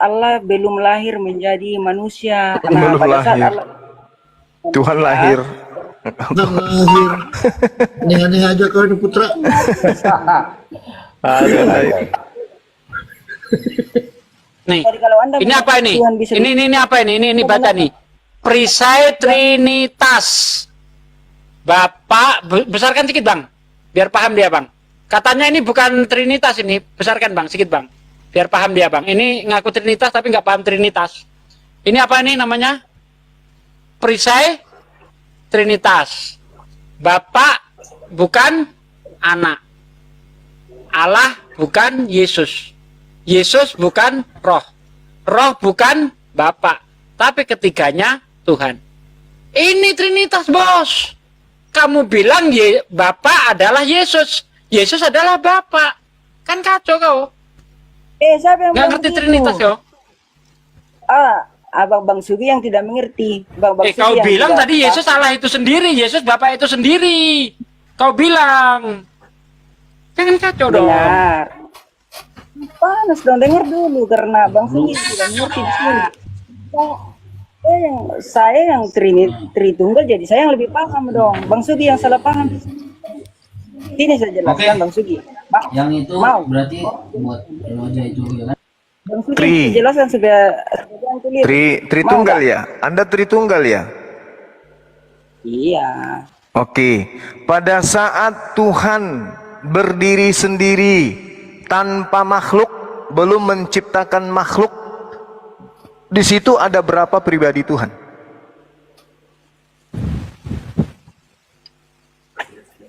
Allah belum lahir menjadi manusia. Nah, Belum pada saat lahir. Allah Tuhan lahir. Tuhan lahir. Aneh-aneh aja kau ini putra. Nih, jadi kalau Anda ini apa ini? Tuhan bisa Ini apa ini? Ini baca nih. Perisai Trinitas. Bapak, besarkan sedikit bang, biar paham dia bang. Katanya ini bukan Trinitas ini, besarkan bang, sedikit bang, biar paham dia bang. Ini ngaku Trinitas tapi nggak paham Trinitas. Ini apa ini namanya? Perisai Trinitas. Bapak bukan anak. Allah bukan Yesus. Yesus bukan roh. Roh bukan Bapak. Tapi ketiganya Tuhan. Ini Trinitas bos. Kamu bilang Bapak adalah Yesus. Yesus adalah Bapak. Kan kacau kau. siapa yang Nggak ngerti Trinitas yo. Abang Bang Sugi yang tidak mengerti. Bang Sugi Kau yang bilang tidak tadi Yesus Allah itu sendiri. Yesus Bapak itu sendiri. Kau bilang. Jangan kacau dong. benar. Panas dong, dengar dulu karena Bang Sugi tidak mengerti di sini. Saya yang Tritunggal, jadi saya yang lebih paham dong. Bang Sugi yang salah paham. Ini saya jelaskan Bang Sugi. Yang itu Mau. berarti buat wajah itu ya kan? Bang Sugi jelaskan supaya Tritunggal ya? Anda Tritunggal ya? Iya. Oke. Pada saat Tuhan berdiri sendiri tanpa makhluk, belum menciptakan makhluk, di situ ada berapa pribadi Tuhan?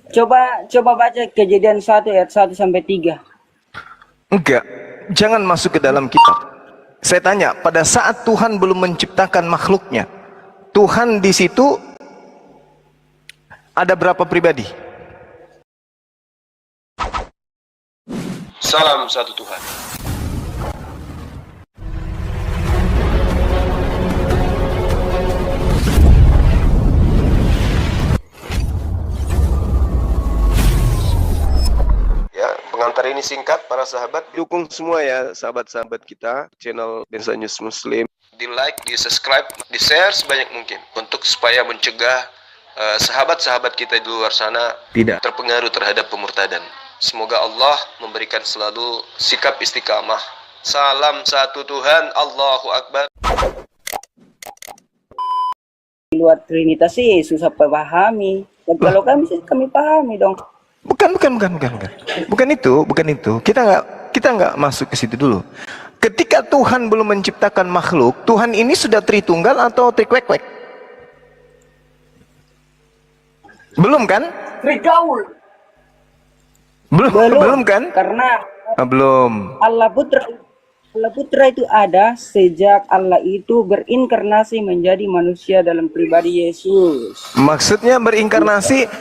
Coba baca Kejadian 1 ayat 1 sampai 3. Enggak, jangan masuk ke dalam kitab. Saya tanya, pada saat Tuhan belum menciptakan makhluknya, Tuhan di situ ada berapa pribadi? Salam satu Tuhan. Ya, pengantar ini singkat para sahabat. Dukung semua ya sahabat-sahabat kita channel Densa News Muslim. Di like, di subscribe, di share sebanyak mungkin untuk supaya mencegah sahabat-sahabat kita di luar sana Tidak. terpengaruh terhadap pemurtadan. Semoga Allah memberikan selalu sikap istiqamah. Salam satu Tuhan, Allahu Akbar. Di luar Trinitas sih susah pahami. Dan kalau kami pahami dong. Bukan. Bukan itu. Kita nggak masuk ke situ dulu. Ketika Tuhan belum menciptakan makhluk, Tuhan ini sudah Tritunggal atau Trikwek-kwek? Belum kan? Trigaul. Belum kan? Karena Belum. Allah Putra itu ada sejak Allah itu berinkarnasi menjadi manusia dalam pribadi Yesus. Maksudnya berinkarnasi,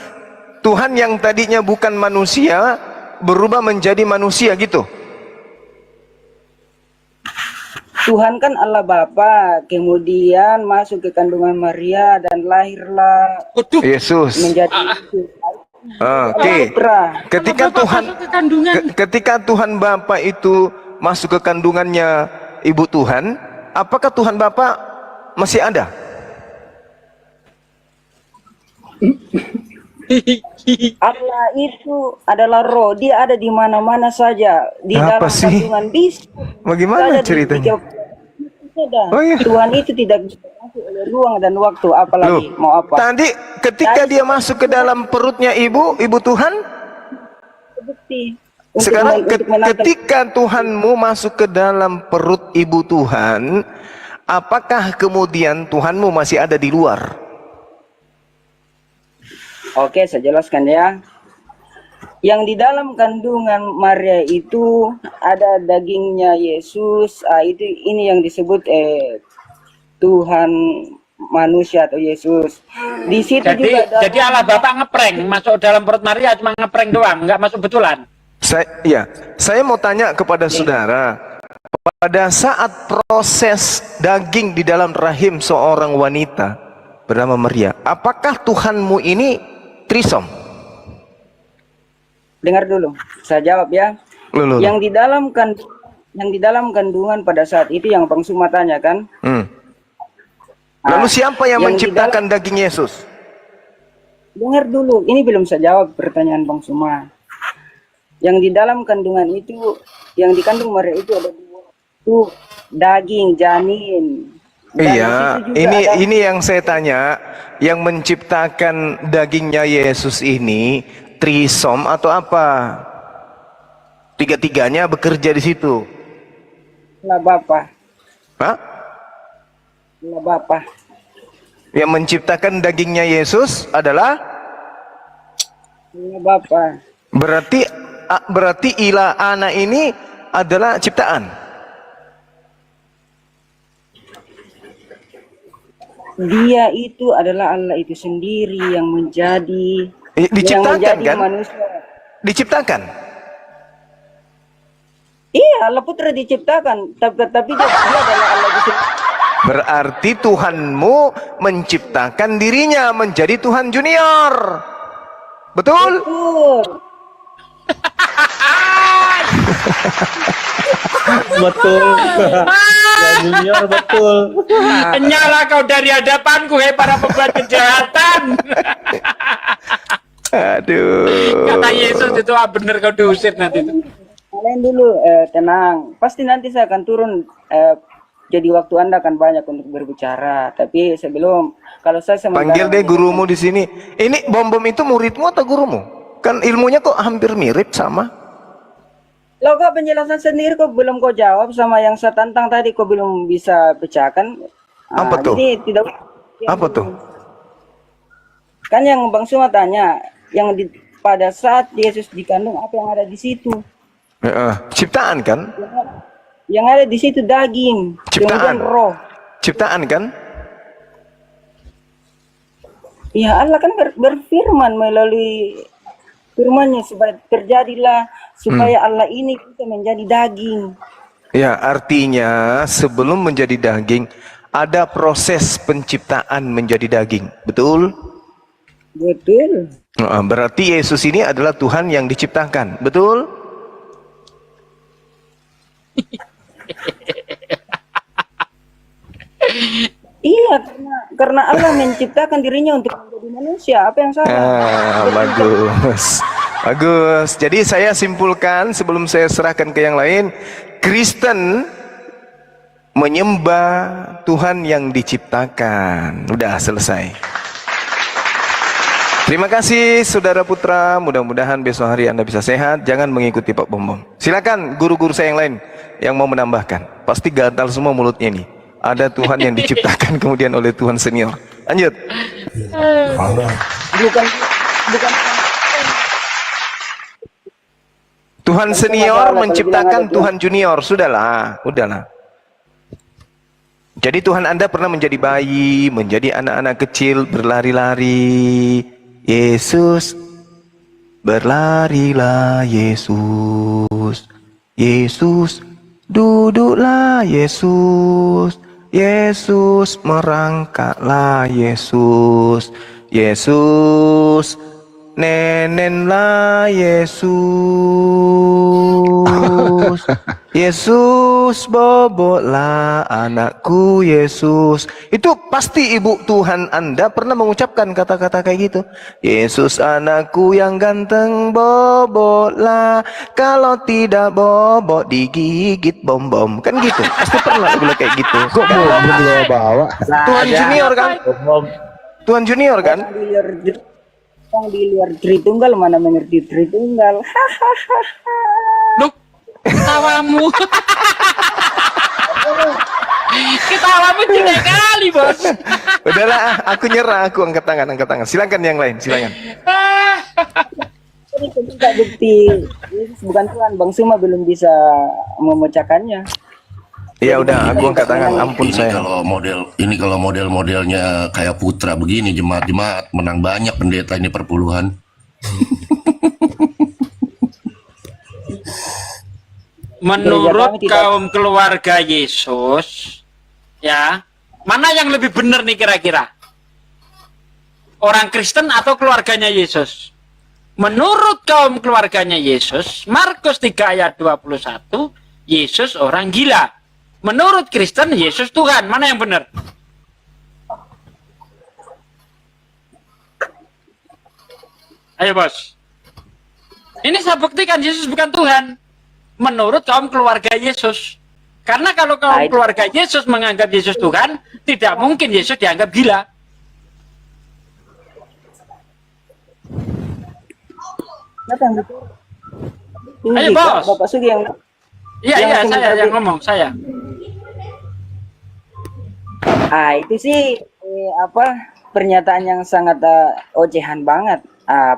Tuhan yang tadinya bukan manusia berubah menjadi manusia gitu. Tuhan kan Allah Bapa, kemudian masuk ke kandungan Maria dan lahirlah Yesus. menjadi Oke. Ketika Tuhan Bapa itu masuk ke kandungannya Ibu Tuhan, apakah Tuhan Bapa masih ada? Allah itu adalah roh, dia ada di mana-mana saja, di Apa dalam sih? kandungan bis. Bagaimana ceritanya? Oh, iya. Tuhan itu tidak bisa masuk oleh ruang dan waktu, apalagi Loh, mau apa. tadi ketika dia masuk ke dalam perutnya ibu Tuhan, Bukti. sekarang ketika Tuhanmu masuk ke dalam perut ibu Tuhan, apakah kemudian Tuhanmu masih ada di luar? Oke, saya jelaskan ya. Yang di dalam kandungan Maria itu ada dagingnya Yesus, ini yang disebut Tuhan manusia atau Yesus. Di situ Jadi Allah Bapak ngeprank masuk dalam perut Maria, cuma ngeprank doang, nggak masuk betulan. Saya mau tanya kepada saudara, pada saat proses daging di dalam rahim seorang wanita bernama Maria, apakah Tuhanmu ini trisom? Dengar dulu, saya jawab ya. Yang di dalam yang di dalam kandungan pada saat itu yang Bang Suma tanya kan. Lalu Ah, siapa yang yang di menciptakan daging Yesus? Dengar dulu, ini belum saya jawab pertanyaan Bang Suma. Yang di dalam kandungan itu, yang dikandung Maria itu ada dua, itu daging, janin. Dan di Iya, situ juga ini yang saya tanya, yang menciptakan dagingnya Yesus ini trisom atau apa? Tiga-tiganya bekerja di situ. lah Bapa, Hah? lah Bapa. Yang menciptakan dagingnya Yesus adalah Lah Bapa. berarti ilah anak ini adalah ciptaan. Dia itu adalah Allah itu sendiri yang menjadi Diciptakan kan? manusia. Diciptakan. Iya, Allah Putra diciptakan, tapi dia adalah Allah itu sendiri. Berarti Tuhanmu menciptakan dirinya menjadi Tuhan junior. Betul? Betul. Betul. Ya junior betul. Nyala kau dari hadapanku, para pembuat kejahatan. Aduh. Kata Yesus itu bener kau diusir nanti itu. Kalian dulu tenang, pasti nanti saya akan turun. Jadi waktu Anda akan banyak untuk berbicara. Tapi sebelum, kalau saya sementara Panggil deh gurumu di sini. Ini bom-bom itu muridmu atau gurumu? Kan ilmunya kok hampir mirip sama. Lo kok penjelasan sendiri kok belum kau jawab sama yang saya tantang tadi kau belum bisa pecahkan. Apa tuh? Jadi tidak. Apa tuh? Kan yang Bang Suma tanya, yang pada saat Yesus dikandung apa yang ada di situ? Ciptaan kan? Yang ada di situ daging, Ciptaan. kemudian roh. Ciptaan kan? Ya Allah kan berfirman melalui firman-Nya supaya terjadilah supaya Allah ini bisa menjadi daging. Ya, artinya sebelum menjadi daging ada proses penciptaan menjadi daging. Betul? Betul. Berarti Yesus ini adalah Tuhan yang diciptakan. Betul? Iya, karena Allah menciptakan dirinya untuk menjadi manusia. Apa yang salah? Bagus. Bagus. Jadi saya simpulkan sebelum saya serahkan ke yang lain, Kristen menyembah Tuhan yang diciptakan. Udah selesai. Terima kasih Saudara Putra. Mudah-mudahan besok hari Anda bisa sehat. Jangan mengikuti Pak Bom-Bom. Silakan guru-guru saya yang lain yang mau menambahkan. Pasti gatal semua mulutnya ini. Ada Tuhan yang diciptakan kemudian oleh Tuhan senior. Lanjut. Bukan Tuhan senior menciptakan Tuhan junior. Sudahlah, udahlah. Jadi Tuhan Anda pernah menjadi bayi, menjadi anak-anak kecil, berlari-lari. Yesus, berlarilah Yesus. Yesus, duduklah Yesus. Yesus, merangkaklah Yesus. Yesus, nenenlah Yesus. Yesus, bobotlah anakku Yesus. Itu pasti ibu Tuhan Anda pernah mengucapkan kata-kata kayak gitu. Yesus anakku yang ganteng, bobotlah. Kalau tidak bobot digigit bom-bom. Kan gitu. Pasti pernah bilang kayak gitu. Kok belum bawa? Tuhan junior kan? Tuhan junior kan? di luar Tritunggal mana mengerti Tritunggal. Loh, ketawamu. Ketawamu tidak kali, Bos. Udahlah, aku nyerah, aku angkat tangan, angkat tangan. Silakan yang lain, silakan. Ini tidak bukti Yesus bukan Tuhan. Bang Suma belum bisa memecahkannya. Ya udah, aku angkat tangan, ampun Ini saya. kalau model-modelnya kayak Putra begini, jemaat-jemaat menang banyak pendeta ini perpuluhan. Menurut kaum keluarga Yesus, ya, mana yang lebih benar nih kira-kira? Orang Kristen atau keluarganya Yesus? Menurut kaum keluarganya Yesus, Markus 3 ayat 21, Yesus orang gila. Menurut Kristen, Yesus Tuhan. Mana yang benar? Ayo bos. Ini saya buktikan Yesus bukan Tuhan. Menurut kaum keluarga Yesus. Karena kalau kaum keluarga Yesus menganggap Yesus Tuhan, tidak mungkin Yesus dianggap gila. Siapa yang betul? Ayo bos. Bapak Sugi yang Iya, saya yang ngomong, saya. itu sih pernyataan yang sangat ocehan banget.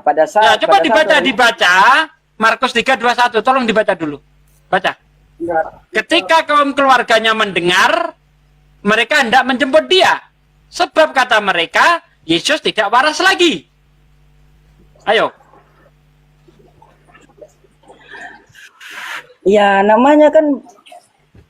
Pada Ya, saat coba pada dibaca Markus 3:21, tolong dibaca dulu. Baca. Ketika kaum keluarganya mendengar, mereka hendak menjemput dia. Sebab kata mereka, Yesus tidak waras lagi. Ayo. Ya, namanya kan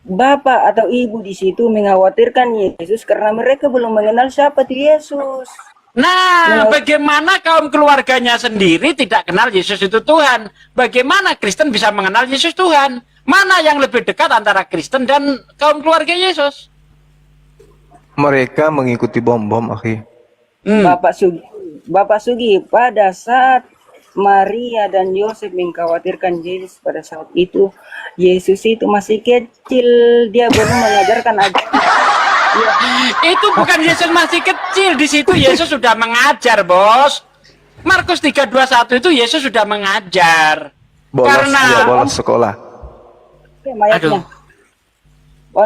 bapak atau ibu di situ mengkhawatirkan Yesus karena mereka belum mengenal siapa itu Yesus. Nah, bagaimana kaum keluarganya sendiri tidak kenal Yesus itu Tuhan? Bagaimana Kristen bisa mengenal Yesus Tuhan? Mana yang lebih dekat antara Kristen dan kaum keluarga Yesus? Mereka mengikuti bom-bom, akhi. Bapak Sugi, pada saat Maria dan Yosef mengkhawatirkan Yesus pada saat itu, Yesus itu masih kecil, dia belum mengajarkan agama. Itu bukan Yesus masih kecil, di situ Yesus sudah mengajar, bos. Markus 3:21 itu Yesus sudah mengajar. Dia bolos sekolah. Aduh.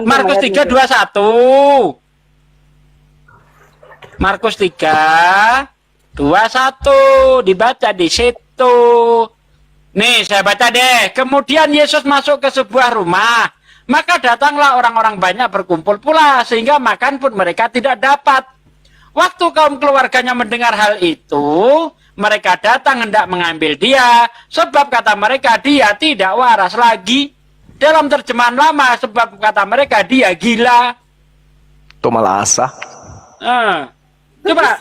Markus 3:21. Markus 3:21 dibaca di situ. Nih, saya baca deh. Kemudian Yesus masuk ke sebuah rumah. Maka datanglah orang-orang banyak berkumpul pula, sehingga makan pun mereka tidak dapat. Waktu kaum keluarganya mendengar hal itu, mereka datang hendak mengambil dia, sebab kata mereka dia tidak waras lagi. Dalam terjemahan lama, sebab kata mereka dia gila. Itu malah asah. Coba,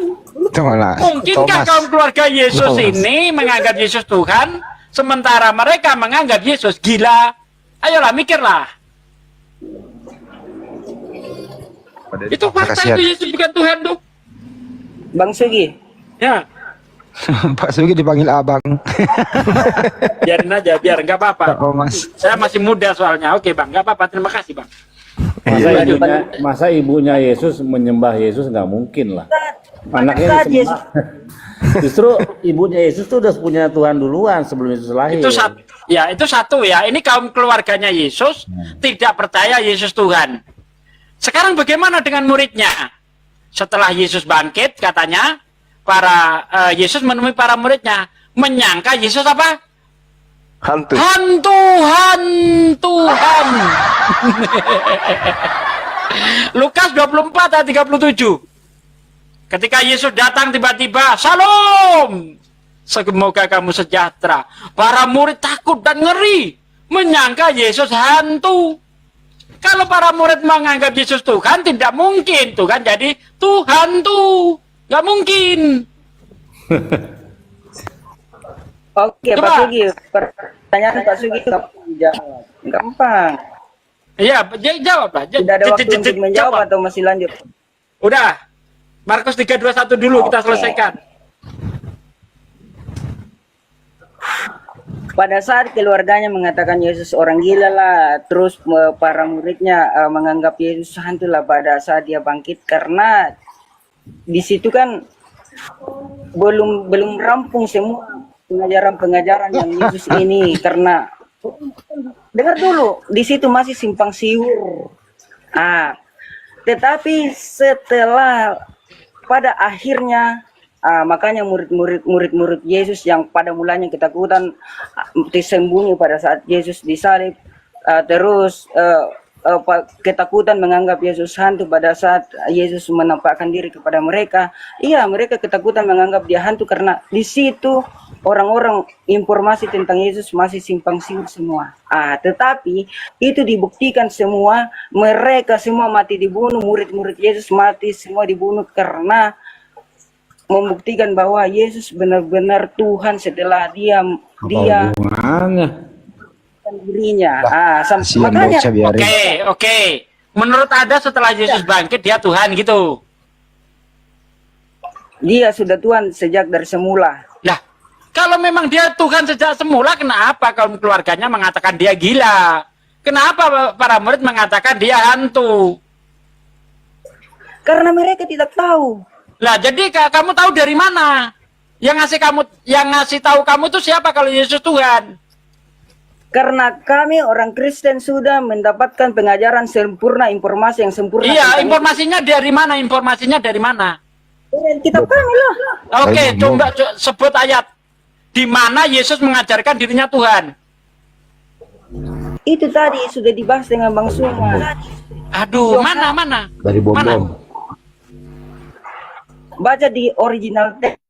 mungkinkah kaum keluarga Yesus ini menganggap Yesus Tuhan, sementara mereka menganggap Yesus gila? Ayolah, mikirlah. Itu fakta itu Yesus bukan Tuhan tuh. Bang Sugi. Ya. Pak Sugi dipanggil abang. Biarin aja, biar nggak apa-apa. Oh, Mas. Saya masih muda soalnya. Oke bang, nggak apa-apa. Terima kasih bang. Masa ibunya Yesus menyembah Yesus, nggak mungkin lah. Anaknya disembah. Justru ibunya Yesus tuh udah punya Tuhan duluan sebelum Yesus lahir. Itu satu ya. Ini kaum keluarganya Yesus tidak percaya Yesus Tuhan. Sekarang bagaimana dengan muridnya? Setelah Yesus bangkit, katanya Yesus menemui para muridnya, menyangka Yesus apa? Hantuhan. Lukas 24 ayat 37. Ketika Yesus datang tiba-tiba, "Salam, semoga kamu sejahtera." Para murid takut dan ngeri, menyangka Yesus hantu. Kalau para murid menganggap Yesus Tuhan, tidak mungkin Tuhan jadi Tuhan tuh. Nggak mungkin. Oke, Pak Sugi. Pertanyaan Pak Sugi itu gampang. Iya, jawab lah. Tidak ada waktu untuk menjawab atau masih lanjut? Udah. Markus 3:21 dulu kita selesaikan. Pada saat keluarganya mengatakan Yesus orang gila lah, terus para muridnya menganggap Yesus hantu lah pada saat dia bangkit, karena di situ kan belum rampung semua pengajaran-pengajaran yang Yesus ini, karena dengar dulu di situ masih simpang siur. Tetapi setelah pada akhirnya makanya murid-murid Yesus yang pada mulanya ketakutan disembunyi pada saat Yesus disalib, terus ketakutan menganggap Yesus hantu pada saat Yesus menampakkan diri kepada mereka. Iya, mereka ketakutan menganggap dia hantu karena di situ orang-orang informasi tentang Yesus masih simpang siur semua. Tetapi itu dibuktikan semua, mereka semua mati dibunuh, murid-murid Yesus mati semua dibunuh karena membuktikan bahwa Yesus benar-benar Tuhan setelah dia dirinya. Kasihan Makanya bocah, biarin. Oke. Menurut Anda setelah Yesus bangkit dia Tuhan gitu. dia sudah Tuhan sejak dari semula. Nah, kalau memang dia Tuhan sejak semula, kenapa kaum keluarganya mengatakan dia gila? Kenapa para murid mengatakan dia hantu? Karena mereka tidak tahu. Lah, jadi kamu tahu dari mana? Yang ngasih tahu kamu itu siapa kalau Yesus Tuhan? Karena kami orang Kristen sudah mendapatkan pengajaran sempurna, informasi yang sempurna. Iya, tentang informasinya dari mana? Informasinya dari mana? itu. Dari kitab kami lah. Oke, coba sebut ayat di mana Yesus mengajarkan dirinya Tuhan. Itu tadi sudah dibahas dengan Bang Suma. Aduh, mana? Dari bom-bom. Mana? Baca di original text.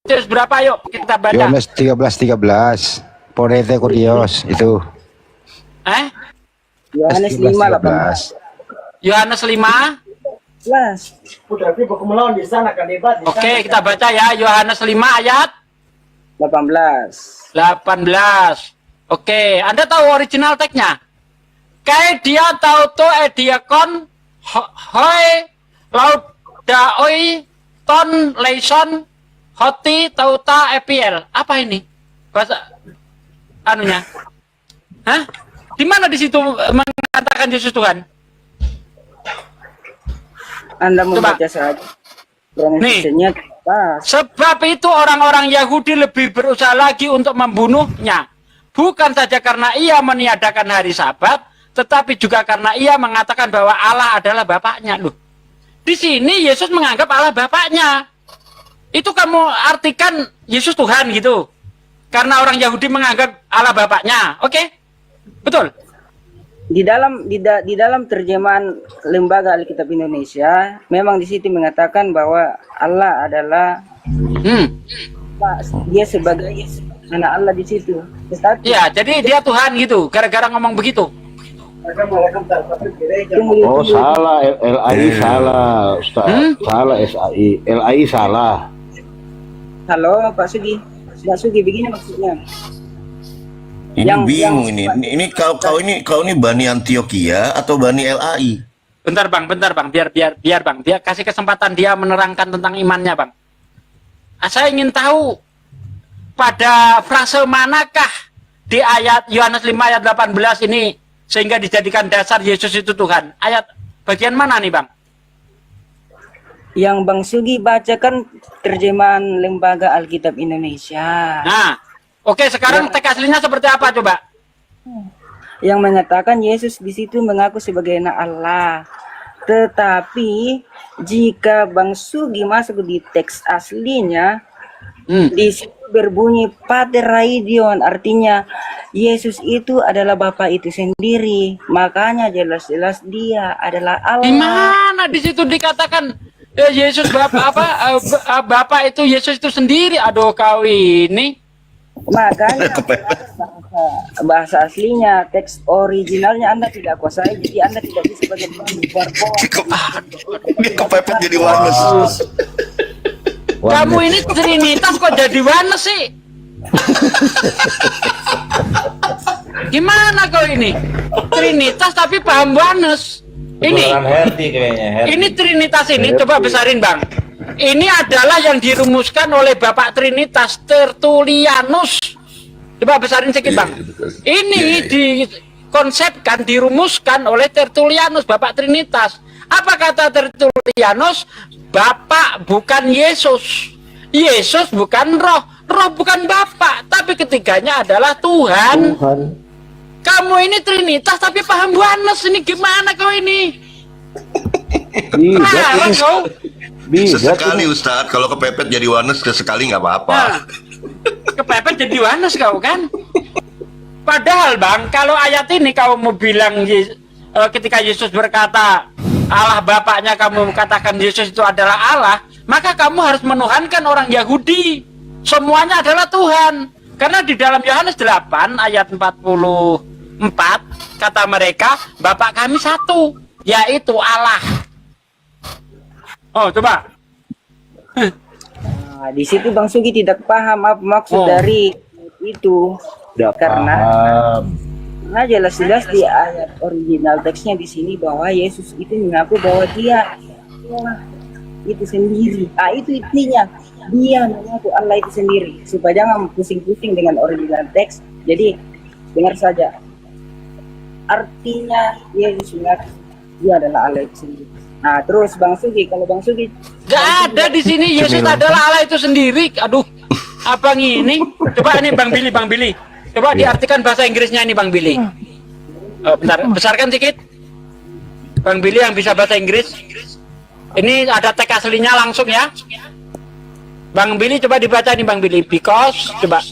Terus berapa yuk kita baca? Yohanes 13:13. Ponete kurios itu. Yohanes 5:18. Yohanes 5. Oke, kita baca ya Yohanes 5 ayat 18. 18. Oke, Anda tahu original teksnya? Kae dia tauto ediakon hoi laudaoi ton leison hoti tauta epiel. Apa ini? Bahasa anunya? Hah? Di mana di situ mengatakan Yesus Tuhan? Anda Coba. membaca saja. Nih. Pronunciation-nya pas. Sebab itu orang-orang Yahudi lebih berusaha lagi untuk membunuhnya. Bukan saja karena ia meniadakan hari Sabat, tetapi juga karena ia mengatakan bahwa Allah adalah Bapaknya. Loh, di sini Yesus menganggap Allah Bapaknya. Itu kamu artikan Yesus Tuhan gitu. Karena orang Yahudi menganggap Allah Bapaknya. Oke? Betul? Di dalam terjemahan Lembaga Alkitab Indonesia, memang di situ mengatakan bahwa Allah adalah dia sebagai anak Allah di situ. Tetapi Iya, jadi dia Tuhan gitu. Gara-gara ngomong begitu. Oh salah, LAI salah, Ustaz. Salah SAI, LAI salah. halo Pak Sugi, Pak Sugi begini maksudnya. Ini Yang- bingung yang- ini kau ini Bani Antioquia atau Bani LAI? Bentar bang, biar bang, biar kasih kesempatan dia menerangkan tentang imannya bang. Saya ingin tahu pada frase manakah di ayat Yohanes 5 ayat 18 ini sehingga dijadikan dasar Yesus itu Tuhan. Ayat bagian mana nih bang? Yang Bang Sugi bacakan terjemahan Lembaga Alkitab Indonesia. Nah, oke sekarang teks aslinya seperti apa coba? Yang mengatakan Yesus di situ mengaku sebagai anak Allah. Tetapi jika Bang Sugi masuk di teks aslinya, di situ berbunyi Pater Raidion, artinya Yesus itu adalah Bapa itu sendiri. Makanya jelas-jelas dia adalah Allah. Di mana di situ dikatakan Yesus Bapa itu Yesus itu sendiri? Aduh kau ini. Makanya bahasa aslinya, teks originalnya Anda tidak kuasai, jadi Anda tidak bisa berbuat. Dia kepepet jadi Wanes. Kamu ini Trinitas kok jadi Wanes sih? Gimana kau ini? Trinitas tapi paham Wanes. Ini Trinitas ini coba besarin bang. Ini adalah yang dirumuskan oleh Bapak Trinitas Tertullianus. Coba besarin sedikit bang. Ini dikonsepkan, dirumuskan oleh Tertullianus, Bapak Trinitas. Apa kata Tertullianus? Bapak bukan Yesus. Yesus bukan roh. Roh bukan Bapak. Tapi ketiganya adalah Tuhan. Kamu ini Trinitas tapi paham Wanes. Ini gimana kau ini? Parah kau. Sesekali Ustadz, kalau kepepet jadi Wanes sesekali nggak apa-apa. Nah, kepepet jadi Wanes kau kan? Padahal bang, kalau ayat ini kau mau bilang ketika Yesus berkata Allah Bapaknya, kamu katakan Yesus itu adalah Allah, maka kamu harus menuhankan orang Yahudi. Semuanya adalah Tuhan. Karena di dalam Yohanes 8 ayat 44 kata mereka, Bapak kami satu. yaitu Allah. Oh, coba. Nah, di situ Bang Sugi tidak paham apa maksud Oh. dari itu. Karena jelas-jelas di ayat original teksnya di sini bahwa Yesus itu mengaku bahwa dia Allah itu sendiri. Itu intinya, dia mengaku Allah itu sendiri. Supaya jangan pusing-pusing dengan original teks. Jadi dengar saja. Artinya Yesus mengaku dia adalah Allah itu sendiri. Nah, terus Bang Sugi, kalau Bang Sugi Gak ada di sini Yesus adalah Allah itu sendiri. Aduh, apa ini? Coba ini Bang Billy. Coba diartikan bahasa Inggrisnya ini Bang Billy. Bentar, besarkan sedikit. Bang Billy yang bisa bahasa Inggris. Ini ada teks aslinya langsung ya. Bang Billy coba dibaca nih Bang Billy. Because, coba.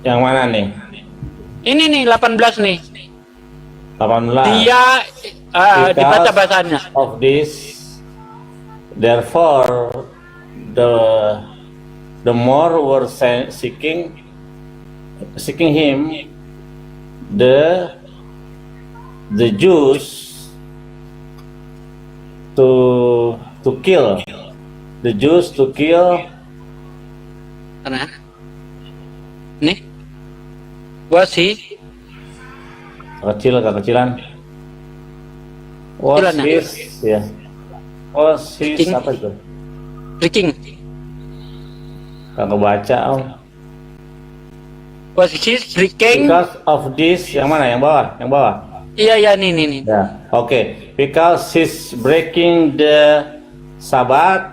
Yang mana nih? Ini nih 18 nih. 18. Dia dibaca bahasanya. Of this, therefore, the more were seeking him, the Jews to kill Karena nih was he kecilan was Kecilan, ya? his ya was his King. apa itu freaking nggak kebaca om. was he freaking. Because of this, yang mana? Yang bawah. Iya nih. Ya, oke. Because he's breaking the Sabbath,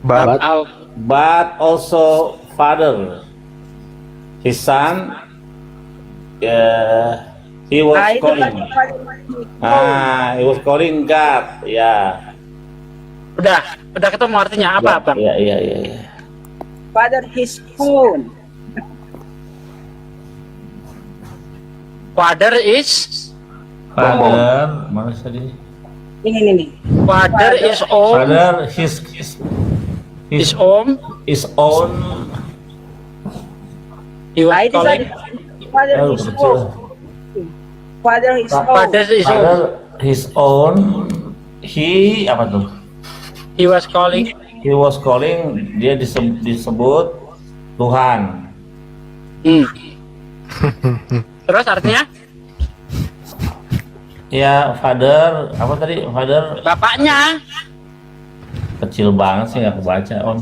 But but also Father, his son, he was itu calling. He was calling God. Ya, Udah ketemu artinya apa, Bang? Iya. Father his own. Father is Father, mana tadi? Ini. Father is own Father, his own. He was Itu calling. tadi. Father his own. Father his own. Father is own. Father, his own. He apa tuh? He was calling. He was calling, dia disebut Tuhan. Terus artinya Ya, Father, apa tadi? Father bapaknya. Kecil banget sih, nggak kebaca om.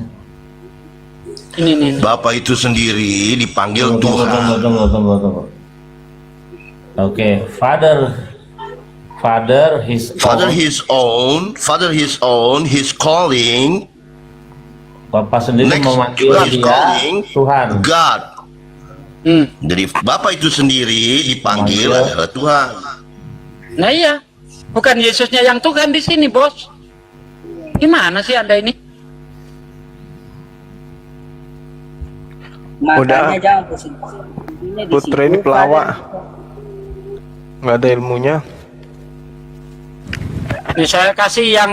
Ini. Bapak itu sendiri dipanggil Tuhan. Tunggu. Oke, Father his own, his calling. Bapak sendiri memanggil dia Tuhan. God. Jadi Bapak itu sendiri dipanggil adalah Tuhan. Nah iya, bukan Yesusnya yang Tuhan di sini, bos. Gimana sih Anda ini? Makanya jangan pusing. Putra ini pelawak, nggak ada ilmunya. Ini saya kasih yang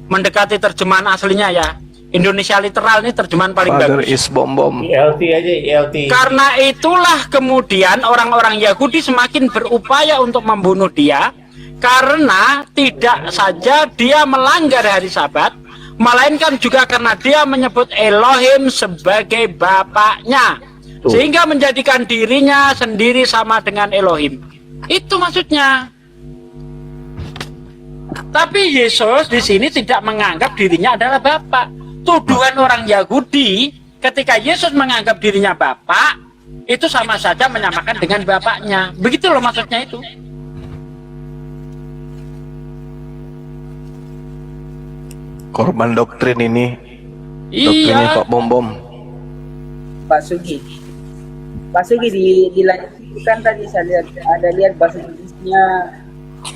mendekati terjemahan aslinya ya. Indonesia literal ini terjemahan paling Father bagus. is bom. ILT aja, ILT. Karena itulah kemudian orang-orang Yahudi semakin berupaya untuk membunuh dia, karena tidak saja dia melanggar hari Sabat, melainkan juga karena dia menyebut Elohim sebagai bapaknya, sehingga menjadikan dirinya sendiri sama dengan Elohim. Itu maksudnya. Tapi Yesus di sini tidak menganggap dirinya adalah Bapa. Tuduhan orang Yahudi ketika Yesus menganggap dirinya Bapa itu sama saja menyamakan dengan Bapaknya. Begitu loh maksudnya itu. Korban doktrin ini. Doktrinnya Iya. Pak Bom. Pak Sugi dilanjutkan tadi saya lihat bahasa Inggrisnya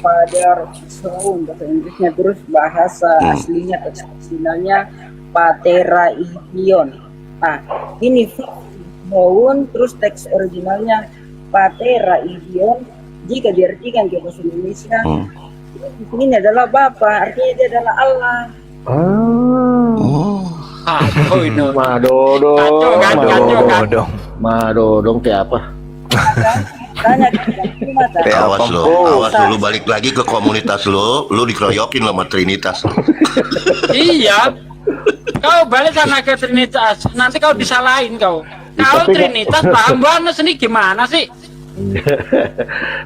Father Sound, bahasa Inggrisnya, terus bahasa aslinya teks originalnya Patera Idion. Nah ini Sound terus teks originalnya Patera Idion. Jika diartikan ke bahasa Indonesia ini adalah Bapa, artinya dia adalah Allah. Aduh, ini. Madodong. Kacau. Madodong teh apa? Tanya mata. Awas lu balik lagi ke komunitas lu dikeroyokin sama Trinitas. Iya. Kau balik sana ke Trinitas, nanti kau disalahin kau. Kau Tapi Trinitas paham banget ini gimana sih?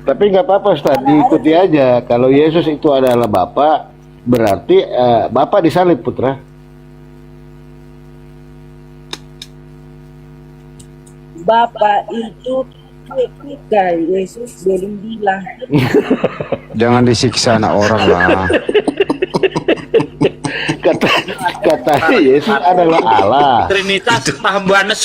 Tapi nggak apa-apa Ustaz, diikuti aja. Kalau Yesus itu adalah Bapa, berarti Bapa disalib putra. Bapak itu ketika Yesus belum bilang. Jangan disiksa anak orang lah. Kata Yesus adalah Allah. Trinitas paham banget.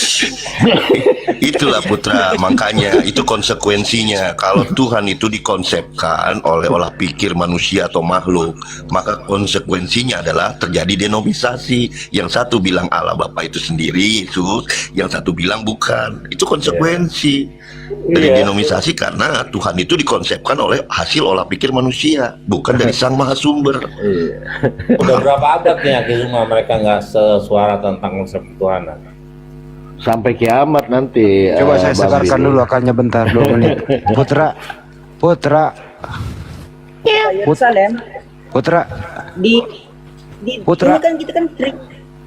Itulah putra, makanya itu konsekuensinya. Kalau Tuhan itu dikonsepkan oleh olah pikir manusia atau makhluk, maka konsekuensinya adalah terjadi denomisasi. Yang satu bilang Allah Bapa itu sendiri Yesus, yang satu bilang bukan. Itu konsekuensi dari denomisasi, karena Tuhan itu dikonsepkan oleh hasil olah pikir manusia, bukan dari Sang Maha Sumber. Udah berapa abad nih akhirnya mereka nggak sesuara tentang konsep Tuhanan? Sampai kiamat nanti. Coba saya Bang segarkan Billy. dulu akalnya bentar 2 menit. Putra, Yerusalem Putra, di Putra. ini kan kita kan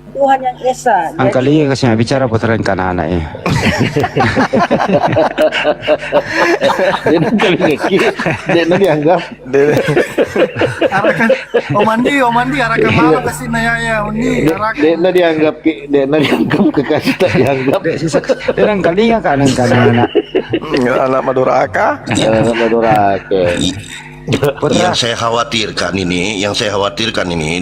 Tuhan yang esa. angka liya kasi bicara putra yang anak ya. Dia dianggap. Arakan Omandi arakan malam kasi nayaya uni arakan. Dia dianggap kekasih tak dianggap. Dia angka liya ka anak. Anak Maduraka. Yang saya khawatirkan ini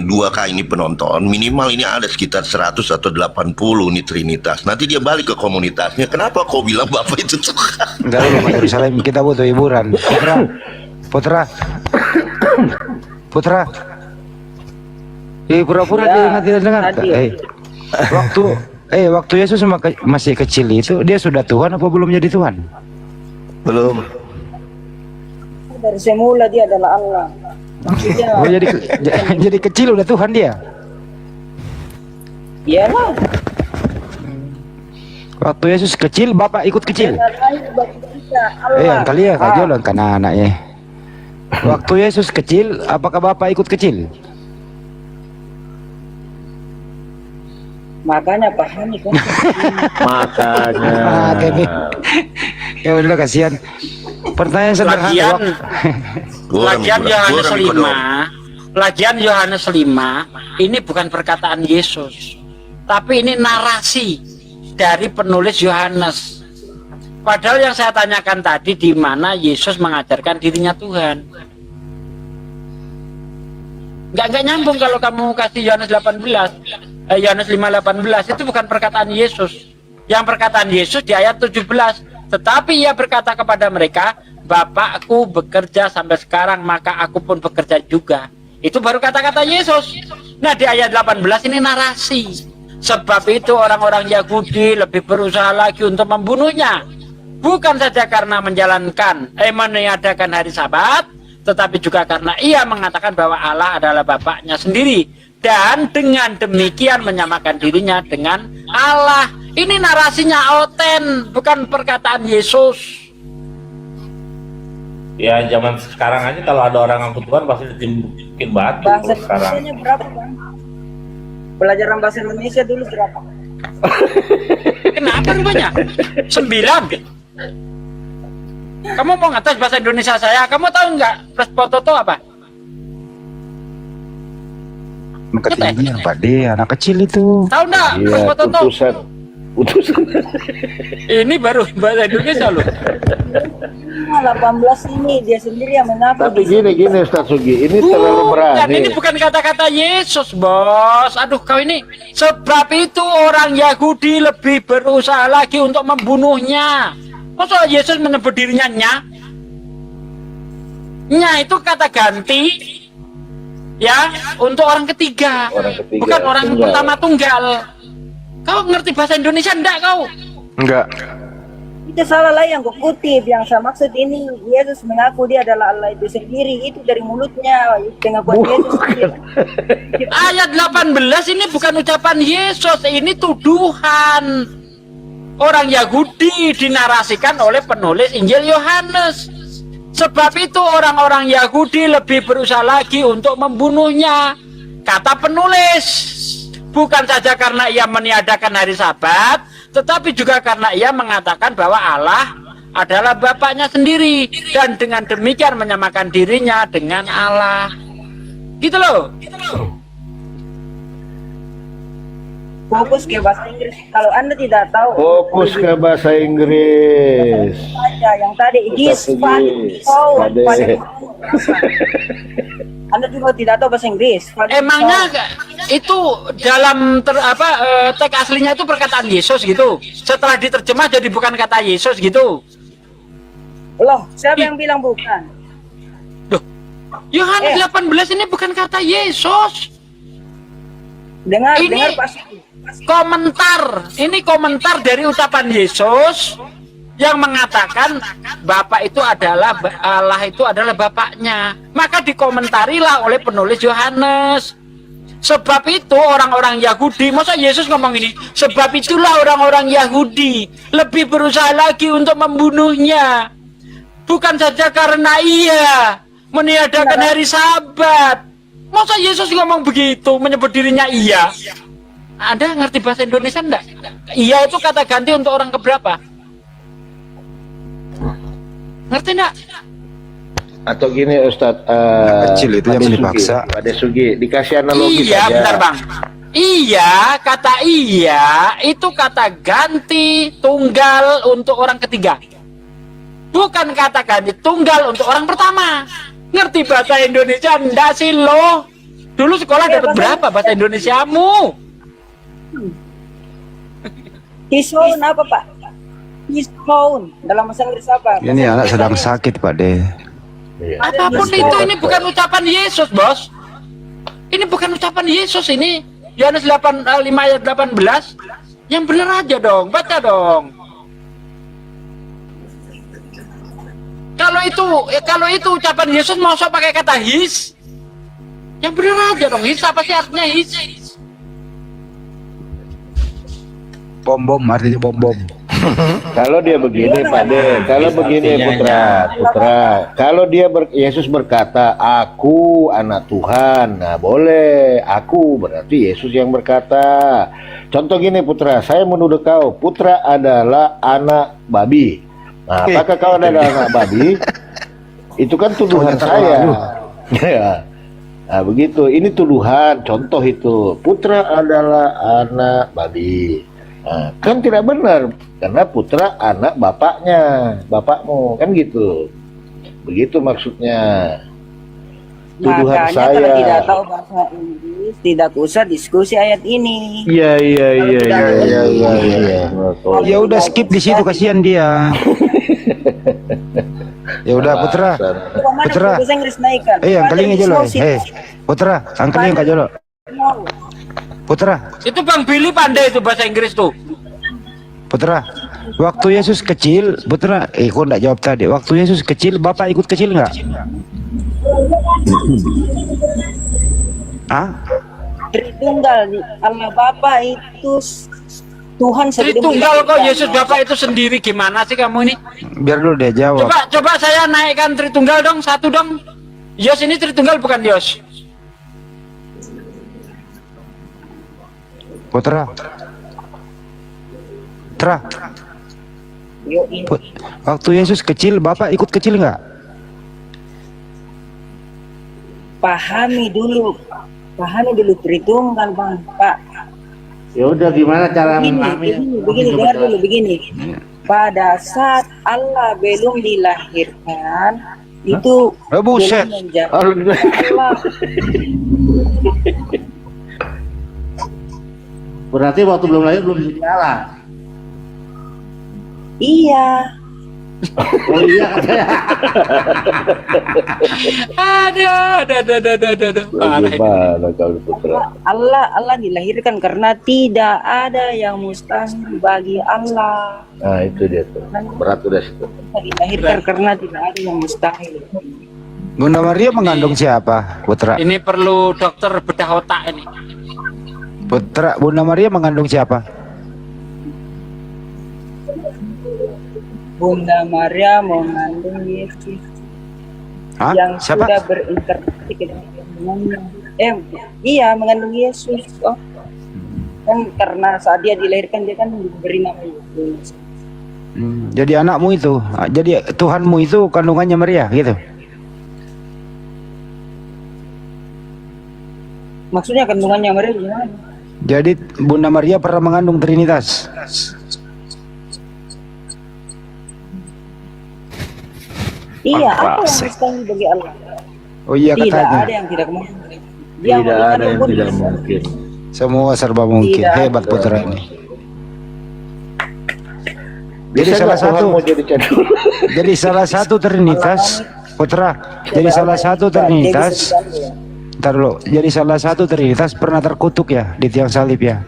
2K ini penonton minimal ini ada sekitar 100 atau 80 nih Trinitas. Nanti dia balik ke komunitasnya. Kenapa kau bilang Bapak itu Tuhan? Enggak dulu Pak Yerusalem, kita butuh hiburan. Putra. Pura-pura dia nggak tidak dengar. Waktu Yesus masih kecil itu dia sudah Tuhan apa belum jadi Tuhan? Belum. Dari semula dia adalah Allah. Maksudnya Oh, jadi kecil udah Tuhan dia. iyalah. Waktu Yesus kecil, Bapak ikut kecil. Allah. Kali ya kajol kan anaknya. Waktu Yesus kecil, apakah Bapak ikut kecil? Makanya pahami kan. Makanya. Ya udah kasihan. Pertanyaan sederhana. Lagian Yohanes 5 ini bukan perkataan Yesus, tapi ini narasi dari penulis Yohanes. Padahal yang saya tanyakan tadi, di mana Yesus mengajarkan dirinya Tuhan. Nggak nyambung kalau kamu kasih Yohanes 5:18 itu bukan perkataan Yesus. Yang perkataan Yesus di ayat 17, tetapi ia berkata kepada mereka, Bapakku bekerja sampai sekarang, maka aku pun bekerja juga. Itu baru kata-kata Yesus. Nah di ayat 18 ini narasi. Sebab itu orang-orang Yahudi lebih berusaha lagi untuk membunuhnya. Bukan saja karena meniadakan hari Sabat, tetapi juga karena ia mengatakan bahwa Allah adalah Bapaknya sendiri. Dan dengan demikian menyamakan dirinya dengan Allah. Ini narasinya oten, bukan perkataan Yesus. Ya zaman sekarang aja kalau ada orang ngaku Tuhan pasti ditimbukin batu Bahasa sekarang. Indonesia berapa Bang? Pelajaran bahasa Indonesia dulu berapa? Kenapa rupanya? 9. Kamu mau ngetes bahasa Indonesia saya? Kamu tahu nggak plus foto itu apa? Ketinggian Pak D, anak kecil itu. Tahu nggak plus Iya, foto itu? utusan. Ini baru bahasa Indonesia loh. 18 ini dia sendiri yang mengaku. Tapi gini Ustaz Sugi, ini terlalu Bukan, berani. ini bukan kata-kata Yesus, bos. Aduh, kau ini. Sebab itu orang Yahudi lebih berusaha lagi untuk membunuhnya. Masa Yesus menyebut dirinya nya? Nya itu kata ganti, ya, untuk orang ketiga. Bukan orang tunggal. pertama tunggal. Kau ngerti bahasa Indonesia enggak kau? Enggak. Itu salah lah yang gue kutip. Yang saya maksud ini Yesus mengaku dia adalah Allah itu sendiri. Itu dari mulutnya pengakuan Yesus sendiri. Ayat 18 ini bukan ucapan Yesus, ini tuduhan. orang Yahudi dinarasikan oleh penulis Injil Yohanes. Sebab itu orang-orang Yahudi lebih berusaha lagi untuk membunuhnya. Kata penulis, bukan saja karena ia meniadakan hari Sabat, tetapi juga karena ia mengatakan bahwa Allah adalah Bapaknya sendiri, dan dengan demikian menyamakan dirinya dengan Allah. Gitu loh. Fokus ke bahasa Inggris. Kalau Anda tidak tahu, Fokus ke bahasa Inggris. saja yang tadi this Pade. Anda juga tidak tahu bahasa Inggris. Emangnya itu dalam teks aslinya itu perkataan Yesus gitu. Setelah diterjemah jadi bukan kata Yesus gitu. Loh, siapa yang bilang bukan? Duh, Yohanes 18 ini bukan kata Yesus. Dengar Ini pasti. komentar. Ini komentar dari ucapan Yesus yang mengatakan Bapa itu adalah Allah, itu adalah Bapaknya. Maka dikomentarilah oleh penulis Yohanes. Sebab itu orang-orang Yahudi, masa Yesus ngomong ini? Sebab itulah orang-orang Yahudi lebih berusaha lagi untuk membunuhnya. Bukan saja karena ia meniadakan hari Sabat. Masa Yesus ngomong begitu, menyebut dirinya iya? Anda ngerti bahasa Indonesia enggak? Iya itu kata ganti untuk orang keberapa? Ngerti enggak? Atau gini Ustadz, kecil itu yang dipaksa. Ada Sugi, dikasih analogi Iya, saja. bentar Bang. Iya, kata iya itu kata ganti tunggal untuk orang ketiga. Bukan kata ganti tunggal untuk orang pertama. Ngerti bahasa Indonesia enggak sih lo? Dulu sekolah dapat berapa bahasa Indonesiamu? His own apa Pak? His own dalam bahasa Inggris apa? Ini anak sedang sakit Pak De. Iya. Apapun itu, ini bukan ucapan Yesus, Bos. Ini bukan ucapan Yesus, ini Yohanes 5 ayat 18. Yang benar aja dong, baca dong. Kalau itu ucapan Yesus, mau sok pakai kata his? Yang benar aja dong, his apa sih artinya his? Bom artinya bom. Kalau dia begini Pak De, kalau begini Putra, kalau Yesus berkata, aku anak Tuhan, nah boleh, aku berarti Yesus yang berkata. Contoh gini Putra, saya menuduh kau, Putra adalah anak babi. Nah, apakah kau adalah anak babi? Itu kan tuduhan saya. Ya. Nah, begitu, ini tuduhan, contoh itu, Putra adalah anak babi. Nah, kan tidak benar, karena Putra anak bapakmu, kan gitu. Begitu maksudnya. Tuduhan Makanya saya. kalau tidak tahu bahasa Inggris, tidak usah diskusi ayat ini. Iya. Ya udah skip di situ, kasihan dia. Ya udah Putra. Putra. Bahasa Inggris naikkan. Angkelin aja lo. Putra, angkelin Kak Jolo. Putra. Itu Bang Billy pandai itu bahasa Inggris tuh. Putra, waktu Yesus kecil, Putra, kok enggak jawab tadi. Waktu Yesus kecil, Bapak ikut kecil enggak? Tritunggal, Allah Bapa itu Tuhan sendiri. Tritunggal kok Yesus Bapak itu sendiri, gimana sih kamu ini? Biar dulu dia jawab. Coba saya naikkan Tritunggal dong, satu dong. Yos ini Tritunggal bukan Yos. Putra. Waktu Yesus kecil, Bapak ikut kecil enggak? Pahami dulu Tritunggal Bang, Pak. Ya udah, gimana cara Begini, dengar dulu begini. Pada saat Allah belum dilahirkan, itu Buset. belum menjadi Allah. Berarti waktu belum lahir belum jadi Allah. Iya. Oh iya katanya. Aduh. Gimana kalau Putra? Allah dilahirkan karena tidak ada yang mustahil bagi Allah. Nah itu dia tuh, berat udah situ. Dilahirkan karena tidak ada yang mustahil. Bunda Maria mengandung siapa, Putra? Ini perlu dokter bedah otak ini. Putra, Bunda Maria mengandung siapa? Bunda Maria mengandung Yesus Hah? yang Siapa? sudah berinteraksi dengannya. Iya, mengandung Yesus. Oh, kan karena saat dia dilahirkan dia kan diberi nama Yesus. Jadi anakmu itu, jadi Tuhanmu itu kandungannya Maria gitu. Maksudnya kandungannya Maria gimana? Jadi Bunda Maria pernah mengandung Trinitas. Iya, apa yang sih? mustahil bagi Allah? Oh iya Tidak katanya. ada yang tidak mungkin. Dia Tidak mau ada yang pun tidak bisa. mungkin. Semua serba mungkin. Tidak. Hebat putra ini. Jadi Bisa salah nggak Tuhan satu, mau jadi cadul? jadi salah satu Trinitas, putra. Jadi salah satu Trinitas. Ntar dulu. Jadi salah satu Trinitas pernah terkutuk ya di tiang salib ya.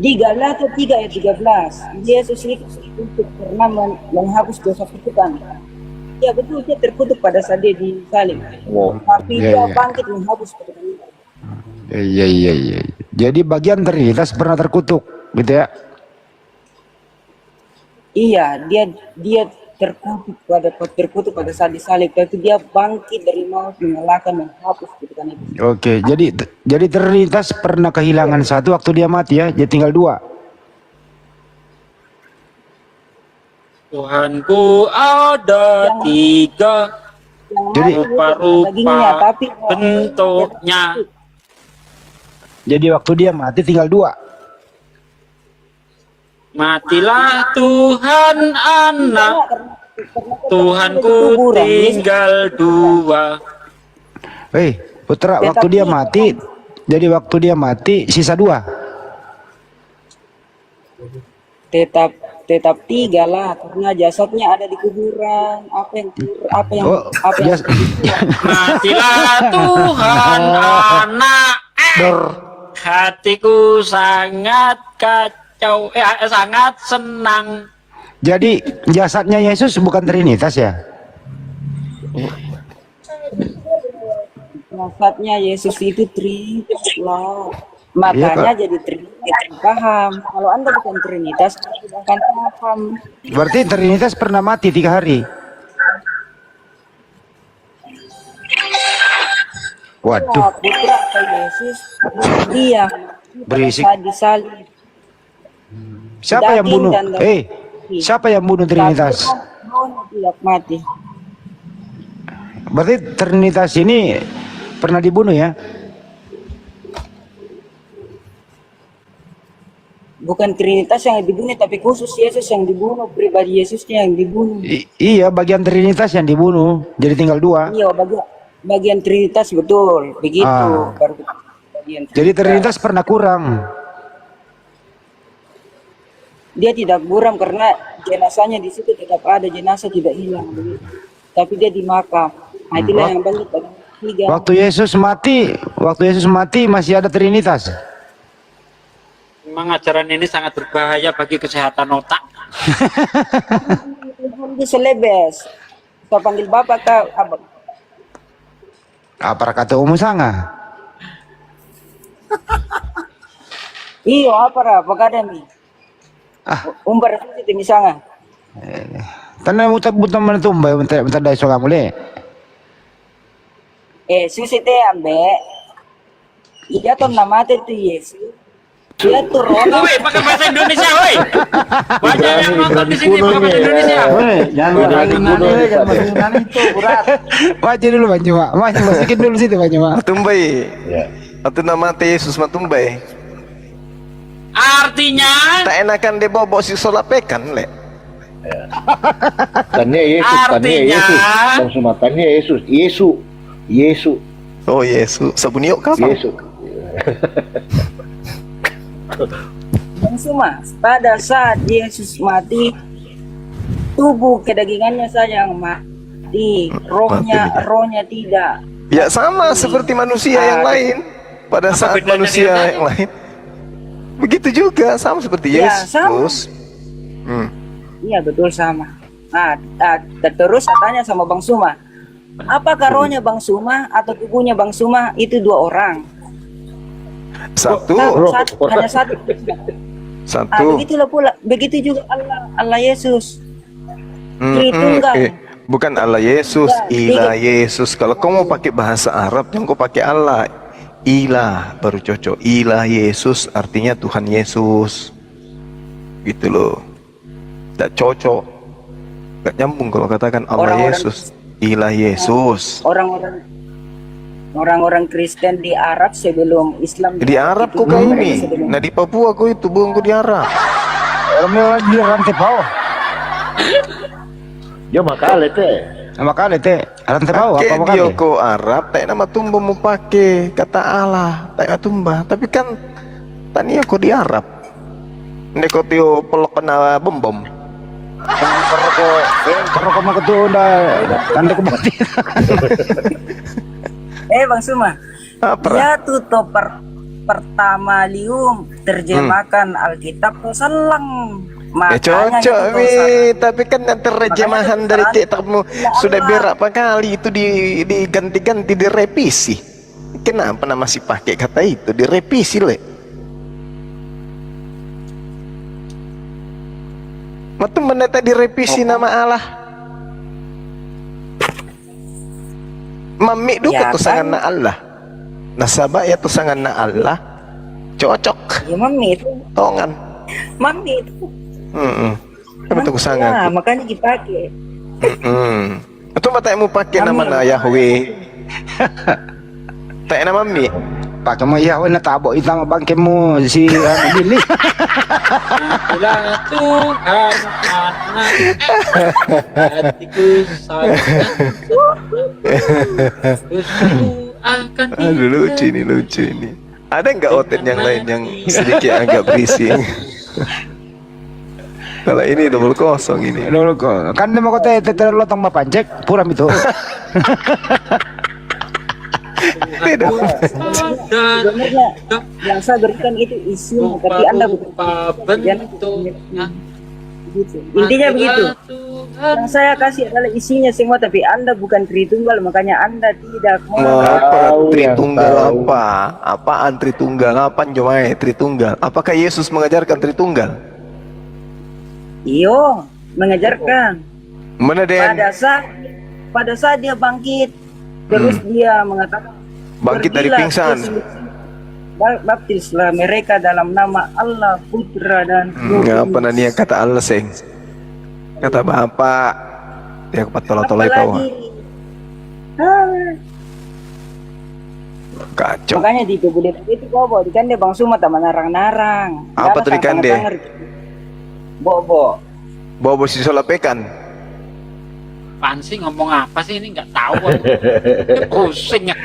Di Galatia 3 ayat 13, Yesus itu pernah menghapus dosa kutukan. Ya betul, dia terkutuk pada saat dia disalib. Tapi Iya, dia iya. bangkit menghapus kutukan itu. Iya. Jadi bagian Trinitas pernah terkutuk, gitu ya. Iya, dia terkutuk pada saat disalib. Tapi dia bangkit dari maut mengalahkan menghapus kutukan itu. Oke, jadi Trinitas pernah kehilangan satu waktu dia mati ya, jadi tinggal dua. Tuhanku ada tiga, Jadi- rupa-rupa bentuknya. Jadi waktu dia mati tinggal dua. Matilah Tuhan anak, Tuhanku tinggal dua. Putra, waktu dia mati, jadi waktu dia mati sisa dua. Tetap tiga lah, karena jasadnya ada di kuburan. Apa yang Matilah Tuhan anak, hatiku sangat kacau, sangat senang. Jadi jasadnya Yesus bukan Trinitas ya? jasadnya Yesus itu Trinitas lah. Makanya jadi Trinitas paham. Kalau Anda bukan Trinitas, Anda tidak akan paham. Berarti Trinitas pernah mati 3 hari. Waduh, Nah, putra Yesus dia Berisik. saat disalib. siapa yang Daging bunuh? dan daging. Siapa yang bunuh Trinitas? Tapi tidak mati. Berarti Trinitas ini pernah dibunuh ya? Bukan Trinitas yang dibunuh, tapi khusus Yesus yang dibunuh, pribadi Yesusnya yang dibunuh. Iya, bagian Trinitas yang dibunuh. Jadi tinggal 2. Iya, bagian Trinitas betul, begitu. Ah. Baru bagian Jadi Trinitas pernah kurang. Dia tidak buram karena jenazahnya di situ tetap ada, jenazah tidak hilang begitu. Tapi dia di makam. Nah, itulah yang bangkit pada 3. Waktu Yesus mati masih ada Trinitas. Memang ajaran ini sangat berbahaya bagi kesehatan otak. Dia selebes. Saya panggil bapak kau abang. Apa kata Umu Sanga? Iyo apa akademi. Umbar itu misalnya. Tanah buta menetumbai bentar dai soga mule. Susi te ambe. Iya tuh nama itu Yesus. Dia tuh Rona. Woi, pakai bahasa Indonesia, woi. Banyak yang nonton di sini pakai bahasa Indonesia. Jangan itu berat. Maju dulu Banyu Mak. Masukin dulu situ Banyu Mak. Tumbai. Ya. Atau nama Yesus matumbai. Artinya, Tak enakan dia bawa si solapekan le. Tanya Yesus, tanya Artinya- Yesus. Langsung tanya Yesus. Yesus. Oh Yesus, sabuniok kapan? Yesus. Dan semua pada saat Yesus mati, tubuh kedagingannya saja yang mati, rohnya tidak. Ya sama seperti manusia yang lain. Pada saat bedanya manusia dengan yang lain. Begitu juga sama seperti Ya, Yesus. Iya betul sama. Nah, terus saya tanya sama Bang Suma, apakah rohnya Bang Suma atau tubuhnya Bang Suma itu 2 orang? Satu. Hanya satu. Satu. Begitulah pula, begitu juga Allah Yesus. Tritunggal. Bukan Allah Yesus, ilah Yesus. Kalau kau mau pakai bahasa Arab, jangan kau pakai Allah. Ilah baru cocok. Ilah Yesus artinya Tuhan Yesus. Gitu loh. Tidak cocok. Gak nyambung kalau katakan Allah Yesus, ilah Yesus. Orang-orang Kristen di Arab sebelum Islam. Di Arab kok kau ini. Nah di Papua kau itu bukan kau di Arab. Orang di rantai bawah. Yo makale teh. Makale teh rantai bawah apa makale? Dia kau Arab, tak nama tumbuh mau pakai kata Allah, tak nama tumbah. Tapi kan tania kau di Arab. Neko tio pelok kena bom. Kalau kau mau ketunda, tanda kebati. Bang Suma, dia tutup pertama lium terjemahkan Alkitab tuh selang. Cocok Mi, tapi kan terjemahan dari kitabmu sudah berapa kali itu diganti-ganti, direvisi. Kenapa masih pakai kata itu, direvisi le? Matu meneta direvisi nama Allah. Mami duka Ya, tusangan kan? na Allah. Nasabah ya tusangan na Allah. Cocok. Ya mami itu, Tongan. mami itu. Apa tuh Nah, sangat? makanya dipakai. Itu mata mau pakai nama na Yahweh. Tak nama mi. Pakai mau ya, wena tabok itama bangkemu si Billy. Pulang Tuhan anak hatiku sayang akan Aduh lucu ini. Ada nggak oten yang lain yang sedikit agak berisik? Kalau ini double kosong ini. Dulu kok kan dia mau kata teter lotong mapancek puram itu. Beda. Sebenarnya yang saya berikan itu isinya, tapi Anda bukan. bentuknya Gitu. Intinya begitu. Yang saya kasih adalah isinya semua, tapi Anda bukan Tritunggal, makanya Anda tidak mau. Apa Tritunggal apa? Apaan Tritunggal? Apaan Jomai Tritunggal? Apakah Yesus mengajarkan Tritunggal? Iyo, mengajarkan. Mana den? Pada saat dia bangkit, terus dia mengatakan, Bangkit dari "Pergilah pingsan." ke seluruh- baptislah mereka dalam nama Allah, Putra dan Roh Ngapa Kudus." nani yang kata Allah seng? Kata Bapak. Dia kepat tolong-tolong kau. Apalagi, ah, Kacau. makanya di kebudayaan itu bobo, di kan dia Bang Suma tak menarang-narang. Apa tuh di kan dia? Bobo. Bawa si solapekan. Apaan sih, ngomong apa sih ini, nggak tahu aku. Pusing ya.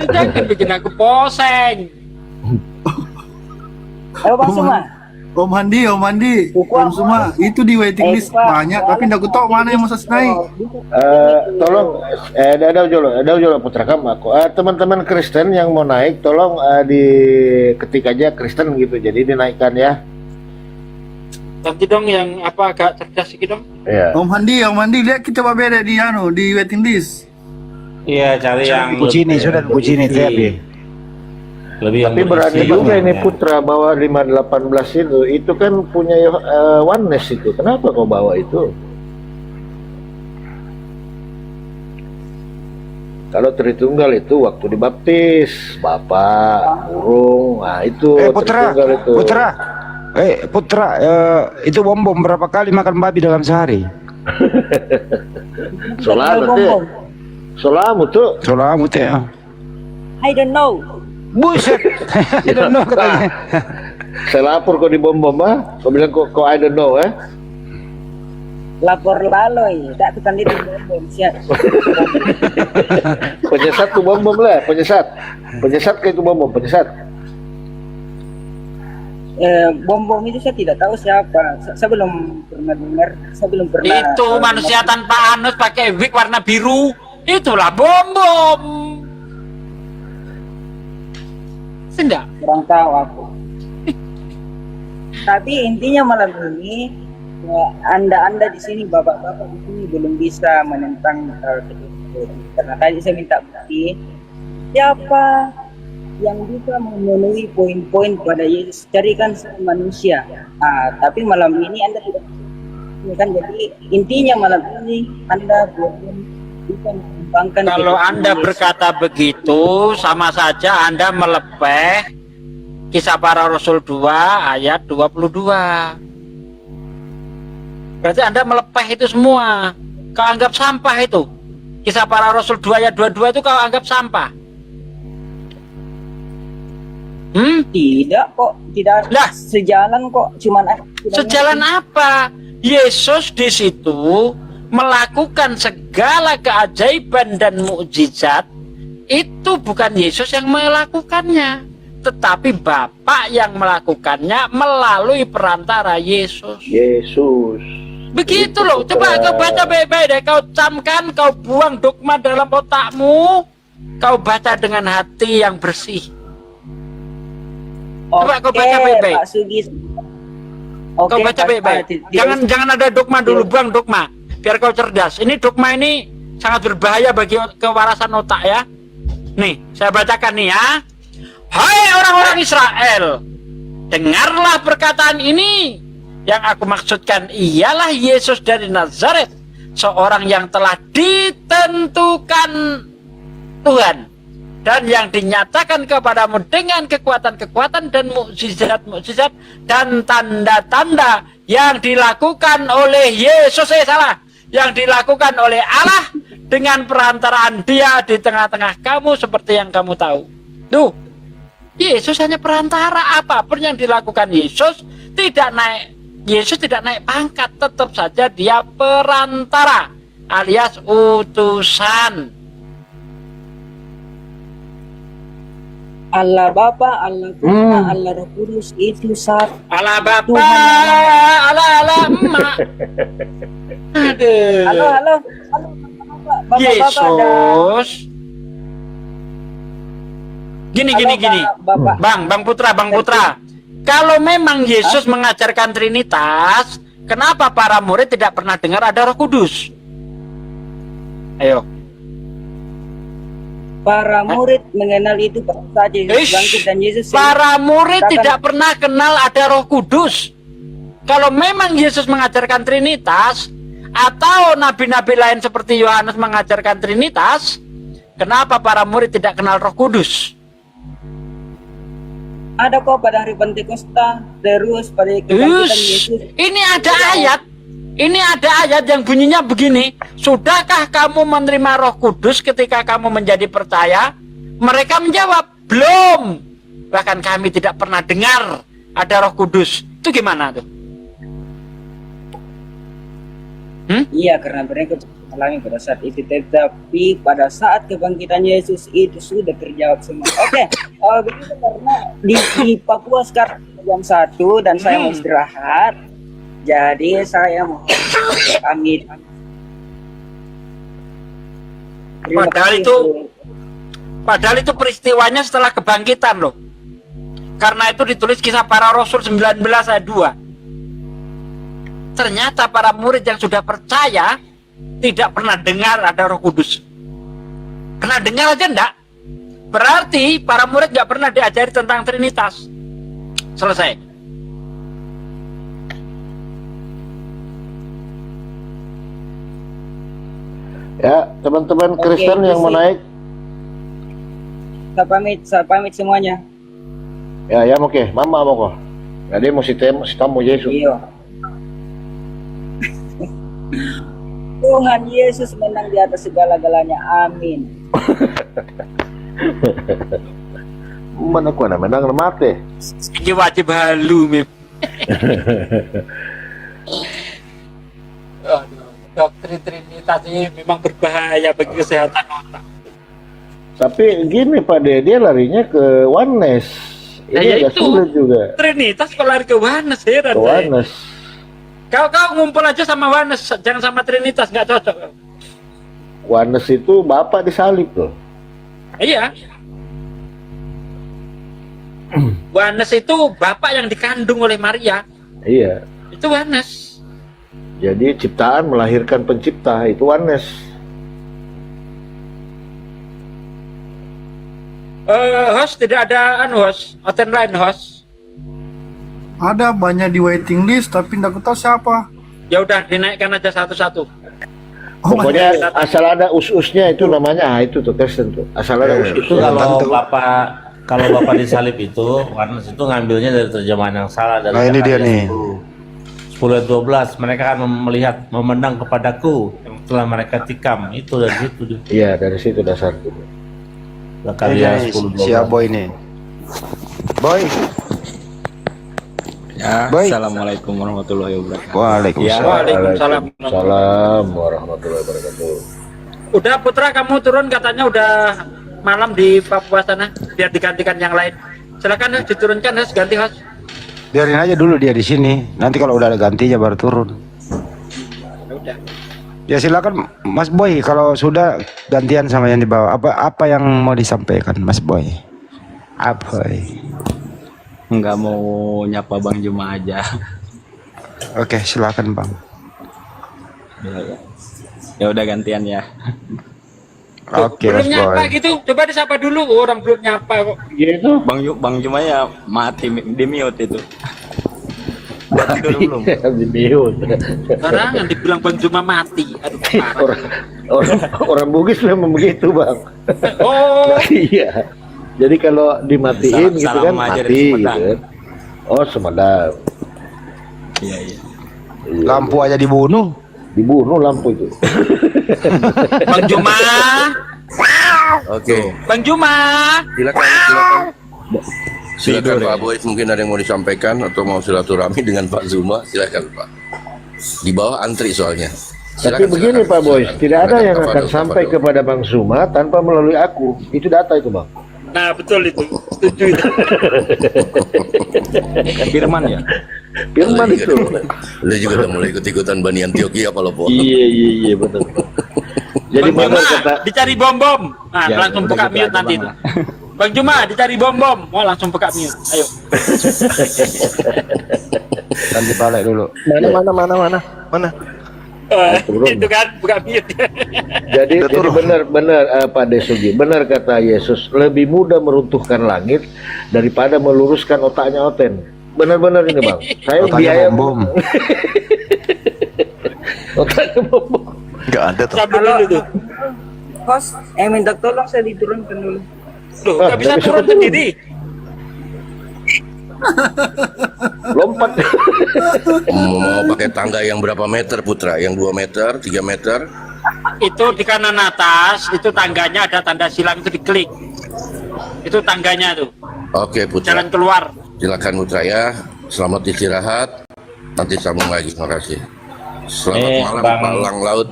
Jangan bikin aku poseng. Ayo Bang Suma. Om Handi, Om Suma, itu di waiting list banyak, tapi ndak tahu mana yang mau naik. Tolong, ada jolo putra kamu aku. Teman-teman Kristen yang mau naik, tolong diketik aja Kristen gitu, jadi dinaikkan ya. Nanti dong yang apa agak cerdas sedikit dong. Iya. Om Handi, lihat kita coba beda di waiting list. Iya, cari yang Kucini sudah kucini tapi. lebih yang Tapi berani berisi juga ini ya. Putra bawa 518 itu kan punya oneness itu. Kenapa kau bawa itu? Kalau Tritunggal itu waktu dibaptis, Bapak, Burung, nah itu Tritunggal itu. Putra, itu bom berapa kali makan babi dalam sehari? Solamu tuh. Solamu teh. I don't know. Buset. I don't know katanya. Saya lapor kau di bom kau bilang kau I don't know Lapor laloi, tak tukang itu bom. Siap. Penyesat tuh bom lah, penyesat kayak itu bom penyesat. Bom itu saya tidak tahu siapa. Saya belum pernah dengar. Saya belum pernah. Itu manusia tanpa anus pakai wig warna biru. Itulah bom. Sendak. Kurang tahu aku. Tapi intinya malam ini anda di sini, bapak-bapak di sini belum bisa menentang hal tersebut. Karena tadi saya minta bukti siapa yang bisa memenuhi poin-poin pada Yesus. Carikan saya manusia. Tapi malam ini Anda tidak kan, jadi intinya malam ini Anda belum bisa mengembangkan. Kalau Anda berkata begitu, sama saja Anda melepeh Kisah Para Rasul 2 ayat 22. Berarti Anda melepeh itu semua. Kau anggap sampah itu. Kisah Para Rasul 2 ayat 22 itu kau anggap sampah. Tidak kok, tidak Lah, sejalan kok, cuman sejalan apa? Yesus di situ melakukan segala keajaiban dan mukjizat. Itu bukan Yesus yang melakukannya, tetapi Bapa yang melakukannya melalui perantara Yesus. Begitu loh. Coba kau baca baik-baik deh. Kau camkan, kau buang dogma dalam otakmu. Kau baca dengan hati yang bersih. Coba kau baca baik-baik. Pak Sugis. Kau baca baik-baik. Jangan ada dogma dulu, buang dogma. Biar kau cerdas. Ini dogma ini sangat berbahaya bagi kewarasan otak ya. Nih, saya bacakan nih ya. Hai orang-orang Israel, dengarlah perkataan ini. Yang aku maksudkan ialah Yesus dari Nazaret, seorang yang telah ditentukan Tuhan dan yang dinyatakan kepadamu dengan kekuatan-kekuatan dan mukjizat-mukjizat dan tanda-tanda yang dilakukan oleh Yesus, yang dilakukan oleh Allah dengan perantaraan Dia di tengah-tengah kamu seperti yang kamu tahu. Tuh, Yesus hanya perantara. Apapun yang dilakukan Yesus tidak naik pangkat, tetap saja Dia perantara alias utusan. Allah Bapa, Allah Putra, Allah Roh Kudus itu satu. Allah Bapa, Allah Emak. Aduh. Halo. Bapak, Yesus. Gini. Bang Putra. Kalau memang Yesus mengajarkan Trinitas, kenapa para murid tidak pernah dengar ada Roh Kudus? Ayo. Para murid mengenal itu pada saat Yesus bangkit dan Yesus. Para murid tidak pernah kenal ada Roh Kudus. Kalau memang Yesus mengajarkan Trinitas, atau nabi-nabi lain seperti Yohanes mengajarkan Trinitas, kenapa para murid tidak kenal Roh Kudus? Ada kok pada hari Pentakosta, terus pada kebangkitan Yesus. Ini ada ayat yang bunyinya begini. Sudahkah kamu menerima Roh Kudus ketika kamu menjadi percaya? Mereka menjawab, belum. Bahkan kami tidak pernah dengar ada Roh Kudus. Itu gimana tuh? Iya, karena mereka alami pada saat itu, tetapi pada saat kebangkitan Yesus itu sudah terjawab semua. Oke, begitu karena di Papua sekarang jam 1 dan saya mau istirahat, jadi saya mau pamit. Padahal itu peristiwanya setelah kebangkitan loh. Karena itu ditulis Kisah Para Rasul 19 ayat 2. Ternyata para murid yang sudah percaya tidak pernah dengar ada Roh Kudus. Pernah dengar aja enggak? Berarti para murid nggak pernah diajari tentang Trinitas. Selesai. Ya, teman-teman Kristen yang mau naik. Saya pamit semuanya. Ya, oke. Mama mau kok. Jadi mesti tamu Yesus. Iya. Tuhan Yesus menang di atas segala-galanya. Amin. Mana ku na menang mati. Ini wajib halu mim. Doktrin Trinitas ini memang berbahaya bagi kesehatan otak. Tapi gini Pak De, dia larinya ke oneness. Ini agak sulit juga. Trinitas kalau lari ke oneness, heran. Ke oneness. Kau ngumpul aja sama oneness, jangan sama Trinitas, nggak cocok. Oneness itu Bapak disalib loh. Iya. Oneness itu Bapak yang dikandung oleh Maria. Iya. Itu oneness. Jadi ciptaan melahirkan pencipta, itu oneness. Host tidak ada host, oten lain host. Ada banyak di waiting list tapi nggak tahu siapa. Ya udah dinaikkan aja satu-satu. Pokoknya asal ada us-usnya itu namanya, itu tuh Kristen tuh. Asal ada us-us. Itu kalau bapak disalib itu, Warnes itu ngambilnya dari terjemahan yang salah dari Nah, ini dia nih. 10 ayat 12, mereka akan melihat memandang kepadaku yang telah mereka tikam. Itu dari situ. Iya, dari situ dasar. Karya 10 12. Siapa Boy nih? Boy. Ya, Baik. Assalamualaikum warahmatullahi wabarakatuh. Waalaikumsalam. Waalaikumsalam. Salam warahmatullahi wabarakatuh. Udah Putra, kamu turun katanya udah malam di Papua sana, biar digantikan yang lain. Silakan host, diturunkan host, ganti host. Biarin aja dulu dia di sini. Nanti kalau udah ada gantinya baru turun. Udah. Ya silakan Mas Boy, kalau sudah gantian sama yang di bawah. Apa yang mau disampaikan Mas Boy? Apa? Nggak mau nyapa Bang Juma aja. Oke, silakan Bang. Ya udah gantian ya. Oke, Belum Mas nyapa Boy. gitu, coba disapa dulu. Orang belum nyapa kok. Gitu. Bang Juma ya mati di mute itu. Udah tidur belum? Di mute. Sekarang dibilang Bang Juma mati. Aduh, parah. Orang Bugis memang begitu, Bang. Oh, Iya. Jadi kalau dimatiin gitu kan Salam aja mati dari gitu. Sumedang. Kan. Oh, Sumedang. Iya. Iya. Lampu aja dibunuh. Dibunuh lampu itu. Bang Juma, Oke, Bang Juma. silakan Pak Boy, mungkin ada yang mau disampaikan atau mau silaturahmi dengan Pak Zuma, silakan Pak. Di bawah antri soalnya. Tapi begini Pak Boy, tidak ada yang akan sampai kepada Bang Zuma tanpa melalui aku. Itu data itu, Bang. Nah, betul itu. Setuju itu. Firman ya? Firman itu. Lu juga udah mulai ikut-ikutan Bani Antioquia kalau Po. Iya benar. Jadi Bang Juma, benar kata dicari bom-bom. Nah, Ya, langsung udah buka gitu mute aja, nanti Bang. itu. Bang Juma, dicari bom-bom. Mau langsung buka mute. Ayo. Nanti balik dulu. Mana? Itu kan buka mute. Jadi benar Pak Desugi, benar kata Yesus, lebih mudah meruntuhkan langit daripada meluruskan otaknya Oten. Benar-benar ini Bang. Saya Otaknya biaya bom. otaknya bom. Nggak ada tuh. Sambil dulu tuh. Host, minta tolong saya diturunkan dulu. Loh, nggak bisa turun sendiri. Lompat. Mau pakai tangga yang berapa meter Putra? Yang 2 meter, 3 meter? Itu di kanan atas, itu tangganya ada tanda silang itu diklik. Itu tangganya tuh. Oke Putra. Jalan keluar. Silakan Putra ya. Selamat istirahat. Nanti sambung lagi. Terima kasih. Selamat malam Bang. Pak Lang Laut.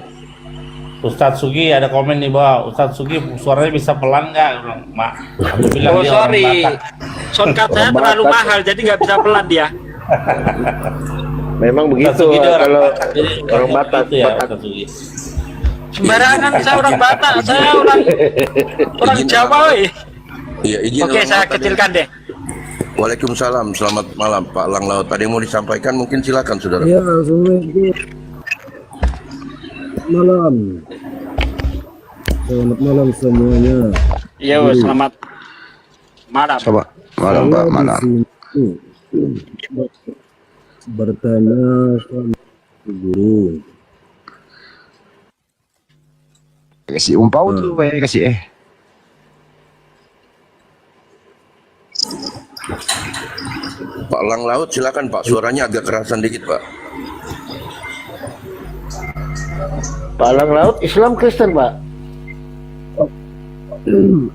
Ustadz Sugi ada komen nih bawah. Ustadz Sugi suaranya bisa pelan nggak? Mak. Aku bilang Oh dia orang sorry, Batak. soundcard saya Orang terlalu Batak. mahal, jadi nggak bisa pelan dia. Memang begitu Ustadz Sugi dia orang kalau Batak. Jadi orang Batak. itu ya Batak. Ustadz Sugi. Sembarangan saya orang Batak, saya orang Izin Jawa. Woi. Iya, izin Oke, Lang saya Laut tadi. kecilkan deh. Waalaikumsalam. Selamat malam Pak Lang Laut. Ada yang mau disampaikan? Mungkin silakan Saudara. Ya, Assalamualaikum. Malam. Selamat malam semuanya. Iya, selamat malam. Coba. Malam Pak, malam. Bertanya sama guru. Kasih umpau tuh, kasih Pak Lang Laut silakan Pak. Suaranya agak kerasan dikit Pak. Pak Lang Laut Islam Kristen Pak.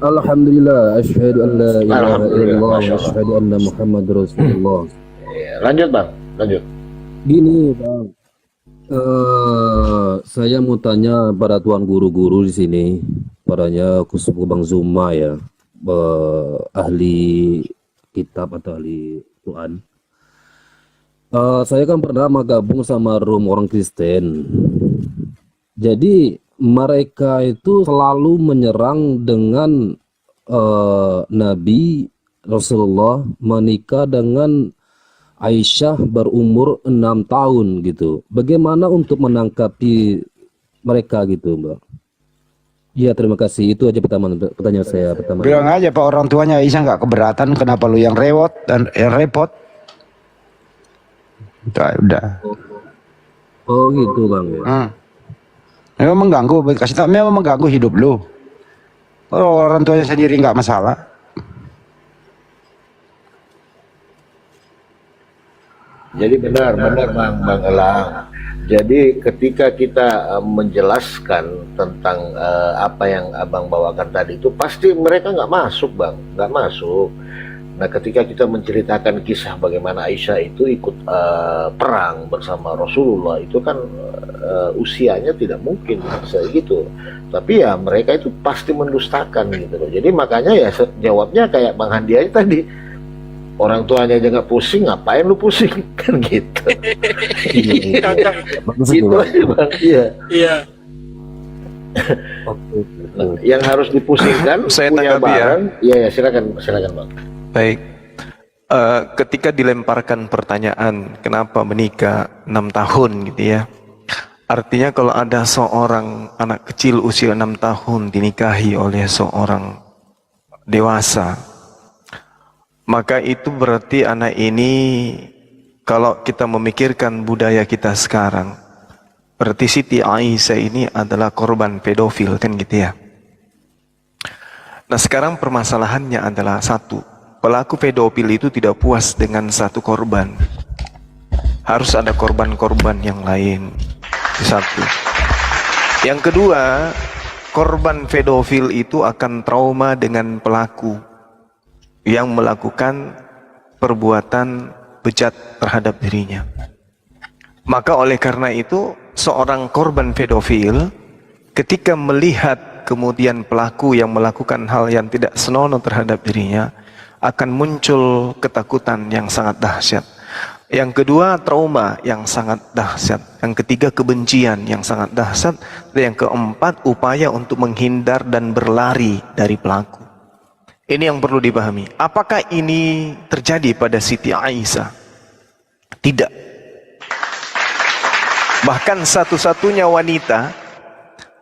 Alhamdulillah, asyhadu an la ilaha Alhamdulillah, illallah wa Masya Allah. asyhadu anna Muhammad Rasulullah. Ya, lanjut Bang, lanjut. Gini, Bang. Saya mau tanya pada tuan guru-guru di sini, padanya khusus Bang Zuma ya, ahli kitab atau ahli Quran. Saya kan pernah gabung sama room orang Kristen. Jadi mereka itu selalu menyerang dengan Nabi Rasulullah menikah dengan Aisyah berumur 6 tahun gitu. Bagaimana untuk menangkapi mereka gitu, Mbak? Iya, terima kasih. Itu aja pertanyaan saya pertama. Bilang aja Pak orang tuanya Isa nggak keberatan, kenapa lu yang rewot dan yang repot? Udah. Oh gitu Bang ya. Memang mengganggu, kasih tau, memang mengganggu hidup lu. Kalau orang tuanya sendiri nggak masalah. Jadi benar Bang Elang. Jadi ketika kita menjelaskan tentang apa yang Abang bawakan tadi itu pasti mereka nggak masuk Bang, nggak masuk. Nah ketika kita menceritakan kisah bagaimana Aisyah itu ikut perang bersama Rasulullah itu kan usianya tidak mungkin bisa gitu. Tapi ya mereka itu pasti mendustakan gitu loh. Jadi makanya ya jawabnya kayak Bang Handi aja tadi. Orang tuanya aja nggak pusing, ngapain lu pusing kan gitu. Gitu aja Bang. Iya. Nah, yang harus dipusingkan Saya punya tanggapi ya. barang. Iya silakan Bang. Baik. Ketika dilemparkan pertanyaan kenapa menikah 6 tahun gitu ya. Artinya kalau ada seorang anak kecil usia 6 tahun dinikahi oleh seorang dewasa, maka itu berarti anak ini, kalau kita memikirkan budaya kita sekarang, berarti Siti Aisyah ini adalah korban pedofil kan gitu ya. Nah sekarang permasalahannya adalah satu, pelaku pedofil itu tidak puas dengan satu korban, harus ada korban-korban yang lain. Satu. Yang kedua, korban pedofil itu akan trauma dengan pelaku yang melakukan perbuatan bejat terhadap dirinya. Maka oleh karena itu, seorang korban pedofil ketika melihat kemudian pelaku yang melakukan hal yang tidak senonoh terhadap dirinya, akan muncul ketakutan yang sangat dahsyat. Yang kedua, trauma yang sangat dahsyat. Yang ketiga, kebencian yang sangat dahsyat. Dan yang keempat, upaya untuk menghindar dan berlari dari pelaku. Ini yang perlu dipahami. Apakah ini terjadi pada Siti Aisyah? Tidak. Bahkan satu-satunya wanita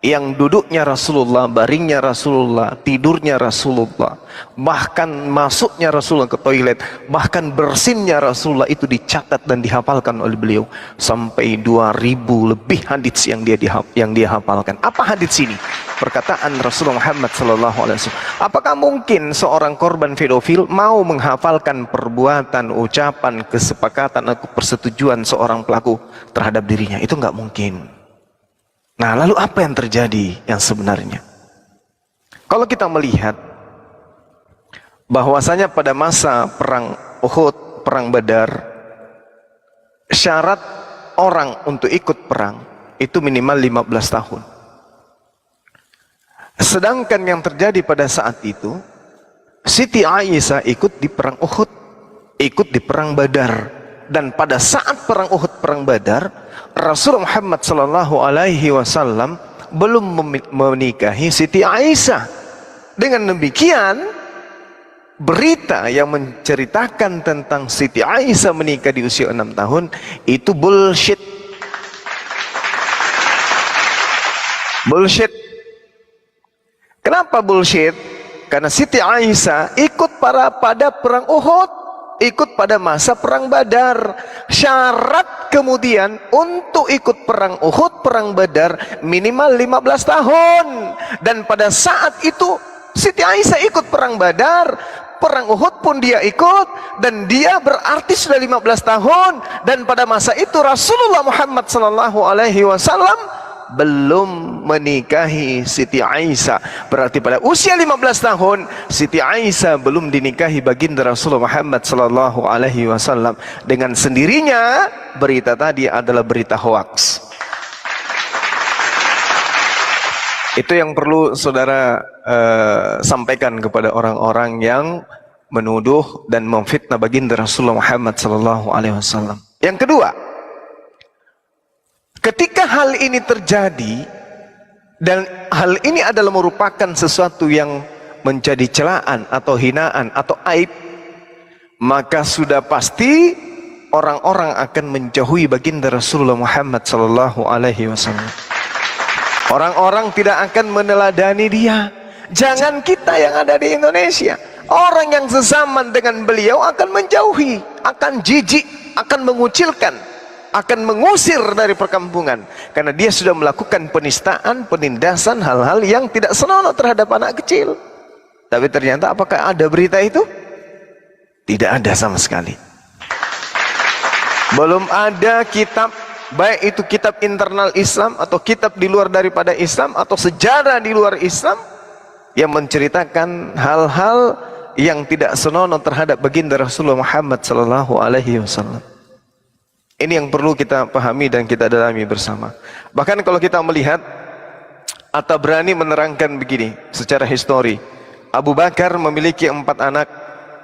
yang duduknya Rasulullah, baringnya Rasulullah, tidurnya Rasulullah, bahkan masuknya Rasulullah ke toilet, bahkan bersinnya Rasulullah itu dicatat dan dihafalkan oleh beliau sampai 2000 lebih hadits yang dia hafalkan. Apa hadits ini? Perkataan Rasulullah Muhammad SAW. Apakah mungkin seorang korban pedofil mau menghafalkan perbuatan, ucapan, kesepakatan atau persetujuan seorang pelaku terhadap dirinya? Itu nggak mungkin. Nah, lalu apa yang terjadi yang sebenarnya? Kalau kita melihat bahwasanya pada masa perang Uhud, perang Badar, syarat orang untuk ikut perang itu minimal 15 tahun. Sedangkan yang terjadi pada saat itu, Siti Aisyah ikut di perang Uhud, ikut di perang Badar. Dan pada saat perang Uhud, perang Badar, Rasulullah Muhammad SAW belum menikahi Siti Aisyah. Dengan demikian, berita yang menceritakan tentang Siti Aisyah menikah di usia 6 tahun itu bullshit. Bullshit. Kenapa bullshit? Karena Siti Aisyah ikut pada perang Uhud, ikut pada masa perang Badar. Syarat kemudian untuk ikut perang Uhud, perang Badar minimal 15 tahun. Dan pada saat itu Siti Aisyah ikut perang Badar, perang Uhud pun dia ikut, dan dia berarti sudah 15 tahun. Dan pada masa itu Rasulullah Muhammad SAW belum menikahi Siti Aisyah. Berarti pada usia 15 tahun Siti Aisyah belum dinikahi baginda Rasulullah Muhammad SAW. Dengan sendirinya berita tadi adalah berita hoaks. Itu yang perlu saudara sampaikan kepada orang-orang yang menuduh dan memfitnah baginda Rasulullah Muhammad SAW. Yang kedua, ketika hal ini terjadi dan hal ini adalah merupakan sesuatu yang menjadi celaan atau hinaan atau aib, maka sudah pasti orang-orang akan menjauhi baginda Rasulullah Muhammad SAW. Orang-orang tidak akan meneladani dia. Jangan kita yang ada di Indonesia, orang yang sezaman dengan beliau akan menjauhi, akan jijik, akan mengucilkan, akan mengusir dari perkampungan, karena dia sudah melakukan penistaan, penindasan, hal-hal yang tidak senonoh terhadap anak kecil. Tapi ternyata apakah ada berita itu? Tidak ada sama sekali. Belum ada kitab, baik itu kitab internal Islam atau kitab di luar daripada Islam atau sejarah di luar Islam, yang menceritakan hal-hal yang tidak senonoh terhadap baginda Rasulullah Muhammad sallallahu alaihi wasallam. Ini yang perlu kita pahami dan kita dalami bersama. Bahkan kalau kita melihat, At-Tabrani menerangkan begini secara histori. Abu Bakar memiliki 4 anak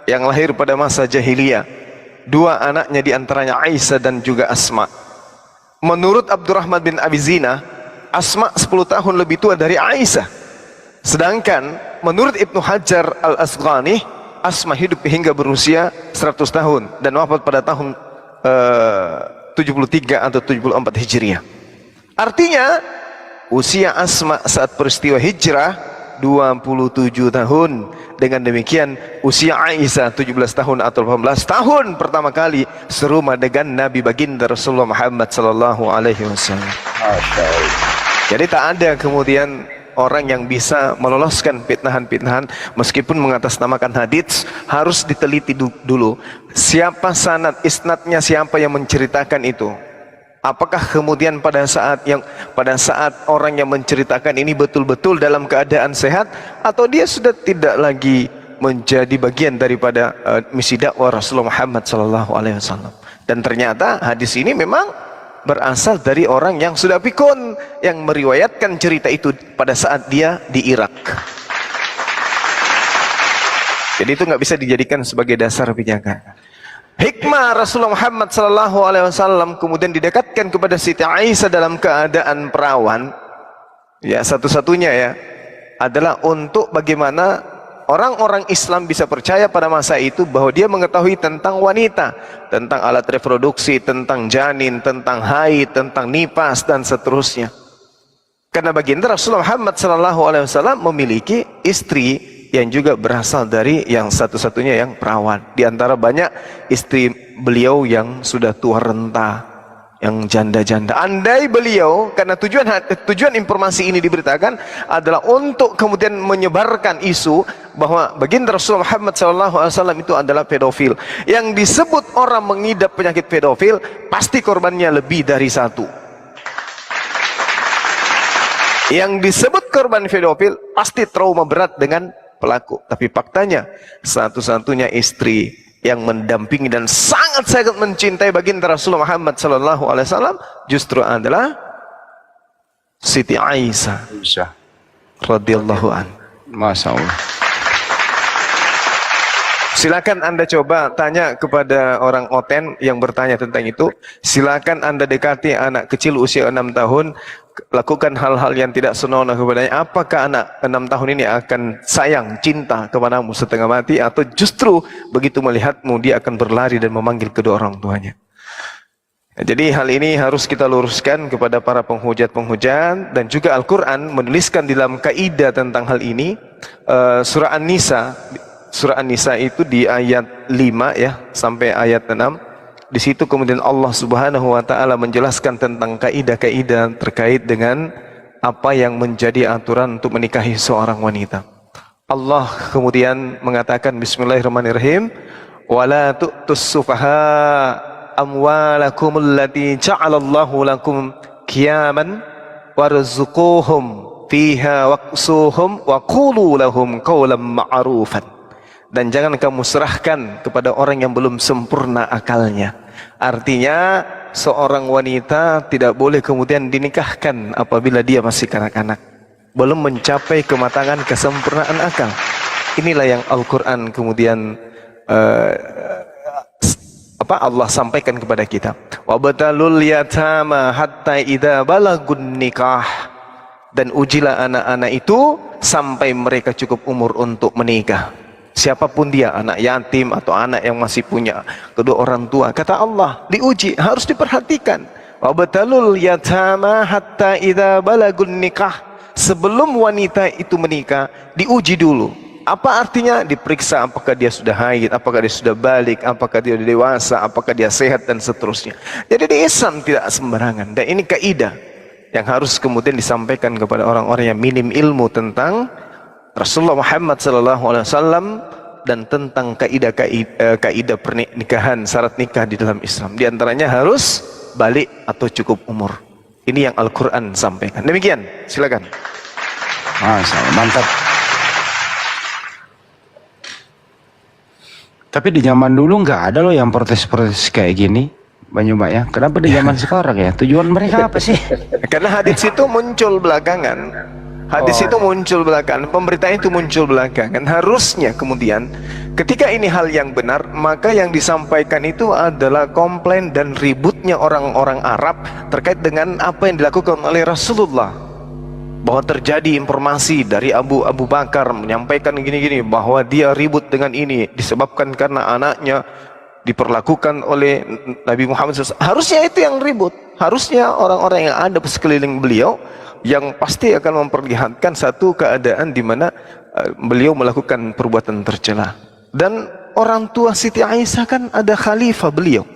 yang lahir pada masa jahiliyah. 2 anaknya diantaranya Aisyah dan juga Asma. Menurut Abdurrahman bin Abi Zina, Asma 10 tahun lebih tua dari Aisyah. Sedangkan menurut Ibnu Hajar Al-Asqalani, Asma hidup hingga berusia 100 tahun dan wafat pada tahun 73 atau 74 Hijriah. Artinya usia Asma saat peristiwa hijrah 27 tahun. Dengan demikian usia Aisyah 17 tahun atau 18 tahun pertama kali serumah dengan Nabi baginda Rasulullah Muhammad sallallahu alaihi wasallam. Jadi tak ada kemudian orang yang bisa meloloskan fitnahan-fitnahan, meskipun mengatasnamakan hadits, harus diteliti dulu siapa sanad isnadnya, siapa yang menceritakan itu. Apakah kemudian pada saat orang yang menceritakan ini betul-betul dalam keadaan sehat, atau dia sudah tidak lagi menjadi bagian daripada misi dakwah Rasulullah Muhammad SAW. Dan ternyata hadis ini memang berasal dari orang yang sudah pikun, yang meriwayatkan cerita itu pada saat dia di Irak. Jadi itu nggak bisa dijadikan sebagai dasar pijakan. Hikmah Rasulullah Muhammad SAW kemudian didekatkan kepada Siti Aisyah dalam keadaan perawan, ya satu-satunya ya, adalah untuk bagaimana orang-orang Islam bisa percaya pada masa itu bahwa dia mengetahui tentang wanita, tentang alat reproduksi, tentang janin, tentang haid, tentang nifas dan seterusnya. Karena baginda Rasulullah Muhammad SAW memiliki istri yang juga berasal dari yang satu-satunya yang perawan. Di antara banyak istri beliau yang sudah tua renta, yang janda-janda. Andai beliau, karena tujuan informasi ini diberitakan adalah untuk kemudian menyebarkan isu bahwa baginda Rasulullah Muhammad SAW itu adalah pedofil. Yang disebut orang mengidap penyakit pedofil, pasti korbannya lebih dari 1. Yang disebut korban pedofil pasti trauma berat dengan pelaku. Tapi faktanya satu-satunya istri yang mendampingi dan sangat-sangat mencintai baginda Rasulullah Muhammad SAW justru adalah Siti Aisyah radhiyallahu anha. Masya Allah. Silakan Anda coba tanya kepada orang Oten yang bertanya tentang itu. Silakan Anda dekati anak kecil usia 6 tahun, lakukan hal-hal yang tidak senonoh kepadanya. Apakah anak 6 tahun ini akan sayang, cinta kepadamu setengah mati, atau justru begitu melihatmu dia akan berlari dan memanggil kedua orang tuanya? Jadi hal ini harus kita luruskan kepada para penghujat-penghujat, dan juga Al-Quran menuliskan di dalam kaidah tentang hal ini. Surah An-Nisa itu di ayat 5 ya sampai ayat 6. Di situ kemudian Allah Subhanahu wa taala menjelaskan tentang kaidah-kaidah terkait dengan apa yang menjadi aturan untuk menikahi seorang wanita. Allah kemudian mengatakan bismillahirrahmanirrahim, wala tu'tus sufaha amwalakum allati ja'alallahu lakum qiyaman warzuquhum fiha waqsuhum wa qulu lahum qawlan ma'rufan. Dan jangan kamu serahkan kepada orang yang belum sempurna akalnya. Artinya seorang wanita tidak boleh kemudian dinikahkan apabila dia masih kanak-kanak, belum mencapai kematangan kesempurnaan akal. Inilah yang Al-Quran kemudian Allah sampaikan kepada kita. Wabtalul yatama hatta idza balagun nikah. Dan ujilah anak-anak itu sampai mereka cukup umur untuk menikah. Siapapun dia, anak yatim atau anak yang masih punya kedua orang tua, kata Allah, diuji, harus diperhatikan. Wabtalul yatama hatta idza balagun nikah. Sebelum wanita itu menikah, diuji dulu. Apa artinya? Diperiksa apakah dia sudah haid, apakah dia sudah balik, apakah dia sudah dewasa, apakah dia sehat, dan seterusnya. Jadi di Islam tidak sembarangan. Dan ini kaidah yang harus kemudian disampaikan kepada orang-orang yang minim ilmu tentang Rasulullah Muhammad SAW dan tentang kaidah pernikahan, syarat nikah di dalam Islam. Di antaranya harus balik atau cukup umur. Ini yang Al-Quran sampaikan. Demikian, silakan. Mantap. Tapi di zaman dulu nggak ada loh yang protes-protes kayak gini, Mbak ya. Kenapa di zaman sekarang ya? Tujuan mereka apa sih? Karena hadis itu muncul belakangan. Hadis itu muncul belakangan, pemberitaan itu muncul belakangan. Harusnya kemudian ketika ini hal yang benar, maka yang disampaikan itu adalah komplain dan ributnya orang-orang Arab terkait dengan apa yang dilakukan oleh Rasulullah. Bahwa terjadi informasi dari Abu Bakar menyampaikan gini-gini, bahwa dia ribut dengan ini disebabkan karena anaknya diperlakukan oleh Nabi Muhammad SAW. Harusnya itu yang ribut. Harusnya orang-orang yang ada sekeliling beliau yang pasti akan memperlihatkan satu keadaan di mana beliau melakukan perbuatan tercela. Dan orang tua Siti Aisyah kan ada khalifah beliau.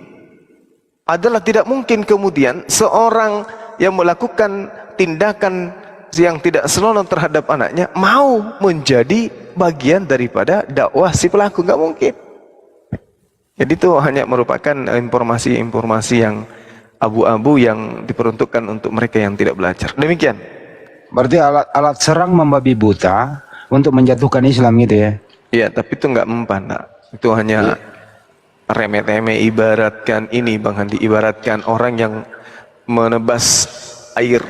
Adalah tidak mungkin kemudian seorang yang melakukan tindakan yang tidak senonoh terhadap anaknya mau menjadi bagian daripada dakwah si pelaku, nggak mungkin. Jadi itu hanya merupakan informasi-informasi yang abu-abu yang diperuntukkan untuk mereka yang tidak belajar. Demikian. Berarti alat serang membabi buta untuk menjatuhkan Islam gitu ya? Iya, tapi itu nggak mempan. Itu hanya remeh-temeh, ibaratkan ini Bang Handi, ibaratkan orang yang menebas air.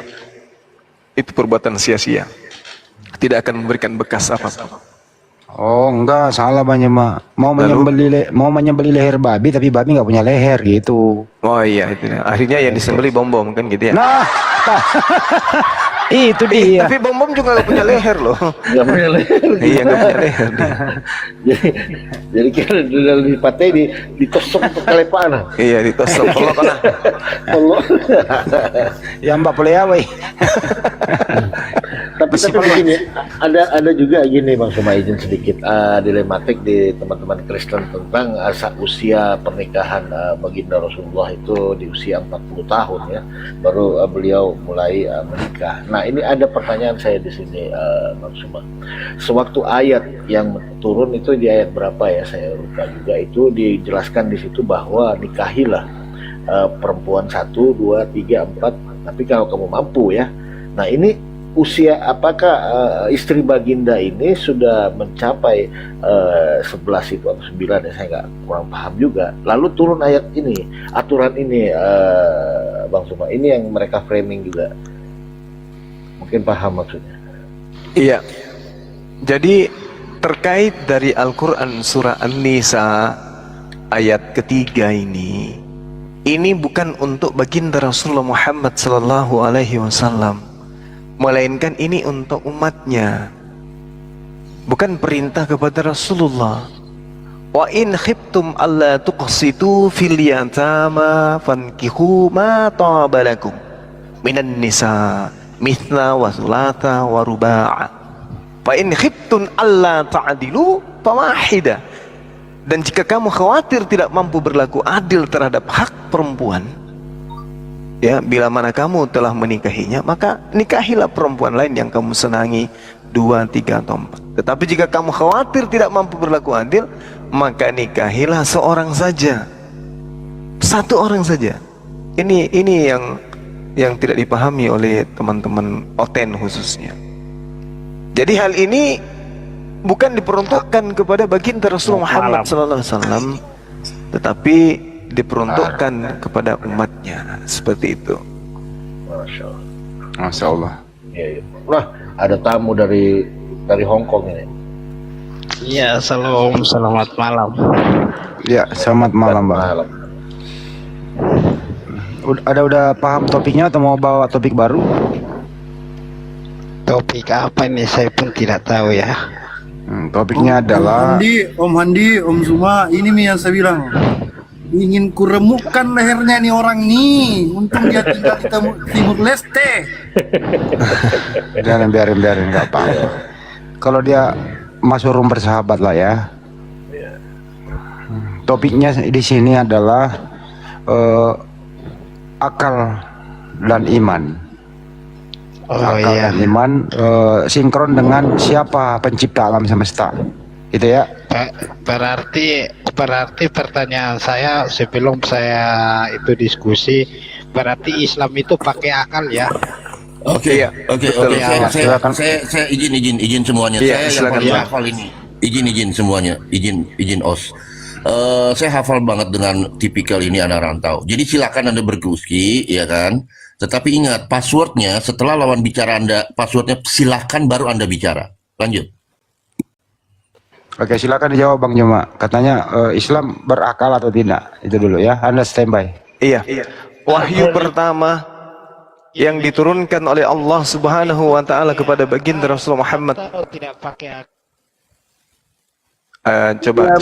Itu perbuatan sia-sia. Tidak akan memberikan bekas apa-apa. Oh enggak, salah banyak Mak. Mau menyembeli leher babi tapi babi nggak punya leher gitu. Oh iya itu. Akhirnya yang disembeli bom-bom kan gitu ya. Nah, itu dia. Tapi bom-bom juga nggak punya leher loh. Nggak punya leher. Iya nggak punya leher. Jadi kira udah dipatah ditosok ke kelepana. Iya ditosok. Kalau ya Mbak Peleawai. tapi begini, ada juga gini Bang Suma, izin sedikit dilematik di teman-teman Kristen tentang usia pernikahan baginda Rasulullah itu di usia 40 tahun ya, baru beliau mulai menikah. Nah ini ada pertanyaan saya di sini Bang Suma. Sewaktu ayat yang turun itu di ayat berapa ya, saya lupa juga, itu dijelaskan di situ bahwa nikahilah perempuan 1, 2, 3, 4, tapi kalau kamu mampu ya. Nah ini usia apakah istri baginda ini sudah mencapai 11 itu atau 9 ya, saya nggak kurang paham juga. Lalu turun ayat ini, aturan ini Bang Suma, ini yang mereka framing juga. Mungkin paham maksudnya. Iya. Jadi terkait dari Al-Quran surah An-Nisa ayat ketiga ini bukan untuk baginda Rasulullah Muhammad SAW, melainkan ini untuk umatnya. Bukan perintah kepada Rasulullah. Wa in khiftum alla tuqsitu fil yatama fankihu ma taba lakum minan nisa mithla wa thulatha wa ruba'a. Fa in khiftum alla ta'dilu fawahida. Dan jika kamu khawatir tidak mampu berlaku adil terhadap hak perempuan, ya, bila mana kamu telah menikahinya, maka nikahilah perempuan lain yang kamu senangi, 2, 3 atau 4. Tetapi jika kamu khawatir tidak mampu berlaku adil, maka nikahilah seorang saja, 1 orang saja. Ini yang tidak dipahami oleh teman-teman Oten khususnya. Jadi hal ini bukan diperuntukkan kepada baginda Rasulullah Muhammad SAW, tetapi diperuntukkan kepada umatnya, seperti itu. Masya Allah. Masya Allah. Ya, ya. Nah, ada tamu dari Hong Kong ini. Iya, selamat malam. Ya, selamat malam, Bang. Udah paham topiknya atau mau bawa topik baru? Topik apa ini saya pun tidak tahu ya. Topiknya adalah Om Handi, Om Suma, ini nih yang saya bilang. ingin kuremukkan lehernya nih orang nih. Untung dia tinggal di Timur Leste. Biarin nggak apa-apa. Kalau dia masuk room bersahabat lah ya. Topiknya di sini adalah akal dan iman. Akal dan iman sinkron dengan siapa pencipta alam semesta. Itu ya. Berarti pertanyaan saya sebelum saya itu diskusi, berarti Islam itu pakai akal ya? Oke. Saya izin semuanya. Iya, Saya silakan, yang Pak. hafal ini. Izin semuanya. Izin os. Saya hafal banget dengan tipikal ini anak rantau. Jadi silakan Anda berdiskusi, ya kan? Tetapi ingat, passwordnya setelah lawan bicara Anda, passwordnya silakan baru Anda bicara. Lanjut. Oke, silakan dijawab Bang Joma. Katanya Islam berakal atau tidak? Itu dulu ya. Anda standby. Iya. Wahyu pertama yang diturunkan oleh Allah Subhanahu wa taala kepada baginda Rasulullah Muhammad. Tidak pakai akal. Coba.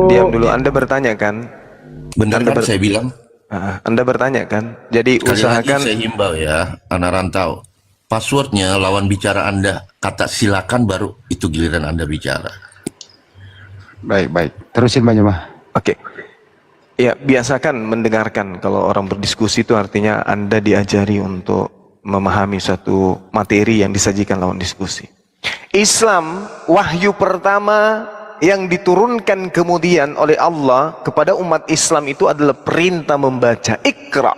Diam dulu. Anda bertanya kan? Benar kan saya bilang? Anda bertanya kan? Jadi Sekali usahakan. lagi saya himbau ya, anak rantau. Passwordnya lawan bicara Anda, kata silakan baru itu giliran Anda bicara. Baik. Terusin Bang Joma. Oke. Ya, biasakan mendengarkan. Kalau orang berdiskusi itu artinya Anda diajari untuk memahami suatu materi yang disajikan lawan diskusi. Islam, wahyu pertama yang diturunkan kemudian oleh Allah kepada umat Islam itu adalah perintah membaca. Iqra.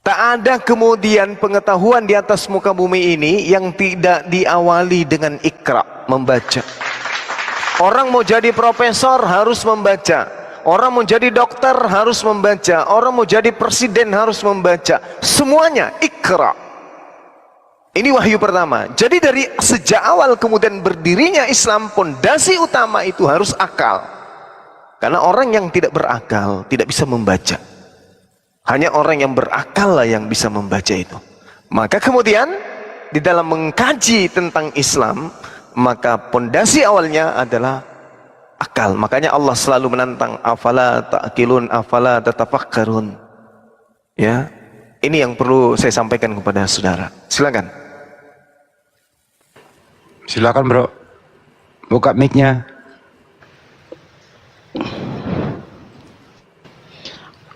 Tak ada kemudian pengetahuan di atas muka bumi ini yang tidak diawali dengan Iqra, membaca. Orang mau jadi profesor harus membaca. Orang mau jadi dokter harus membaca. Orang mau jadi presiden harus membaca. Semuanya Iqra. Ini wahyu pertama. Jadi dari sejak awal kemudian berdirinya Islam, pondasi utama itu harus akal. Karena orang yang tidak berakal tidak bisa membaca. Hanya orang yang berakal lah yang bisa membaca itu. Maka kemudian di dalam mengkaji tentang Islam, maka pondasi awalnya adalah akal. Makanya Allah selalu menantang, afala ta'qilun, afala tatafakkarun. Ya, ini yang perlu saya sampaikan kepada saudara. Silakan. Silakan bro, buka mic-nya.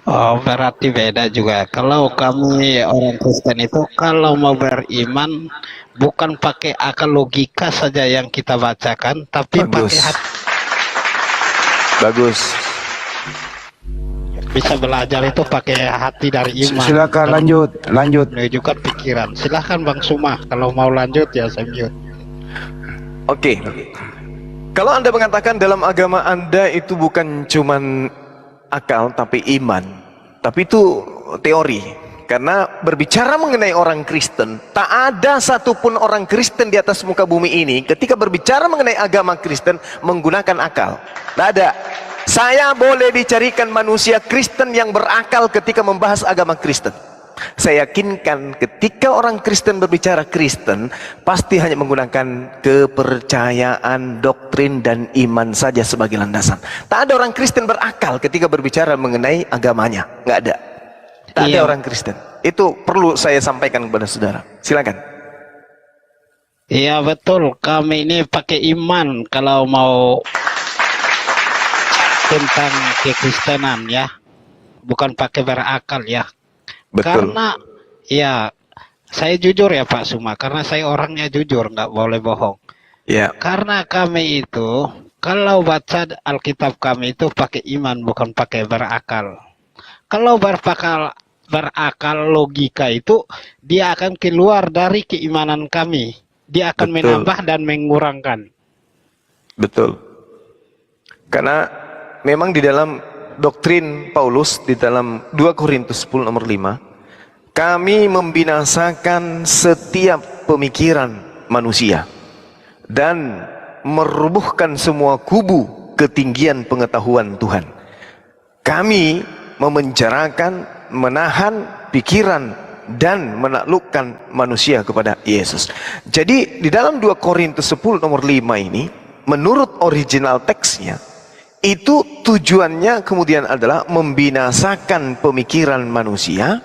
Oh, berarti beda juga. Kalau kami orang Kristen itu kalau mau beriman bukan pakai akal logika saja yang kita bacakan, tapi pakai hati. Bagus. Bisa belajar itu pakai hati dari iman. Silakan lanjut. Menunjukkan pikiran. Silakan Bang Suma, kalau mau lanjut ya saya mute. Oke. Kalau Anda mengatakan dalam agama Anda itu bukan cuman akal tapi iman, tapi itu teori. Karena berbicara mengenai orang Kristen, tak ada satupun orang Kristen di atas muka bumi ini ketika berbicara mengenai agama Kristen menggunakan akal. Tidak ada. Saya boleh dicarikan manusia Kristen yang berakal ketika membahas agama Kristen. Saya yakinkan ketika orang Kristen berbicara Kristen, pasti hanya menggunakan kepercayaan, doktrin, dan iman saja sebagai landasan. Tak ada orang Kristen berakal ketika berbicara mengenai agamanya. Nggak ada. Tak ada orang Kristen. Itu perlu saya sampaikan kepada saudara. Silakan. Iya betul, kami ini pakai iman kalau mau tentang kekristenan ya, bukan pakai berakal ya. Betul. Karena ya saya jujur ya Pak Suma, karena saya orangnya jujur, nggak boleh bohong. Ya. Karena kami itu kalau baca Alkitab kami itu pakai iman bukan pakai berakal. Kalau berakal logika itu dia akan keluar dari keimanan kami. Dia akan menambah dan mengurangkan. Betul. Karena memang di dalam doktrin Paulus di dalam 2 Korintus 10 nomor 5, kami membinasakan setiap pemikiran manusia dan merubuhkan semua kubu ketinggian pengetahuan Tuhan. Kami memenjarakan, menahan pikiran dan menaklukkan manusia kepada Yesus. Jadi di dalam 2 Korintus 10 nomor 5 ini, menurut original teksnya, itu tujuannya kemudian adalah membinasakan pemikiran manusia,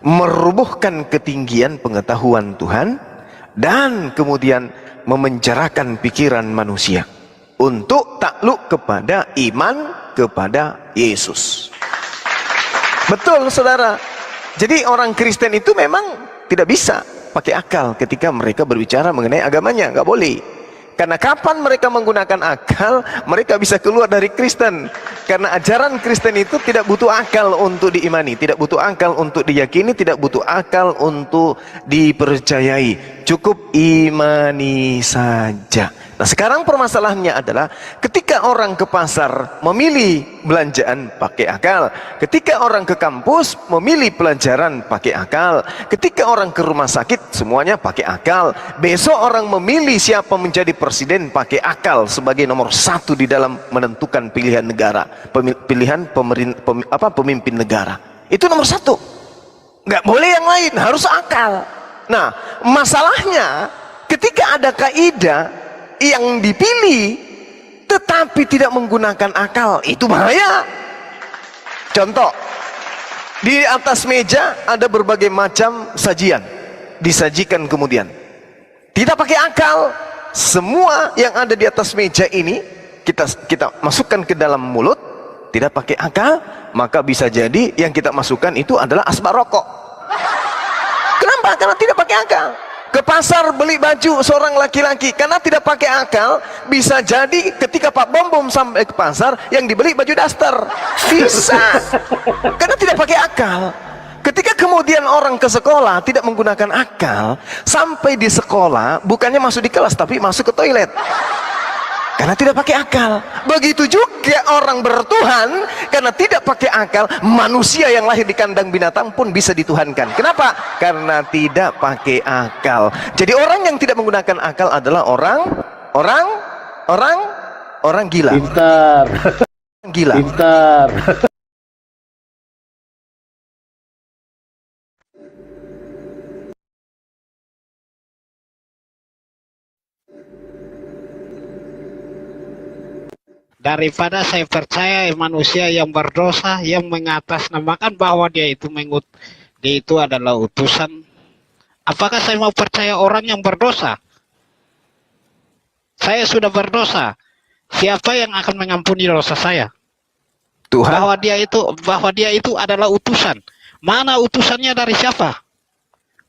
merubuhkan ketinggian pengetahuan Tuhan, dan kemudian memenjarakan pikiran manusia untuk takluk kepada iman kepada Yesus. Betul, saudara. Jadi orang Kristen itu memang tidak bisa pakai akal ketika mereka berbicara mengenai agamanya, nggak boleh. Karena kapan mereka menggunakan akal, mereka bisa keluar dari Kristen. Karena ajaran Kristen itu tidak butuh akal untuk diimani, tidak butuh akal untuk diyakini, tidak butuh akal untuk dipercayai. Cukup imani saja. Nah, sekarang permasalahannya adalah ketika orang ke pasar memilih belanjaan pakai akal, ketika orang ke kampus memilih pelajaran pakai akal, ketika orang ke rumah sakit semuanya pakai akal. Besok orang memilih siapa menjadi presiden pakai akal sebagai nomor satu di dalam menentukan pilihan negara, pilihan pemimpin negara. Itu nomor satu. Nggak boleh yang lain, harus akal. Nah, masalahnya ketika ada kaidah yang dipilih tetapi tidak menggunakan akal, itu bahaya. Contoh, di atas meja ada berbagai macam sajian disajikan, kemudian tidak pakai akal, semua yang ada di atas meja ini kita masukkan ke dalam mulut, tidak pakai akal, maka bisa jadi yang kita masukkan itu adalah asbak rokok. Kenapa? Karena tidak pakai akal. Ke pasar beli baju seorang laki-laki, karena tidak pakai akal, bisa jadi ketika Pak Bom sampai ke pasar yang dibeli baju daster. Bisa. Karena tidak pakai akal. Ketika kemudian orang ke sekolah tidak menggunakan akal, sampai di sekolah bukannya masuk di kelas tapi masuk ke toilet. Karena tidak pakai akal. Begitu juga orang bertuhan, karena tidak pakai akal, manusia yang lahir di kandang binatang pun bisa dituhankan. Kenapa? Karena tidak pakai akal. Jadi orang yang tidak menggunakan akal adalah orang gila. Pintar. Gila. Pintar. Daripada saya percaya manusia yang berdosa yang mengatasnamakan bahwa dia itu adalah utusan. Apakah saya mau percaya orang yang berdosa? Saya sudah berdosa. Siapa yang akan mengampuni dosa saya? Tuhan. Bahwa dia itu adalah utusan. Mana utusannya dari siapa?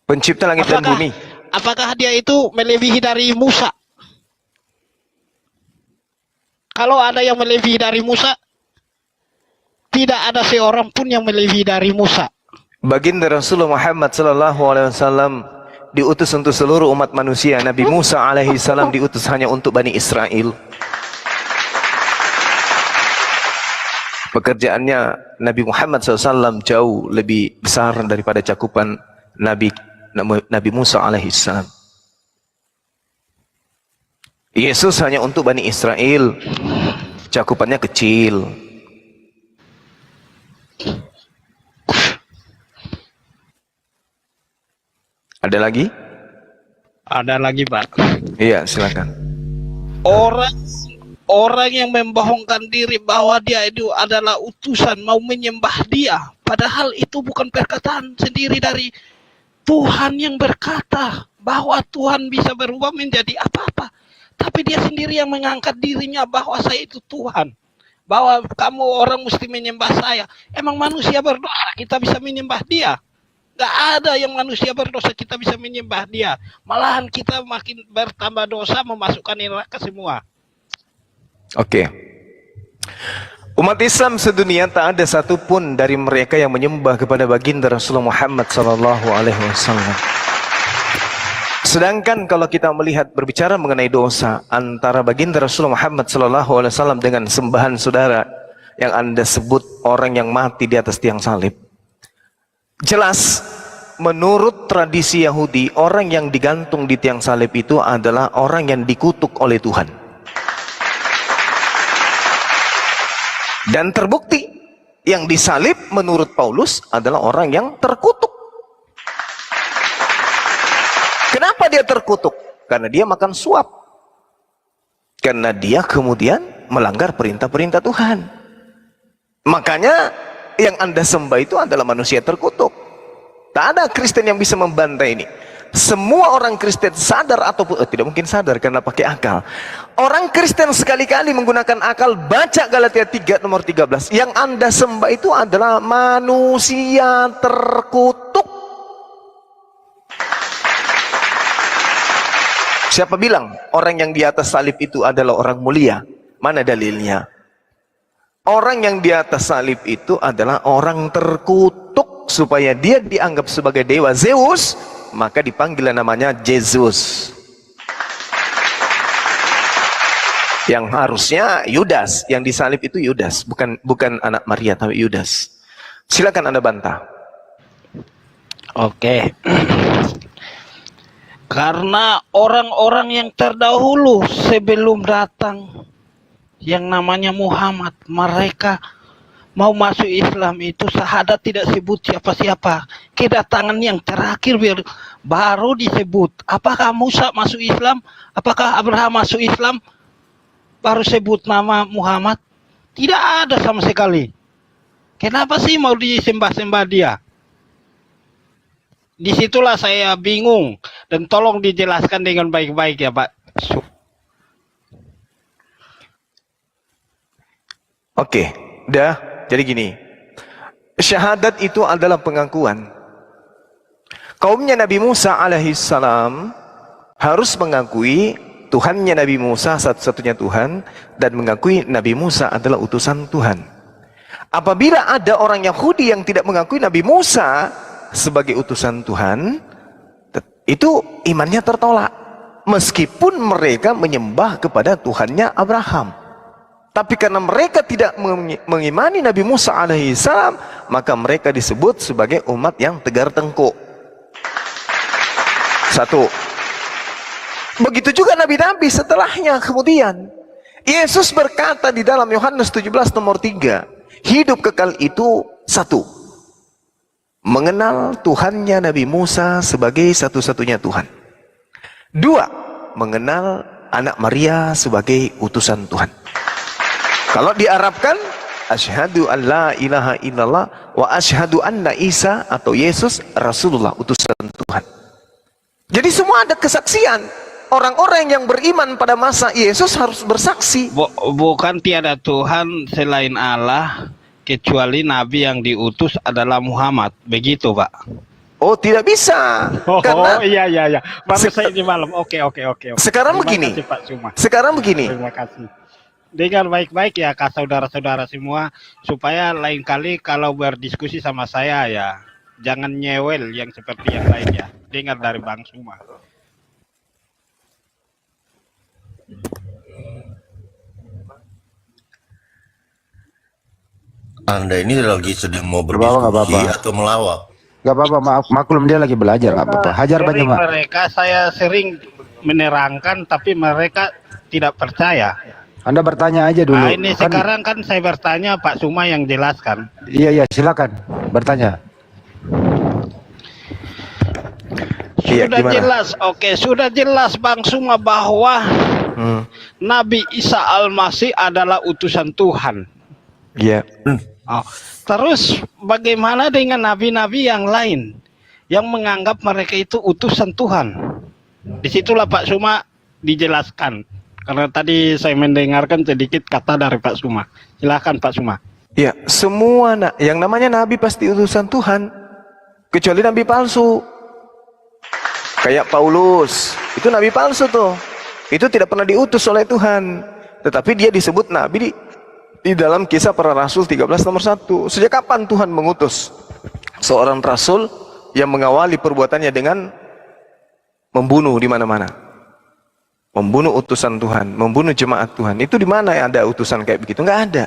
Pencipta langit dan bumi. Apakah dia itu melebihi dari Musa? Kalau ada yang melebihi dari Musa, tidak ada seorang pun yang melebihi dari Musa. Baginda Rasulullah Muhammad SAW diutus untuk seluruh umat manusia. Nabi Musa alaihissalam diutus hanya untuk Bani Israel. Pekerjaannya Nabi Muhammad SAW jauh lebih besar daripada cakupan Nabi Musa alaihissalam. Yesus hanya untuk Bani Israel, cakupannya kecil. Ada lagi? Ada lagi, Pak. Iya, silakan. Orang yang membohongkan diri bahwa dia itu adalah utusan, mau menyembah dia, padahal itu bukan perkataan sendiri dari Tuhan yang berkata bahwa Tuhan bisa berubah menjadi apa-apa. Tapi dia sendiri yang mengangkat dirinya bahwa saya itu Tuhan. Bahwa kamu orang mesti menyembah saya. Emang manusia berdosa kita bisa menyembah dia? Gak ada yang manusia berdosa kita bisa menyembah dia. Malahan kita makin bertambah dosa, memasukkan neraka semua. Oke. Umat Islam sedunia tak ada satupun dari mereka yang menyembah kepada baginda Rasulullah Muhammad SAW. Sedangkan kalau kita melihat berbicara mengenai dosa antara baginda Rasulullah Muhammad SAW dengan sembahan saudara yang Anda sebut orang yang mati di atas tiang salib, jelas menurut tradisi Yahudi, orang yang digantung di tiang salib itu adalah orang yang dikutuk oleh Tuhan. Dan terbukti yang disalib menurut Paulus adalah orang yang terkutuk. Kenapa dia terkutuk? Karena dia makan suap. Karena dia kemudian melanggar perintah-perintah Tuhan. Makanya yang Anda sembah itu adalah manusia terkutuk. Tak ada Kristen yang bisa membantai ini. Semua orang Kristen sadar ataupun tidak mungkin sadar karena pakai akal. Orang Kristen sekali-kali menggunakan akal, baca Galatia 3 nomor 13. Yang Anda sembah itu adalah manusia terkutuk. Siapa bilang orang yang di atas salib itu adalah orang mulia? Mana dalilnya? Orang yang di atas salib itu adalah orang terkutuk supaya dia dianggap sebagai dewa Zeus, maka dipanggil namanya Yesus. Yang harusnya Yudas, yang disalib itu Yudas, bukan anak Maria tapi Yudas. Silakan Anda bantah. Oke. Karena orang-orang yang terdahulu sebelum datang yang namanya Muhammad, mereka mau masuk Islam itu syahadat tidak sebut siapa-siapa. Kedatangan yang terakhir baru disebut. Apakah Musa masuk Islam? Apakah Abraham masuk Islam? Baru sebut nama Muhammad? Tidak ada sama sekali. Kenapa sih mau disembah-sembah dia? Disitulah saya bingung, dan tolong dijelaskan dengan baik-baik ya Pak. Oke, udah. Jadi gini, syahadat itu adalah pengakuan. Kaumnya Nabi Musa alaihissalam harus mengakui Tuhannya Nabi Musa satu-satunya Tuhan, dan mengakui Nabi Musa adalah utusan Tuhan. Apabila ada orang Yahudi yang tidak mengakui Nabi Musa sebagai utusan Tuhan, itu imannya tertolak. Meskipun mereka menyembah kepada Tuhannya Abraham. Tapi karena mereka tidak mengimani Nabi Musa alaihissalam, maka mereka disebut sebagai umat yang tegar tengkuk. Satu. Begitu juga nabi-nabi setelahnya kemudian. Yesus berkata di dalam Yohanes 17 nomor 3, hidup kekal itu satu, mengenal Tuhannya Nabi Musa sebagai satu-satunya Tuhan. Dua, mengenal anak Maria sebagai utusan Tuhan. Kalau diarabkan, asyhadu an la ilaha illallah wa asyhadu anna Isa atau Yesus Rasulullah, utusan Tuhan. Jadi semua ada kesaksian. Orang-orang yang beriman pada masa Yesus harus bersaksi. Bukan tiada Tuhan selain Allah, kecuali Nabi yang diutus adalah Muhammad. Begitu Pak. Oh, tidak bisa. Karena iya. Baru saya di malam. Oke. Sekarang begini. Kasih, Pak Suma. Sekarang begini. Terima kasih. Dengar baik-baik ya kak saudara-saudara semua, supaya lain kali kalau berdiskusi sama saya ya jangan nyewel yang seperti yang lain ya. Dengar dari Bang Suma. Anda ini lagi sedang mau berdiskusi atau melawak? Gak apa-apa, maklum dia lagi belajar, gak apa-apa. Hajar banyak Pak. Mereka saya sering menerangkan tapi mereka tidak percaya. Anda bertanya aja dulu. Nah, ini sekarang kan saya bertanya, Pak Suma yang jelaskan. Iya, silakan bertanya. Sudah jelas, oke, sudah jelas Bang Suma bahwa Nabi Isa Al-Masih adalah utusan Tuhan. Iya. Oh, terus bagaimana dengan nabi-nabi yang lain yang menganggap mereka itu utusan Tuhan? Disitulah Pak Suma dijelaskan. Karena tadi saya mendengarkan sedikit kata dari Pak Suma. Silakan Pak Suma. Ya, semua yang namanya nabi pasti utusan Tuhan, kecuali nabi palsu. Kayak Paulus, itu nabi palsu tuh. Itu tidak pernah diutus oleh Tuhan, tetapi dia disebut nabi di dalam Kisah Para Rasul 13 nomor 1. Sejak kapan Tuhan mengutus seorang rasul yang mengawali perbuatannya dengan membunuh di mana-mana? Membunuh utusan Tuhan, membunuh jemaat Tuhan. Itu di mana ada utusan kayak begitu? Nggak ada.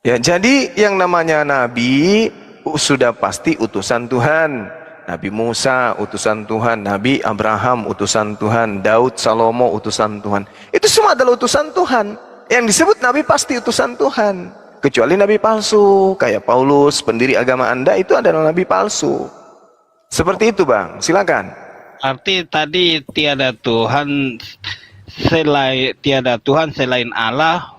Ya, jadi yang namanya nabi sudah pasti utusan Tuhan. Nabi Musa utusan Tuhan, Nabi Abraham utusan Tuhan, Daud, Salomo utusan Tuhan. Itu semua adalah utusan Tuhan. Yang disebut nabi pasti utusan Tuhan. Kecuali nabi palsu, kayak Paulus, pendiri agama Anda itu adalah nabi palsu. Seperti itu Bang, silakan. Arti tadi tiada Tuhan tiada Tuhan selain Allah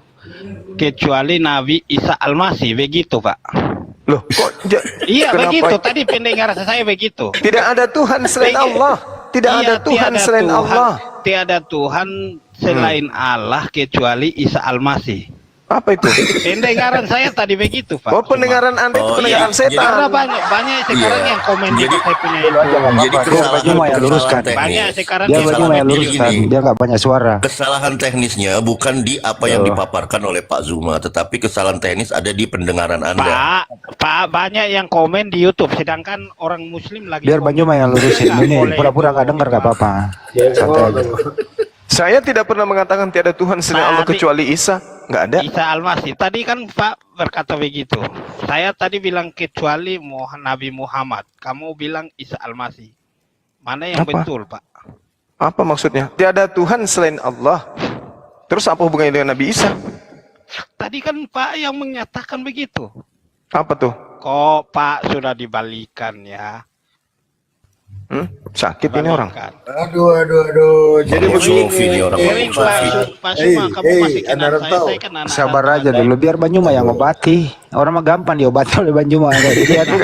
kecuali Nabi Isa Al-Masih, begitu Pak. Loh, kok Iya kenapa? begitu, tadi pendengar saya begitu. Tidak ada Tuhan selain Allah. Tidak Iya, ada Tuhan tiada selain Tuhan- Allah. Tiada Tuhan selain Allah kecuali Isa Al-Masih. Apa itu? Pendengaran saya tadi begitu Pak. Oh, pendengaran Anda itu Oh, pendengaran iya. setan. Karena banyak sekarang Iya. yang komen di Jadi- saya punya itu. Jadi kesalahan, Cuma ya, luruskan. kesalahan teknis. Banyak sekarang Dia yang baju Kesalahan yang luruskan, gini. dia nggak banyak suara. Kesalahan teknisnya bukan di apa yang dipaparkan oleh Pak Zuma, tetapi kesalahan teknis ada di pendengaran Anda. Pak banyak yang komen di YouTube, sedangkan orang Muslim lagi. Biar komen. Banyu yang lurusin. Nggak Ini boleh pura-pura itu. nggak dengar nggak apa-apa. Santai aja. Saya tidak pernah mengatakan tiada Tuhan selain Allah Tadi- kecuali Isa. Nggak ada. Isa Al-Masih. Tadi kan Pak berkata begitu. Saya tadi bilang kecuali Nabi Muhammad. Kamu bilang Isa Al-Masih. Mana yang Apa? betul, Pak? Apa maksudnya? Tiada Tuhan selain Allah. Terus apa hubungannya dengan Nabi Isa? Tadi kan Pak yang menyatakan begitu. Apa tuh? Kok Pak sudah dibalikan ya? Sakit ini orang. Aduh. Jadi Orang begini. Sofi nih, orang Sering Sofi. Pak Suma, kamu masih kenal Anda saya. tahu. Saya kan anak Sabar aja dulu, biar Banyu yang ngobati. Orang mah gampang diobati oleh Banyu Dia tuh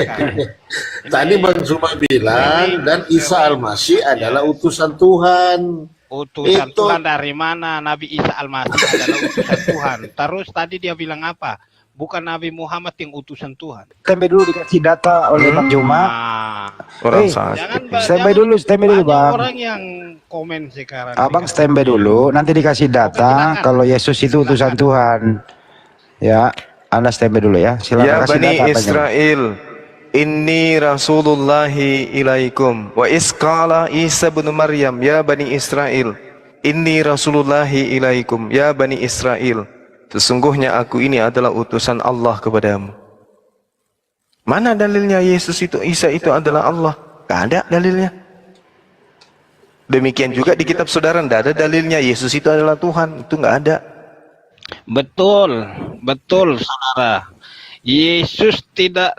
Tadi Bang Zuma bilang dan Isa Al-Masih adalah utusan Tuhan. Utusan Itu- Tuhan dari mana? Nabi Isa Al-Masih adalah utusan Tuhan. Terus tadi dia bilang apa? Bukan Nabi Muhammad yang utusan Tuhan. standby dulu dikasih data oleh Bang Juma. Nah, Orang Eh, sakit. standby dulu banyak Bang. orang yang komen sekarang. Abang standby dulu, nanti dikasih data kalau Yesus itu utusan Tuhan. Ya, Anda standby dulu ya. Silakan Ya kasih Bani data. Bang Juma. Israel, inni rasulullahi ilaikum. Wa isqala Isa bin Maryam, ya Bani Israel, inni rasulullahi ilaikum, ya Bani Israel. Sesungguhnya aku ini adalah utusan Allah kepadamu. Mana dalilnya Yesus itu, Isa itu adalah Allah? Gak ada dalilnya. Demikian juga di kitab saudara, tidak ada dalilnya Yesus itu adalah Tuhan. Itu nggak ada. Betul saudara. Yesus tidak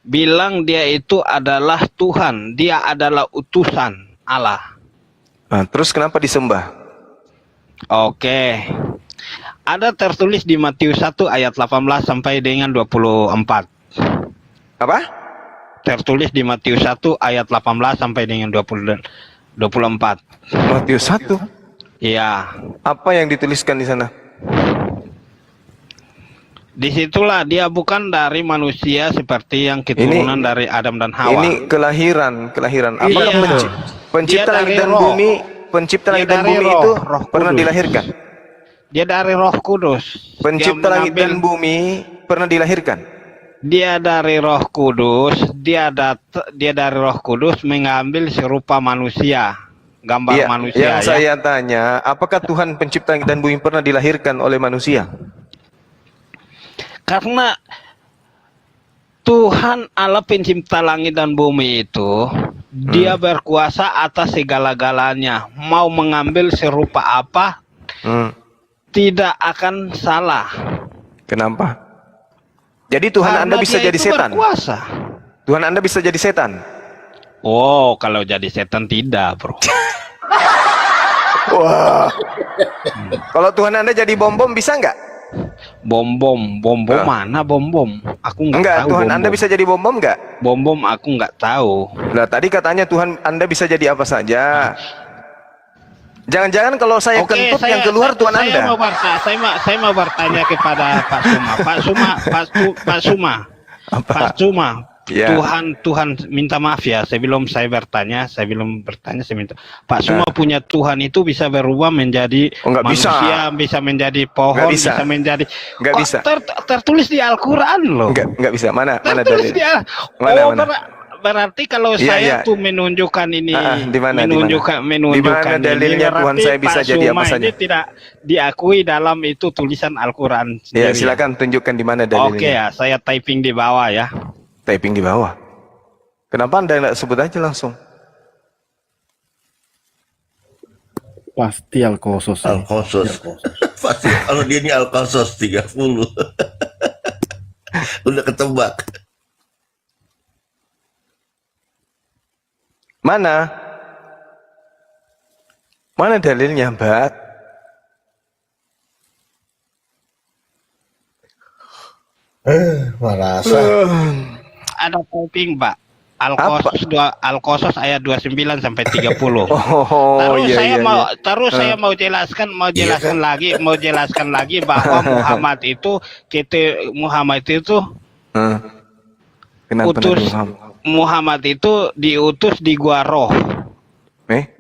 bilang dia itu adalah Tuhan, dia adalah utusan Allah. Nah, terus kenapa disembah? Oke. Ada tertulis di Matius 1 ayat 18 sampai dengan 24. Apa? Tertulis di Matius 1 ayat 18 sampai dengan 24. Matius 1. Iya. Apa yang dituliskan di sana? Disitulah dia bukan dari manusia seperti yang keturunan dari Adam dan Hawa. Ini kelahiran. Apakah Iya. pencipta Dia langit dari dan roh. bumi, pencipta Dia langit dan dari bumi roh, itu Roh pernah Kudus. dilahirkan? Dia dari Roh Kudus. Pencipta Dia langit dan mengambil- bumi pernah dilahirkan? Dia dari Roh Kudus, dia dari Roh Kudus mengambil serupa manusia, gambar Iya, manusia yang ya. saya tanya, apakah Tuhan pencipta langit dan bumi pernah dilahirkan oleh manusia? Karena Tuhan Allah pencipta langit dan bumi itu dia berkuasa atas segala-galanya. Mau mengambil serupa apa tidak akan salah. Kenapa? Jadi Tuhan Karena Anda bisa dia jadi itu setan? berkuasa. Tuhan Anda bisa jadi setan? Oh, kalau jadi setan tidak, bro. Wah. Kalau Tuhan Anda jadi bom-bom bisa nggak? Bom mana bom? Aku nggak Enggak, tahu. Tuhan bom-bom. Anda bisa jadi bom-bom nggak? Bom aku nggak tahu. Nah, tadi katanya Tuhan Anda bisa jadi apa saja. Jangan-jangan kalau saya kentut yang keluar Tuhan Anda. Saya mau bertanya kepada Pak Suma. Pak Suma. Ya. Tuhan minta maaf ya. Sebelum saya bertanya, saya minta. Pak Suma punya Tuhan itu bisa berubah menjadi nggak bisa. manusia, bisa menjadi pohon, Nggak bisa. menjadi. Nggak Kok bisa. tertulis di Al-Quran loh. Nggak bisa. Mana Tertulis di dalil? Mana? Berarti kalau Iya, saya iya. tuh menunjukkan ini, Di mana? menunjukkan Di mana dalilnya ini, Tuhan berarti saya bisa Pak jadi apa Suma saja? ini tidak diakui dalam itu tulisan Al-Quran Ya, sendiri. silakan tunjukkan di mana Oke dalilnya. ya, saya typing di bawah ya. Typing di bawah. Kenapa Anda nggak sebut aja langsung? Pasti Al-Qosos. Al-Qosos. Pasti kalau dia ini Al-Qosos 30. Udah ketebak. Mana? Mana dalilnya, Mbak? Merasa. Ada popping, Pak. Al-Qasas ayat 29 sampai 30. Terus saya mau jelaskan lagi bahwa Muhammad itu Muhammad itu diutus di Gua Roh.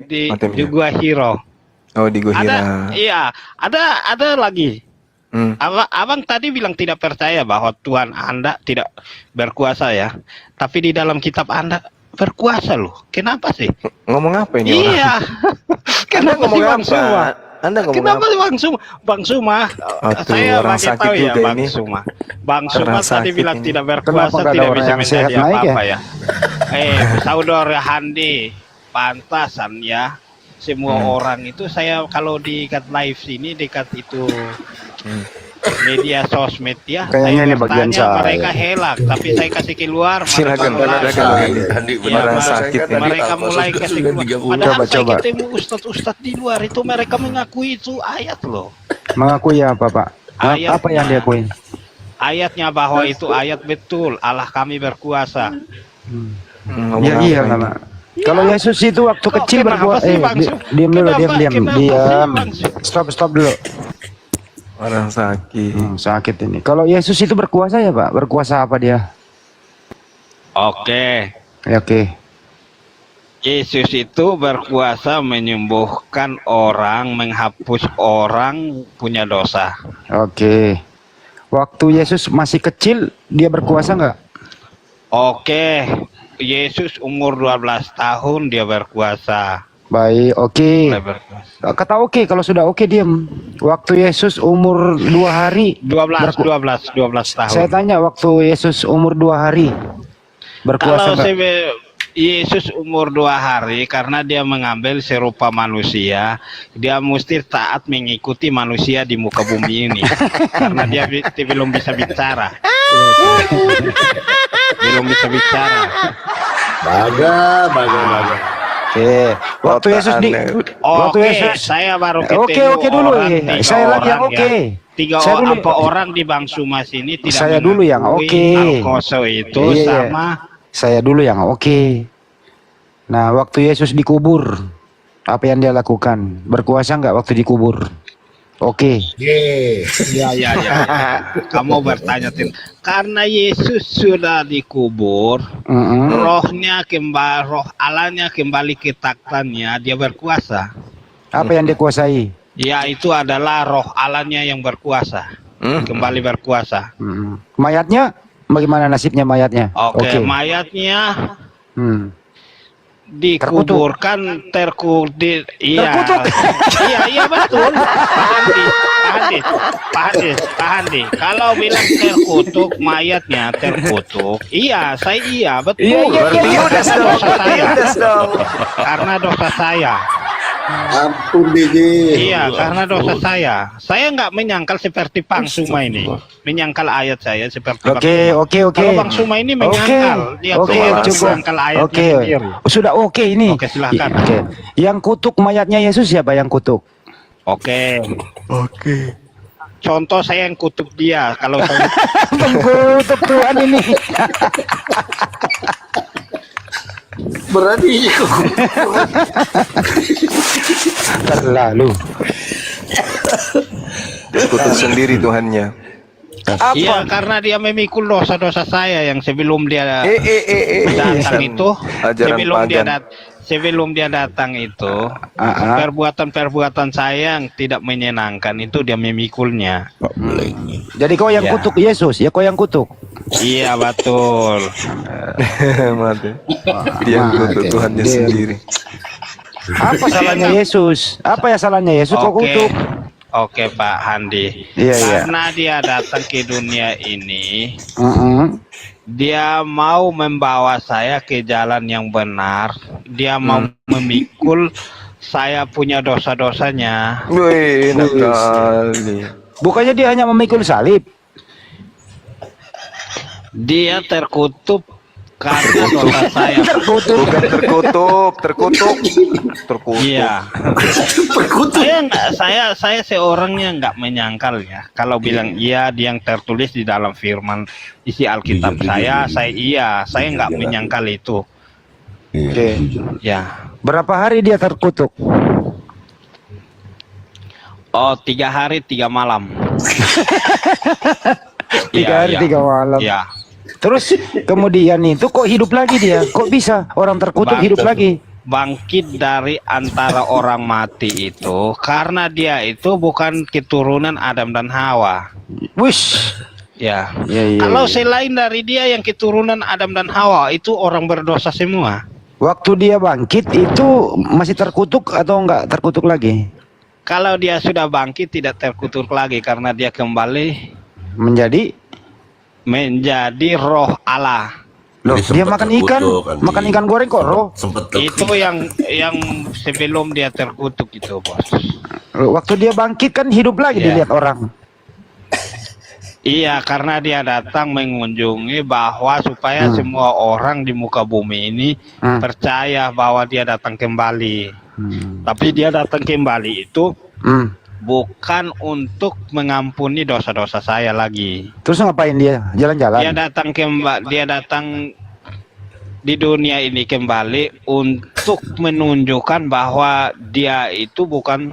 Di Gua Hiro. Oh, di Gua Hiro. Ada lagi. Abang tadi bilang tidak percaya bahwa Tuhan Anda tidak berkuasa ya. Tapi di dalam kitab Anda berkuasa loh. Kenapa sih? Ngomong apa ini? Iya. Kenapa sih Bang Suma? Anda ngomong Kenapa apa? Bang Suma? Saya bagi tahu ya Bang Suma. Bang Suma tadi bilang tidak berkuasa, tidak bisa menjadi apa-apa ya. Saudara Handi, pantasan ya. Semua orang itu saya kalau dekat live sini dekat itu media sosmed ya, kayaknya ini bagian saya. Mereka helak, tapi saya kasih keluar. Silakan. Mereka mulai kasih keluar. Padahal saya ketemu ustadz di luar itu mereka mengakui itu ayat loh. Mengakui apa, Pak? Apa yang diakui? Ayatnya bahwa itu ayat betul. Allah kami berkuasa. Iya Pak. Kalau Yesus itu waktu kecil berkuasa. Diam dulu. Stop dulu. Orang sakit. Sakit ini. Kalau Yesus itu berkuasa ya Pak? Berkuasa apa dia? Oke. Yesus itu berkuasa menyembuhkan orang, menghapus orang punya dosa. Oke. Waktu Yesus masih kecil dia berkuasa nggak? Oke. Yesus umur 12 tahun dia berkuasa. Baik, oke. Kata oke, kalau sudah oke diam. Waktu Yesus umur 2 hari 12 tahun. Saya tanya waktu Yesus umur 2 hari berkuasa. Kalau Yesus umur 2 hari karena dia mengambil serupa manusia, dia mesti taat mengikuti manusia di muka bumi ini. Karena dia belum bisa bicara. Baga. Waktu Yesus saya baru ketemu oke dulu saya lagi yang oke. Apa orang di Bang Suma sini tidak saya dulu yang oke. Al-Qoso itu sama saya dulu yang oke. Nah, waktu Yesus dikubur, apa yang dia lakukan? Berkuasa nggak waktu dikubur? Oke. Ya. Kamu bertanya, karena Yesus sudah dikubur, rohnya kembali, roh Allahnya kembali ke takhtannya, dia berkuasa. Apa yang dia kuasai? Ya, itu adalah roh Allahnya yang berkuasa, kembali berkuasa. Mayatnya, bagaimana nasibnya mayatnya? Oke. Mayatnya dikuburkan terkutuk. Iya betul. Pak Handi. Kalau bilang terkutuk, mayatnya terkutuk. Iya betul. Karena dosa saya. Ampun Diji. Iya, karena dosa saya. Saya nggak menyangkal seperti Bang Suma ini. Menyangkal ayat saya seperti Oke. Kalau Bang Suma ini menyangkal. Dia menyangkal ayatnya sendiri. Sudah oke ini. Oke, silakan. Yang kutuk mayatnya Yesus siapa yang kutuk? Oke. Contoh saya yang kutuk dia. Kalau saya kutuk Tuhan ini. Berarti terlalu kutuk sendiri Tuhannya. Iya, karena dia memikul dosa-dosa saya yang sebelum dia datang itu, sebelum dia datang itu, perbuatan saya yang tidak menyenangkan itu dia memikulnya. Jadi kau yang kutuk Yesus, ya kau yang kutuk. Iya betul. Dia yang kutuk Tuhannya sendiri. Apa salahnya Yesus? Apa ya salahnya Yesus kok kutuk? Oke Pak Handi. Karena dia datang ke dunia ini, dia mau membawa saya ke jalan yang benar. Dia mau memikul saya punya dosa-dosanya. Wih, enak kali. Bukannya dia hanya memikul salib? Dia terkutuk karena dosa saya. Bukan terkutuk. Iya. Saya seorangnya nggak menyangkal ya. Kalau bilang iya, dia yang tertulis di dalam firman isi Alkitab saya nggak menyangkal itu. Oke. Ya. Berapa hari dia terkutuk? Oh, 3 hari 3 malam. 3 hari 3 malam. Ya. Terus kemudian itu kok hidup lagi dia? Kok bisa orang terkutuk hidup lagi? Bangkit dari antara orang mati itu karena dia itu bukan keturunan Adam dan Hawa. Wish. Ya. Kalau selain dari dia yang keturunan Adam dan Hawa itu orang berdosa semua. Waktu dia bangkit itu masih terkutuk atau enggak terkutuk lagi? Kalau dia sudah bangkit tidak terkutuk lagi karena dia kembali menjadi roh Allah. Loh, dia makan ikan goreng kok roh. Itu yang sebelum dia terkutuk itu, Bos. Waktu dia bangkit kan hidup lagi dilihat orang. Iya, karena dia datang mengunjungi bahwa supaya semua orang di muka bumi ini percaya bahwa dia datang kembali. Tapi dia datang kembali itu bukan untuk mengampuni dosa-dosa saya lagi. Terus ngapain dia? Jalan-jalan? Dia datang di dunia ini kembali untuk menunjukkan bahwa dia itu bukan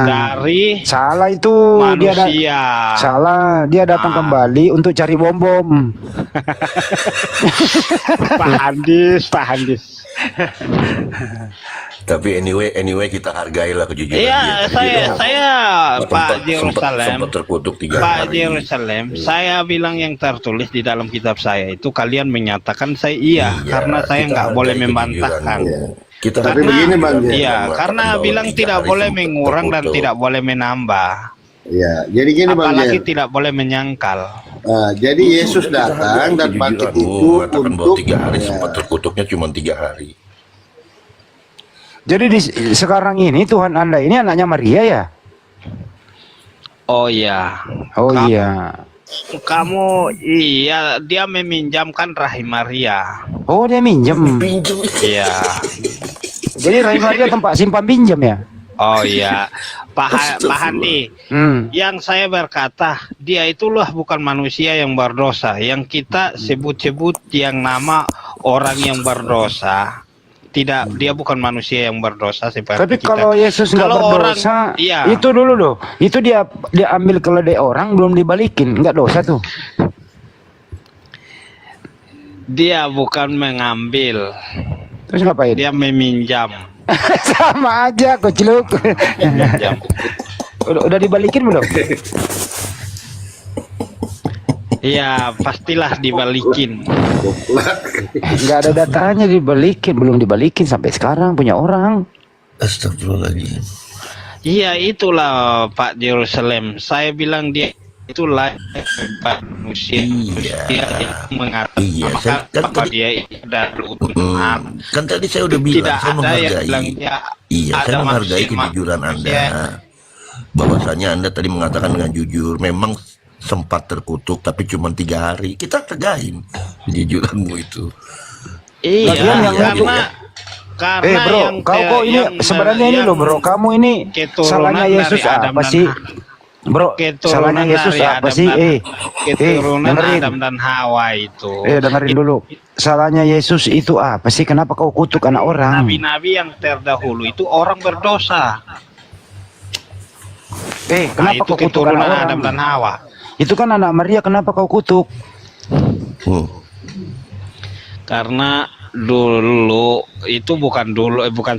dari itu manusia. Dia datang kembali untuk cari bom-bom. Pak Handis. Tapi anyway kita hargailah kejujuran dia. Iya, saya Pak Yerusalem. Sempat terkutuk 3 Pak hari. Yerusalem, saya bilang yang tertulis di dalam kitab saya itu kalian menyatakan saya karena saya nggak boleh membantahkan. Tapi begini Bang. Karena bilang tidak boleh mengurang dan tidak boleh menambah. Ya, jadi gini Bang. Apalagi tidak boleh menyangkal. Jadi Yesus datang dan bangkit itu untuk 3 hari, sempat terkutuknya cuma 3 hari. Jadi sekarang ini Tuhan Anda ini anaknya Maria ya? Oh iya. Kamu dia meminjamkan rahim Maria. Oh, dia minjem. Iya. Jadi rahim Maria tempat simpan pinjam ya? Oh iya, Pak Handi, yang saya berkata dia itulah bukan manusia yang berdosa, yang kita sebut-sebut yang nama orang yang berdosa. Tidak, dia bukan manusia yang berdosa seperti Tapi kita. kalau Yesus nggak berdosa, itu dulu loh, itu dia ambil keledai orang belum dibalikin, nggak dosa tuh. Dia bukan mengambil. Terus ngapain? Dia meminjam. Sama aja kocluk. udah dibalikin belum? Iya, pastilah dibalikin. Nggak ada datanya dibalikin, belum dibalikin sampai sekarang punya orang. Astagfirullahaladzim. Iya, itulah Pak Yerusalem. Saya bilang dia itulah manusia yang mengatakan bahwa dia adalah utusan. Kan tadi saya udah bilang tidak saya ada yang menghargai. bilang dia Saya menghargai kejujuran Anda. Bahwasanya Anda tadi mengatakan dengan jujur, memang sempat terkutuk tapi cuma 3 hari. Kita hargain kejujuranmu itu. Iya, karena bro, kau ini sebenarnya ini loh bro, kamu ini salahnya Yesus apa sih? Bro, salahnya Yesus apa sih? Keturunan dengerin. Adam dan Hawa itu. Dengerin dulu. Salahnya Yesus itu apa sih? Kenapa kau kutuk anak orang? Nabi-nabi yang terdahulu itu orang berdosa. Kenapa kau kutuk anak orang? Adam dan Hawa. Itu kan anak Maria, kenapa kau kutuk? Karena dulu itu bukan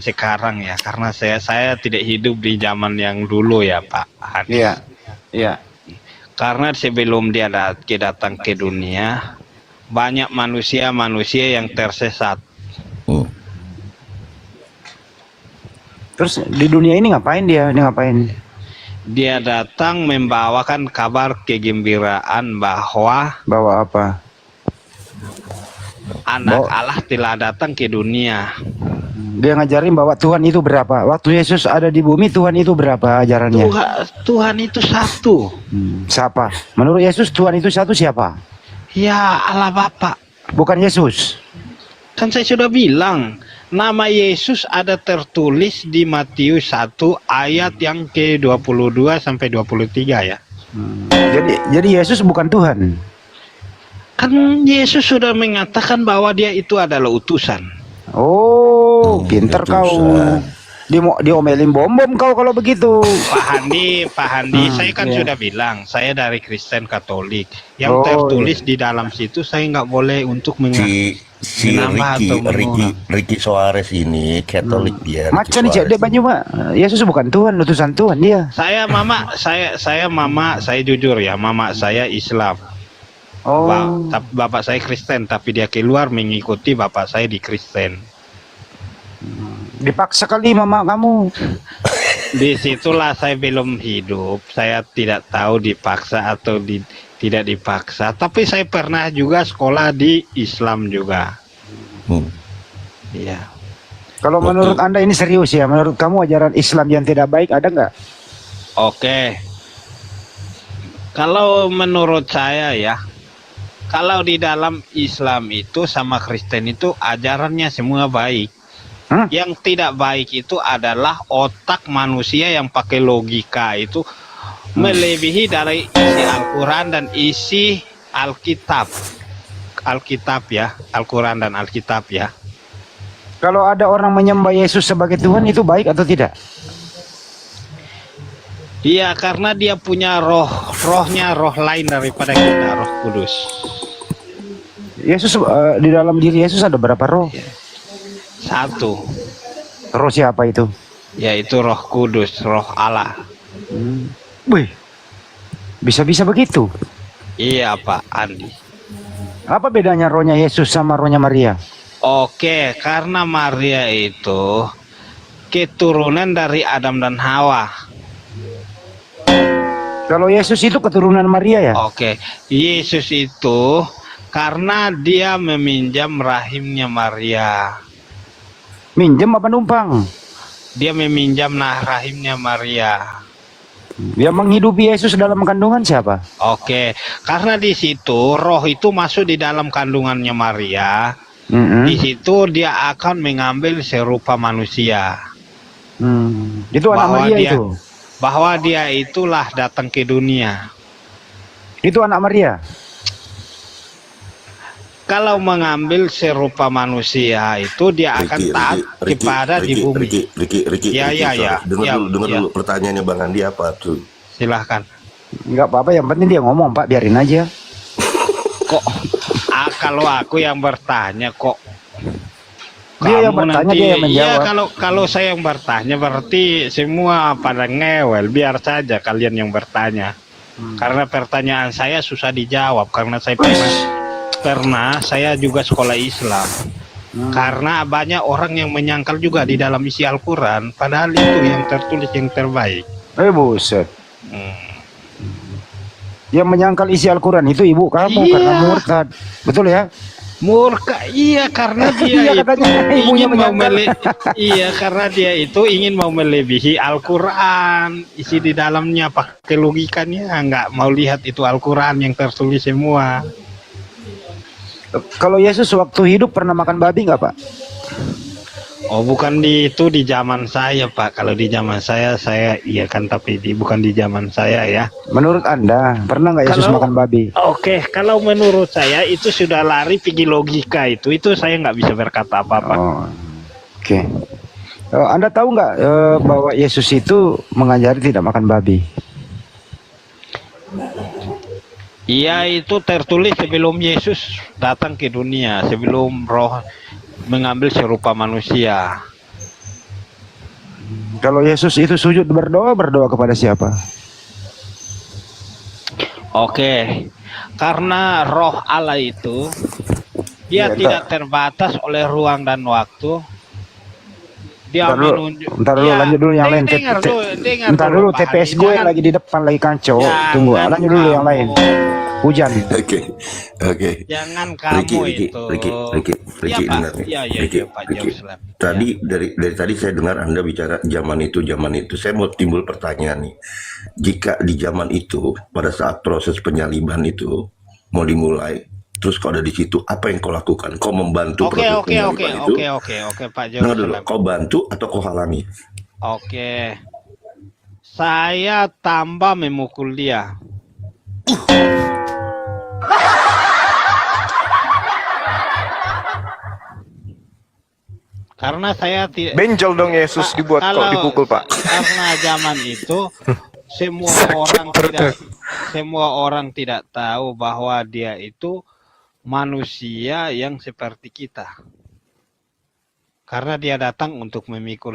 sekarang ya, karena saya tidak hidup di zaman yang dulu ya Pak Hadi. Iya. Karena sebelum dia datang ke dunia banyak manusia yang tersesat. Terus di dunia ini ngapain dia? Dia datang membawakan kabar kegembiraan bahwa apa? Anak Allah telah datang ke dunia. Dia ngajarin bahwa Tuhan itu berapa. Waktu Yesus ada di bumi, Tuhan itu berapa ajarannya? Tuhan itu satu. Siapa? Menurut Yesus Tuhan itu satu siapa? Ya Allah Bapa. bukan Yesus. Kan saya sudah bilang, nama Yesus ada tertulis di Matius 1 ayat yang ke-22 sampai 23 ya. Jadi Yesus bukan Tuhan. Kan Yesus sudah mengatakan bahwa dia itu adalah utusan. Oh, pinter kau. Diomelin bom-bom kau kalau begitu. Pak Handi, saya kan sudah bilang, saya dari Kristen Katolik. Yang tertulis di dalam situ saya nggak boleh untuk si Ricky Soares ini Katolik dia. Macam ni dia banyak mak. Yesus bukan Tuhan, utusan Tuhan dia. Saya jujur ya, mama saya Islam. Bapak saya Kristen, tapi dia keluar mengikuti bapak saya di Kristen. Dipaksa kali mama kamu. Disitulah saya belum hidup. Saya tidak tahu dipaksa atau tidak dipaksa. Tapi saya pernah juga sekolah di Islam juga. Iya. Kalau menurut Anda ini serius ya? Menurut kamu ajaran Islam yang tidak baik ada nggak? Oke. Kalau menurut saya ya, kalau di dalam Islam itu sama Kristen itu ajarannya semua baik. Yang tidak baik itu adalah otak manusia yang pakai logika itu melebihi dari isi Al-Quran dan isi Alkitab ya, Al-Quran dan Alkitab ya. Kalau ada orang menyembah Yesus sebagai Tuhan itu baik atau tidak? Iya, karena dia punya rohnya roh lain daripada kita, Roh Kudus. Yesus di dalam diri Yesus ada berapa roh? Satu. Roh siapa itu? Yaitu Roh Kudus, Roh Allah. Wih, bisa-bisa begitu? Iya Pak Andi. Apa bedanya rohnya Yesus sama rohnya Maria? Oke, karena Maria itu keturunan dari Adam dan Hawa. Kalau Yesus itu keturunan Maria ya? Oke, Yesus itu karena dia meminjam rahimnya Maria. Minjem apa numpang? Dia meminjam rahimnya Maria. Dia menghidupi Yesus dalam kandungan siapa? Oke, karena di situ roh itu masuk di dalam kandungannya Maria. Di situ dia akan mengambil serupa manusia. Itu anak Maria itu? Bahwa dia itulah datang ke dunia. Itu anak Maria? kalau mengambil serupa manusia itu dia akan taat kepada di bumi. Dengar dulu pertanyaannya Bang Andi apa tuh? Silahkan. Enggak apa-apa, yang penting dia ngomong Pak, biarin aja. Kok kalau aku yang bertanya kok dia yang bertanya, nanti, dia yang menjawab. Iya, kalau saya yang bertanya berarti semua pada ngewel. Biar saja kalian yang bertanya. Karena pertanyaan saya susah dijawab karena saya pernah saya juga sekolah Islam. Karena banyak orang yang menyangkal juga di dalam isi Al-Quran, padahal itu yang tertulis yang terbaik. Buset. Yang menyangkal isi Al-Quran itu ibu kamu karena murtad, betul ya? Murka, iya karena dia itu ingin mau iya karena dia itu ingin mau melebihi Al-Quran, isi di dalamnya pakai logikanya, nggak mau lihat itu Al-Quran yang tertulis semua. Kalau Yesus waktu hidup pernah makan babi nggak Pak? Oh bukan itu di zaman saya Pak. Kalau di zaman saya iya kan, tapi bukan di zaman saya ya. Menurut Anda pernah nggak Yesus makan babi? Oke, kalau menurut saya itu sudah lari pergi logika itu saya nggak bisa berkata apa-apa. Oke. Anda tahu nggak bahwa Yesus itu mengajari tidak makan babi? Iya, itu tertulis sebelum Yesus datang ke dunia, sebelum roh mengambil serupa manusia. Kalau Yesus itu sujud berdoa kepada siapa? Oke, karena roh Allah itu dia tidak terbatas oleh ruang dan waktu. Dia menunjuk. Ntar dulu, lanjut dulu yang lain. Ntar dulu, TPS gue lagi di depan lagi kacau. Tunggu, lanjut dulu yang lain. Hujan. Oke. Jangan kamu Ricky, dengar nih. Ricky. Tadi dari tadi saya dengar Anda bicara zaman itu. Saya mau timbul pertanyaan nih. Jika di zaman itu pada saat proses penyaliban itu mau dimulai, Terus kau ada di situ, apa yang kau lakukan? Kau membantu Oke, proses oke, oke, penggaliman itu? oke, Pak Dengar dulu, Jerusalem. kau bantu atau kau halangi? Oke, saya tambah memukul dia. Karena saya tidak. Benjol dong Yesus dibuat kok dipukul, Pak. Karena zaman itu semua orang tidak tahu bahwa dia itu manusia yang seperti kita. Karena dia datang untuk memikul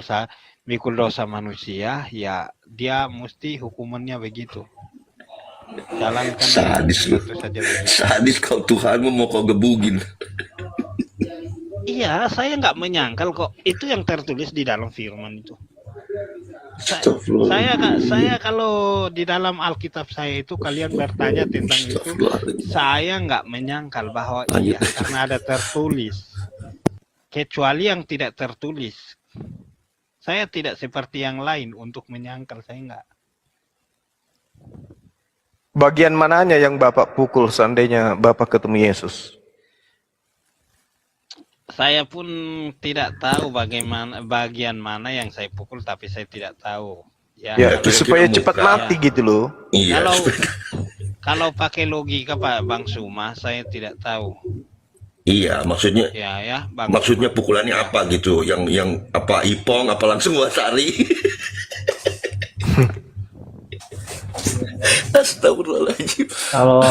dosa manusia, ya dia mesti hukumannya begitu. Jalankan Sadis lu. Sadis kau, Tuhanmu mau kau gebugin. Iya, saya nggak menyangkal kok. Itu yang tertulis di dalam firman itu. Saya kalau di dalam Alkitab saya itu kalian bertanya tentang itu, saya nggak menyangkal bahwa iya, karena ada tertulis. Kecuali yang tidak tertulis. Saya tidak seperti yang lain untuk menyangkal, saya nggak. Bagian mananya yang Bapak pukul seandainya Bapak ketemu Yesus? Saya pun tidak tahu bagaimana bagian mana yang saya pukul, tapi saya tidak tahu. Ya, itu supaya cepat mati gitu loh. Iya. Kalau pakai logika Pak Bang Suma, saya tidak tahu. Iya, maksudnya. Ya, maksudnya pukulannya apa gitu? Yang apa ipong, apa langsung wasari? Astagfirullahaladzim. Kalau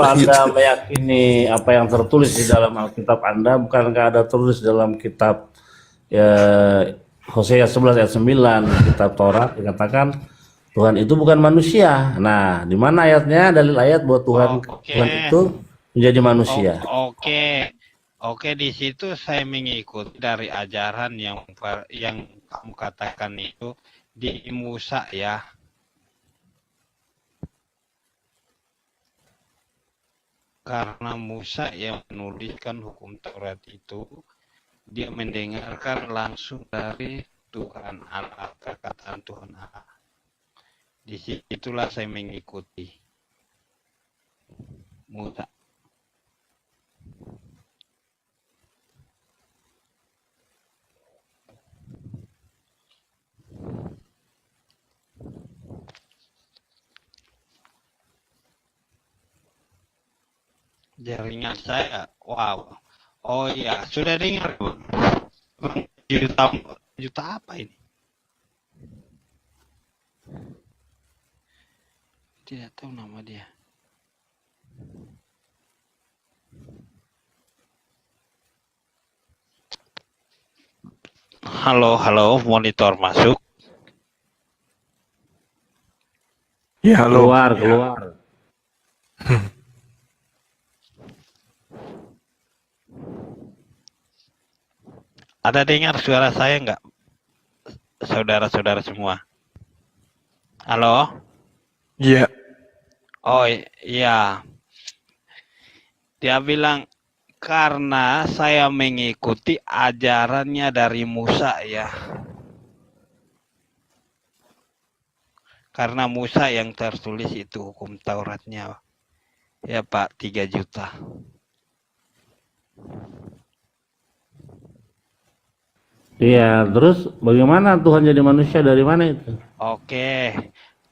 Anda meyakini apa yang tertulis di dalam Alkitab Anda, bukankah ada tertulis dalam kitab Hosea 11 ayat 9, kitab Taurat dikatakan Tuhan itu bukan manusia. Nah, di mana ayatnya? Dalil ayat bahwa Tuhan itu menjadi manusia. Oke, di situ saya mengikuti dari ajaran yang kamu katakan itu di Musa ya. Karena Musa yang menuliskan hukum Taurat itu, dia mendengarkan langsung dari Tuhan Allah, perkataan Tuhan Allah. Disitulah saya mengikuti Musa. Jaringan saya, wow. Oh iya, sudah dengar juta apa ini? Tidak tahu nama dia. Halo, monitor masuk. Ya, halo. Keluar. Ada dengar suara saya nggak? Saudara-saudara semua. Halo? Iya. Oh iya. Dia bilang, karena saya mengikuti ajarannya dari Musa ya. Karena Musa yang tertulis itu hukum Tauratnya. Ya Pak, 3 juta. Iya, terus bagaimana Tuhan jadi manusia, dari mana itu? Oke,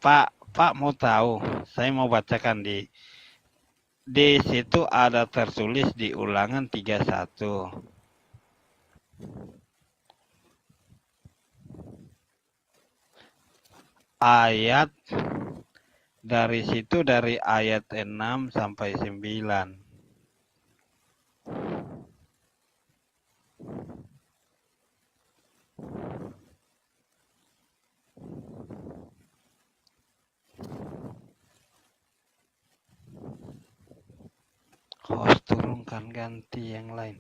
Pak mau tahu? Saya mau bacakan di situ ada tertulis di Ulangan 31. Ayat dari situ dari ayat 6 sampai 9. Host turunkan ganti yang lain.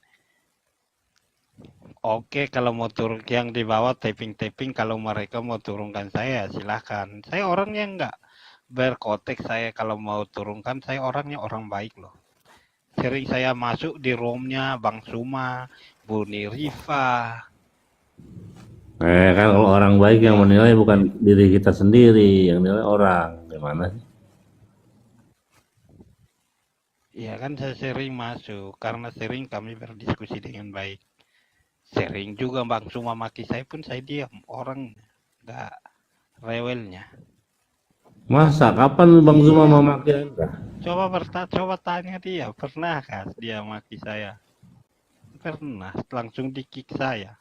Oke, kalau mau turun yang di bawah taping, kalau mereka mau turunkan saya silahkan. Saya orangnya enggak berkotek, saya kalau mau turunkan saya orangnya orang baik loh. Sering saya masuk di roomnya Bang Suma, Buni Rifa. Kan kalau orang baik yang menilai bukan diri kita sendiri, yang nilai orang. Gimana sih? Iya kan saya sering masuk karena sering kami berdiskusi dengan baik. Sering juga Bang Suma maki saya pun saya diam, orang nggak rewelnya. Masa kapan Bang Zuma memaki Anda? Coba tanya dia, pernahkah dia maki saya? Pernah, langsung di-kick saya.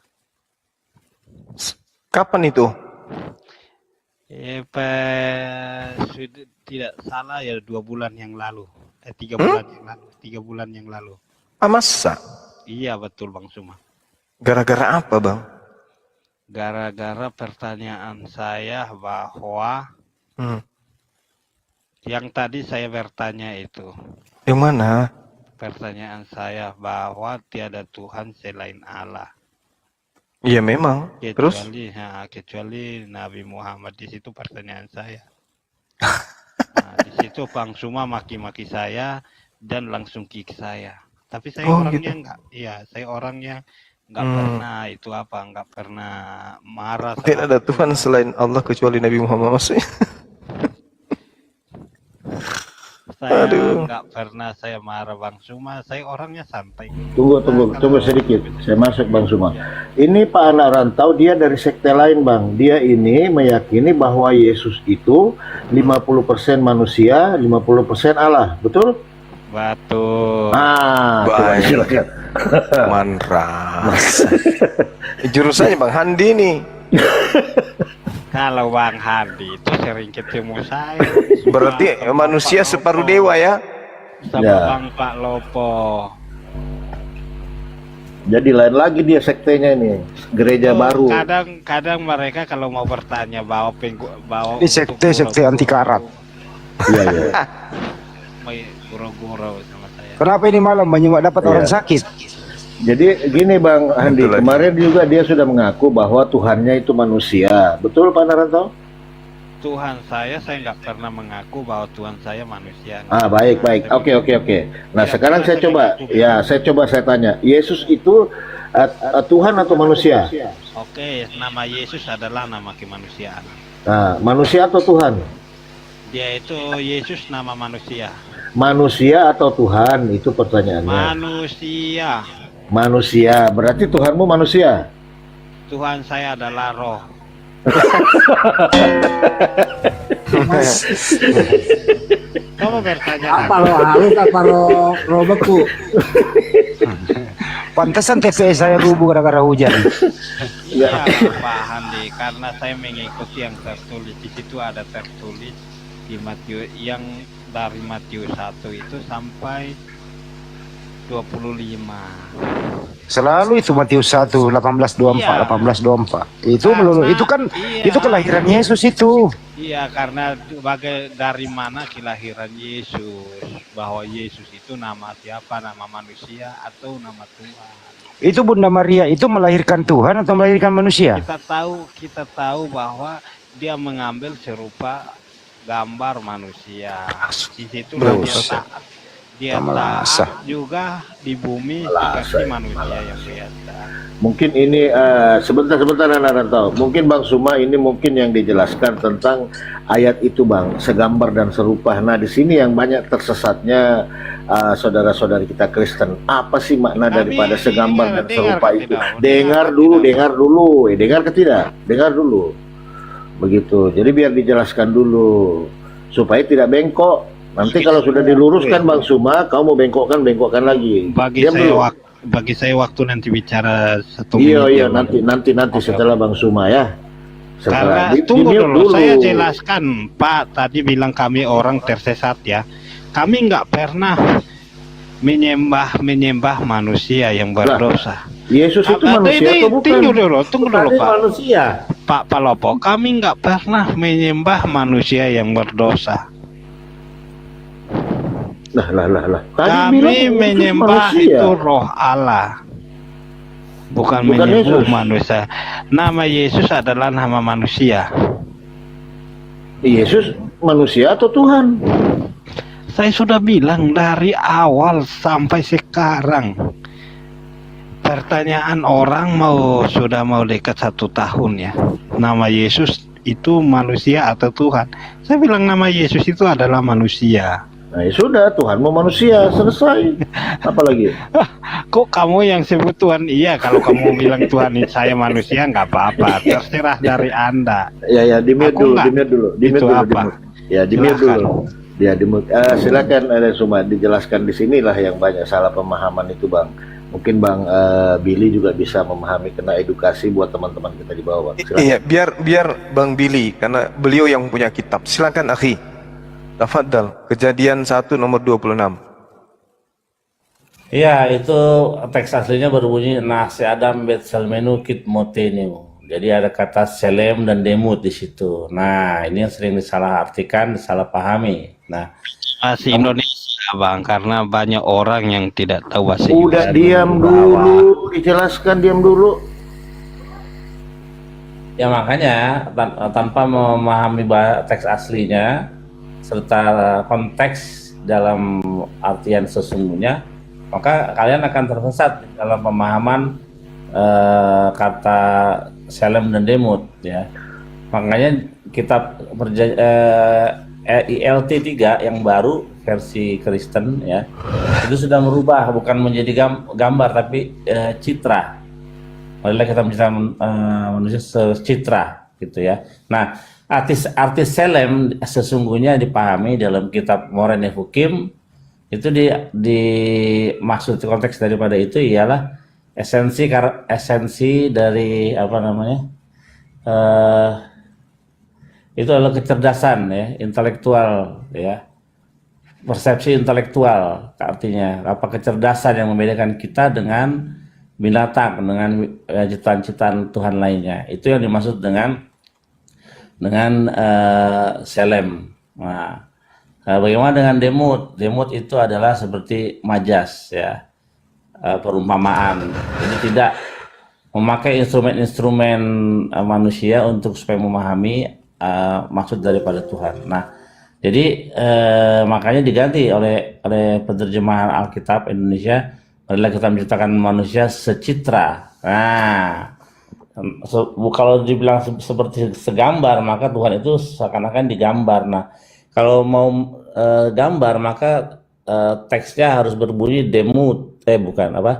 Kapan itu? Sudah tidak salah ya 2 bulan yang lalu. 3 bulan yang lalu. 3 bulan yang lalu. Ah, masa? Iya betul Bang Suma. Gara-gara apa, Bang? Gara-gara pertanyaan saya bahwa yang tadi saya bertanya itu. Yang mana? Pertanyaan saya bahwa tiada Tuhan selain Allah. Iya memang. Terus? Kecuali Nabi Muhammad, di situ pertanyaan saya. Nah, di situ Bang Suma maki-maki saya dan langsung kick saya. Tapi saya orangnya gitu. enggak. Iya, saya orangnya enggak pernah itu apa, enggak pernah marah. Tidak ada Tuhan selain Allah kecuali Nabi Muhammad maksudnya. Saya enggak pernah saya marah Bang Suma, saya orangnya santai. Tunggu sedikit, saya masuk Bang Suma. Ini Pak anak rantau, dia dari sekte lain Bang. Dia ini meyakini bahwa Yesus itu 50% manusia, 50% Allah, betul? Betul. Baik. Manras. Jurusannya Bang Handi nih. Kalau Bang Handi itu sering ketemu saya. Berarti manusia separuh dewa ya? Sama Bang Pak Lopo. Jadi lain lagi dia sektenya ini, gereja baru. Kadang mereka kalau mau bertanya bawa Ini sekte anti karat. Iya. Guru-guru sama saya. Kenapa ini malam banyak dapat orang sakit? Jadi gini Bang Handi, kemarin juga dia sudah mengaku bahwa Tuhannya itu manusia. Betul Pak Narantau? Tuhan saya nggak pernah mengaku bahwa Tuhan saya manusia. Baik. Oke. Nah sekarang saya coba saya tanya, Yesus itu Tuhan atau manusia? Oke, nama Yesus adalah nama kemanusiaan. Nah, manusia atau Tuhan? Dia itu Yesus nama manusia. Manusia atau Tuhan, itu pertanyaannya. Manusia, berarti Tuhanmu manusia? Tuhan saya adalah roh. Kamu bertanya apa lo halus apa lo beku? Pantesan TPS saya rubuh gara-gara hujan. Iya Pak Handi, karena saya mengikuti yang tertulis di situ, ada tertulis di Matius yang dari Matius 1 itu sampai 25. Selalu itu Matius 1 18:24 18:24. Itu melulu itu kan itu kelahiran Yesus itu. Iya, karena dari mana kelahiran Yesus, bahwa Yesus itu nama siapa, nama manusia atau nama Tuhan. Itu Bunda Maria itu melahirkan Tuhan atau melahirkan manusia? Kita tahu bahwa dia mengambil serupa gambar manusia. Di situ dia taat juga di bumi seperti manusia yang biasa. Mungkin ini sebentar anak rantau. Mungkin Bang Suma ini mungkin yang dijelaskan tentang ayat itu Bang, segambar dan serupa. Nah di sini yang banyak tersesatnya saudara-saudari kita Kristen. Apa sih makna daripada segambar dan serupa itu? Dengar dulu. Dengar ke tidak? Dengar dulu. Begitu. Jadi biar dijelaskan dulu supaya tidak bengkok. Nanti kalau sudah diluruskan Bang Suma, kamu mau bengkokkan lagi. Bagi saya waktu nanti bicara 1 menit. Iya, nanti setelah Bang Suma ya. Karena tunggu dulu, saya jelaskan Pak, tadi bilang kami orang tersesat ya. Kami nggak pernah menyembah manusia yang berdosa. Yesus itu manusia atau bukan? Tunggu dulu Pak. Manusia. Pak Lopo, kami nggak pernah menyembah manusia yang berdosa. Lah. Kami menyembah itu roh Allah. Bukan menyembah manusia. Nama Yesus adalah nama manusia. Yesus manusia atau Tuhan? Saya sudah bilang dari awal sampai sekarang. Pertanyaan orang sudah mau dekat 1 tahun ya. Nama Yesus itu manusia atau Tuhan? Saya bilang nama Yesus itu adalah manusia. Nah ya sudah, Tuhan mau manusia, selesai. Apalagi? Kok kamu yang sebut Tuhan? Iya, kalau kamu bilang Tuhan saya manusia nggak apa-apa, terserah dari Anda. Ya, di-mute Aku dulu, nggak. di-mute dulu, Itu di-mute dulu, apa? di-mute. Ya, di-mute Silakan. dulu. Ya, di-mute. Silakan ada Suma dijelaskan di sinilah yang banyak salah pemahaman itu, Bang. Mungkin Bang Billy juga bisa memahami, kena edukasi buat teman-teman kita di bawah. Silakan. Iya, biar Bang Billy, karena beliau yang punya kitab. Silakan akhi. Tafadhal. Kejadian 1 nomor 26. Iya, itu teks aslinya berbunyi nasi Adam bet salmenu kit moteniu. Jadi ada kata selem dan demut di situ. Nah, ini yang sering disalahartikan, disalahpahami. Nah, Bahasa Indonesia, Bang, karena banyak orang yang tidak tahu bahasa Udah diam dulu, dijelaskan, diam dulu. ya makanya tanpa memahami teks aslinya serta konteks dalam artian sesungguhnya, maka kalian akan tersesat dalam pemahaman kata selem dan demut ya. Makanya kitab ILT 3 yang baru versi Kristen ya, itu sudah merubah bukan menjadi gambar tapi citra. Marilah kita menciptakan manusia secitra gitu ya. Nah, artis selem sesungguhnya dipahami dalam kitab Moreh Nevukim itu maksud konteks daripada itu ialah esensi dari apa namanya, itu adalah kecerdasan ya, intelektual ya, persepsi intelektual, artinya apa, kecerdasan yang membedakan kita dengan binatang, dengan ciptaan-ciptaan Tuhan lainnya. Itu yang dimaksud dengan selem. Nah, bagaimana dengan demut? Demut itu adalah seperti majas ya, perumpamaan. Jadi tidak memakai instrumen-instrumen manusia untuk supaya memahami maksud daripada Tuhan. Nah, jadi makanya diganti oleh penerjemahan Alkitab Indonesia, marilah kita menciptakan manusia secitra. Nah, kalau dibilang seperti segambar, maka Tuhan itu seakan-akan digambar. Nah, kalau mau gambar, maka teksnya harus berbunyi demut, bukan apa?